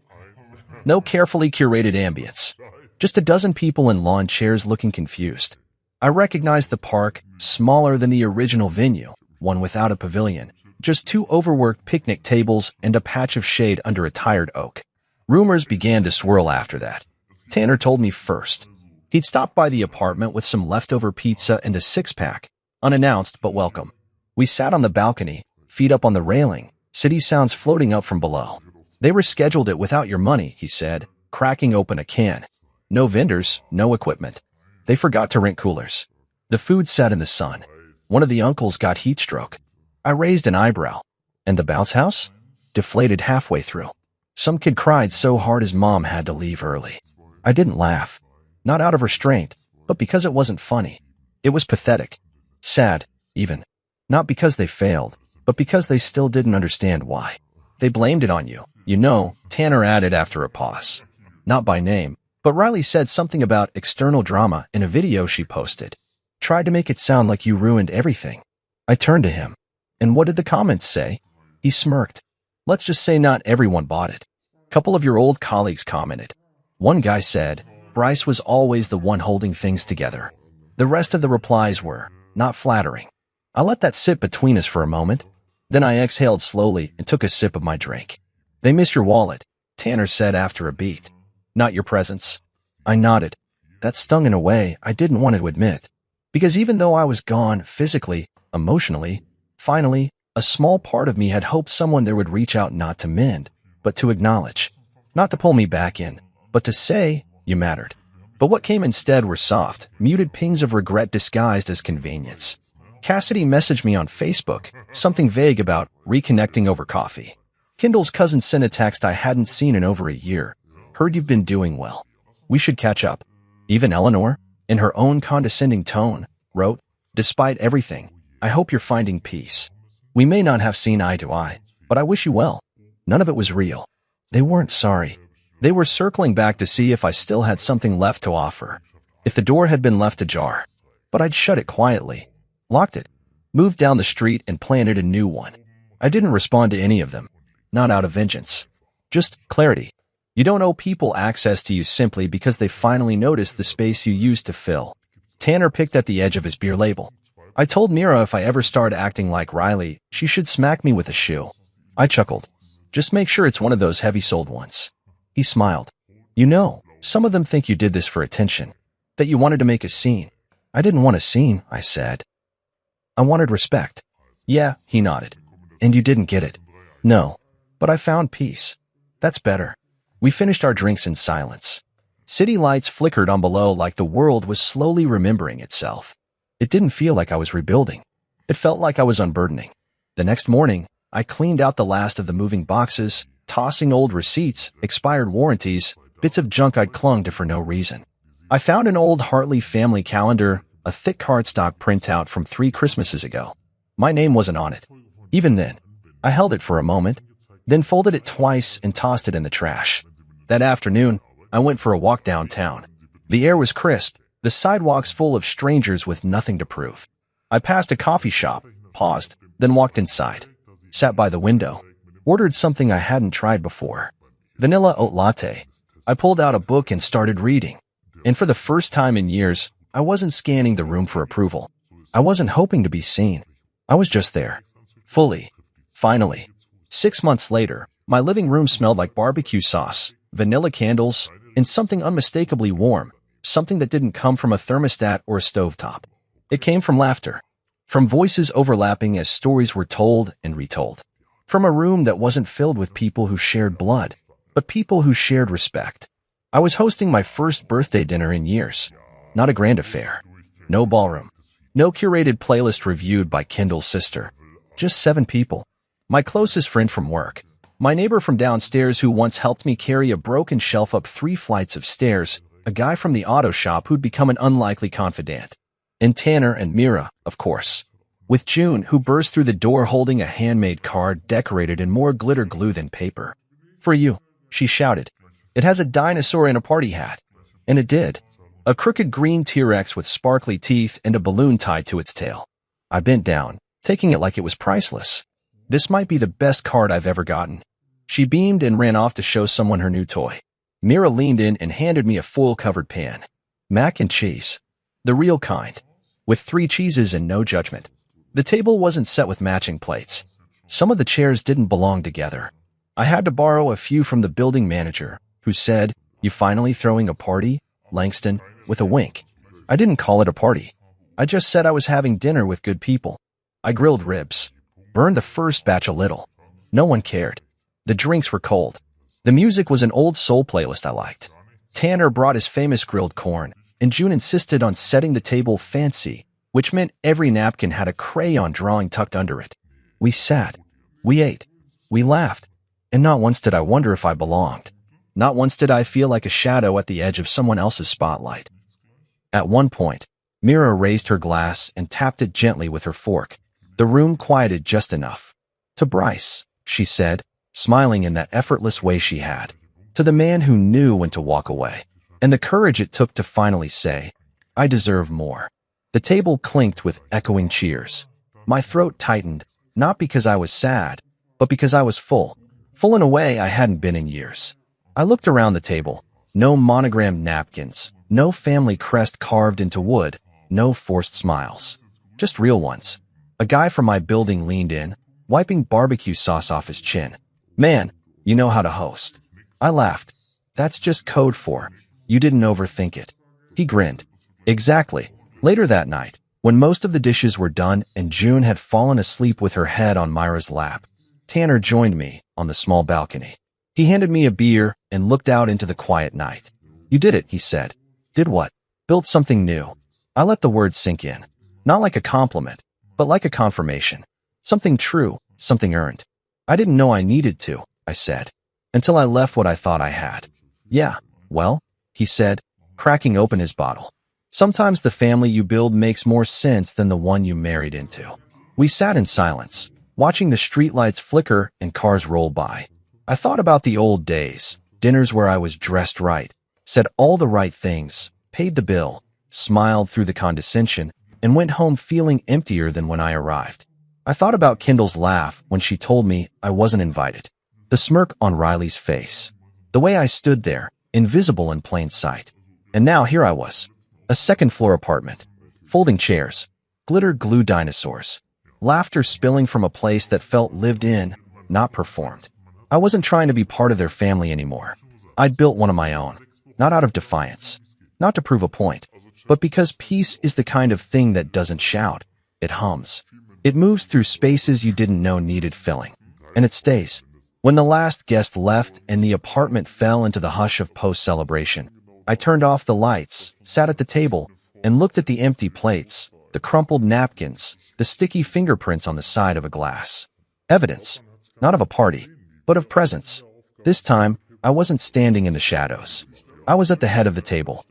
no carefully curated ambience. Just a dozen people in lawn chairs looking confused. I recognized the park, smaller than the original venue, one without a pavilion, just 2 overworked picnic tables and a patch of shade under a tired oak. Rumors began to swirl after that. Tanner told me first. He'd stopped by the apartment with some leftover pizza and a 6-pack, unannounced but welcome. We sat on the balcony, feet up on the railing, city sounds floating up from below. They rescheduled it without your money, he said, cracking open a can. No vendors, no equipment. They forgot to rent coolers. The food sat in the sun. One of the uncles got heat stroke. I raised an eyebrow. And the bounce house? Deflated halfway through. Some kid cried so hard his mom had to leave early. I didn't laugh. Not out of restraint, but because it wasn't funny. It was pathetic. Sad, even. Not because they failed, but because they still didn't understand why. They blamed it on you. You know, Tanner added after a pause. Not by name, but Riley said something about external drama in a video she posted. Tried to make it sound like you ruined everything. I turned to him. And what did the comments say? He smirked. Let's just say not everyone bought it. Couple of your old colleagues commented. One guy said, Bryce was always the one holding things together. The rest of the replies were not flattering. I let that sit between us for a moment. Then I exhaled slowly and took a sip of my drink. They miss your wallet, Tanner said after a beat. Not your presence. I nodded. That stung in a way I didn't want to admit. Because even though I was gone physically, emotionally, finally, a small part of me had hoped someone there would reach out not to mend, but to acknowledge. Not to pull me back in, but to say, you mattered. But what came instead were soft, muted pings of regret disguised as convenience. Cassidy messaged me on Facebook, something vague about reconnecting over coffee. Kendall's cousin sent a text I hadn't seen in over a year. Heard you've been doing well. We should catch up. Even Eleanor, in her own condescending tone, wrote, Despite everything, I hope you're finding peace. We may not have seen eye to eye, but I wish you well. None of it was real. They weren't sorry. They were circling back to see if I still had something left to offer. If the door had been left ajar. But I'd shut it quietly. Locked it, moved down the street and planted a new one. I didn't respond to any of them. Not out of vengeance. Just clarity. You don't owe people access to you simply because they finally noticed the space you used to fill. Tanner picked at the edge of his beer label. I told Mira if I ever started acting like Riley, she should smack me with a shoe. I chuckled. Just make sure it's one of those heavy-soled ones. He smiled. You know, some of them think you did this for attention. That you wanted to make a scene. I didn't want a scene, I said. I wanted respect. Yeah, he nodded. And you didn't get it. No. But I found peace. That's better. We finished our drinks in silence. City lights flickered on below like the world was slowly remembering itself. It didn't feel like I was rebuilding. It felt like I was unburdening. The next morning, I cleaned out the last of the moving boxes, tossing old receipts, expired warranties, bits of junk I'd clung to for no reason. I found an old Hartley family calendar, a thick cardstock printout from 3 Christmases ago. My name wasn't on it. Even then, I held it for a moment, then folded it twice and tossed it in the trash. That afternoon, I went for a walk downtown. The air was crisp, the sidewalks full of strangers with nothing to prove. I passed a coffee shop, paused, then walked inside. Sat by the window, ordered something I hadn't tried before. Vanilla oat latte. I pulled out a book and started reading. And for the first time in years, I wasn't scanning the room for approval. I wasn't hoping to be seen. I was just there. Fully. Finally. 6 months later, my living room smelled like barbecue sauce, vanilla candles, and something unmistakably warm, something that didn't come from a thermostat or a stovetop. It came from laughter. From voices overlapping as stories were told and retold. From a room that wasn't filled with people who shared blood, but people who shared respect. I was hosting my first birthday dinner in years. Not a grand affair. No ballroom. No curated playlist reviewed by Kendall's sister. Just 7 people. My closest friend from work. My neighbor from downstairs who once helped me carry a broken shelf up 3 flights of stairs. A guy from the auto shop who'd become an unlikely confidant. And Tanner and Mira, of course. With June, who burst through the door holding a handmade card decorated in more glitter glue than paper. For you, she shouted. It has a dinosaur in a party hat. And it did. A crooked green T-Rex with sparkly teeth and a balloon tied to its tail. I bent down, taking it like it was priceless. This might be the best card I've ever gotten. She beamed and ran off to show someone her new toy. Mira leaned in and handed me a foil-covered pan. Mac and cheese. The real kind. With 3 cheeses and no judgment. The table wasn't set with matching plates. Some of the chairs didn't belong together. I had to borrow a few from the building manager, who said, "You finally throwing a party, Langston?" with a wink. I didn't call it a party. I just said I was having dinner with good people. I grilled ribs. Burned the first batch a little. No one cared. The drinks were cold. The music was an old soul playlist I liked. Tanner brought his famous grilled corn, and June insisted on setting the table fancy, which meant every napkin had a crayon drawing tucked under it. We sat. We ate. We laughed. And not once did I wonder if I belonged. Not once did I feel like a shadow at the edge of someone else's spotlight. At one point, Mira raised her glass and tapped it gently with her fork. The room quieted just enough. To Bryce, she said, smiling in that effortless way she had. To the man who knew when to walk away, and the courage it took to finally say, I deserve more. The table clinked with echoing cheers. My throat tightened, not because I was sad, but because I was full. Full in a way I hadn't been in years. I looked around the table. No monogrammed napkins, no family crest carved into wood, no forced smiles. Just real ones. A guy from my building leaned in, wiping barbecue sauce off his chin. Man, you know how to host. I laughed. That's just code for, you didn't overthink it. He grinned. Exactly. Later that night, when most of the dishes were done and June had fallen asleep with her head on Myra's lap, Tanner joined me on the small balcony. He handed me a beer and looked out into the quiet night. You did it, he said. Did what? Built something new. I let the words sink in. Not like a compliment, but like a confirmation. Something true, something earned. I didn't know I needed to, I said, until I left what I thought I had. Yeah, well, he said, cracking open his bottle. Sometimes the family you build makes more sense than the one you married into. We sat in silence, watching the streetlights flicker and cars roll by. I thought about the old days, dinners where I was dressed right, said all the right things, paid the bill, smiled through the condescension, and went home feeling emptier than when I arrived. I thought about Kendall's laugh when she told me I wasn't invited, the smirk on Riley's face, the way I stood there, invisible in plain sight. And now here I was, a second-floor apartment, folding chairs, glitter-glue dinosaurs, laughter spilling from a place that felt lived in, not performed. I wasn't trying to be part of their family anymore. I'd built one of my own, not out of defiance, not to prove a point, but because peace is the kind of thing that doesn't shout, it hums. It moves through spaces you didn't know needed filling, and it stays. When the last guest left and the apartment fell into the hush of post-celebration, I turned off the lights, sat at the table, and looked at the empty plates, the crumpled napkins, the sticky fingerprints on the side of a glass. Evidence, not of a party, but of presence. This time, I wasn't standing in the shadows. I was at the head of the table,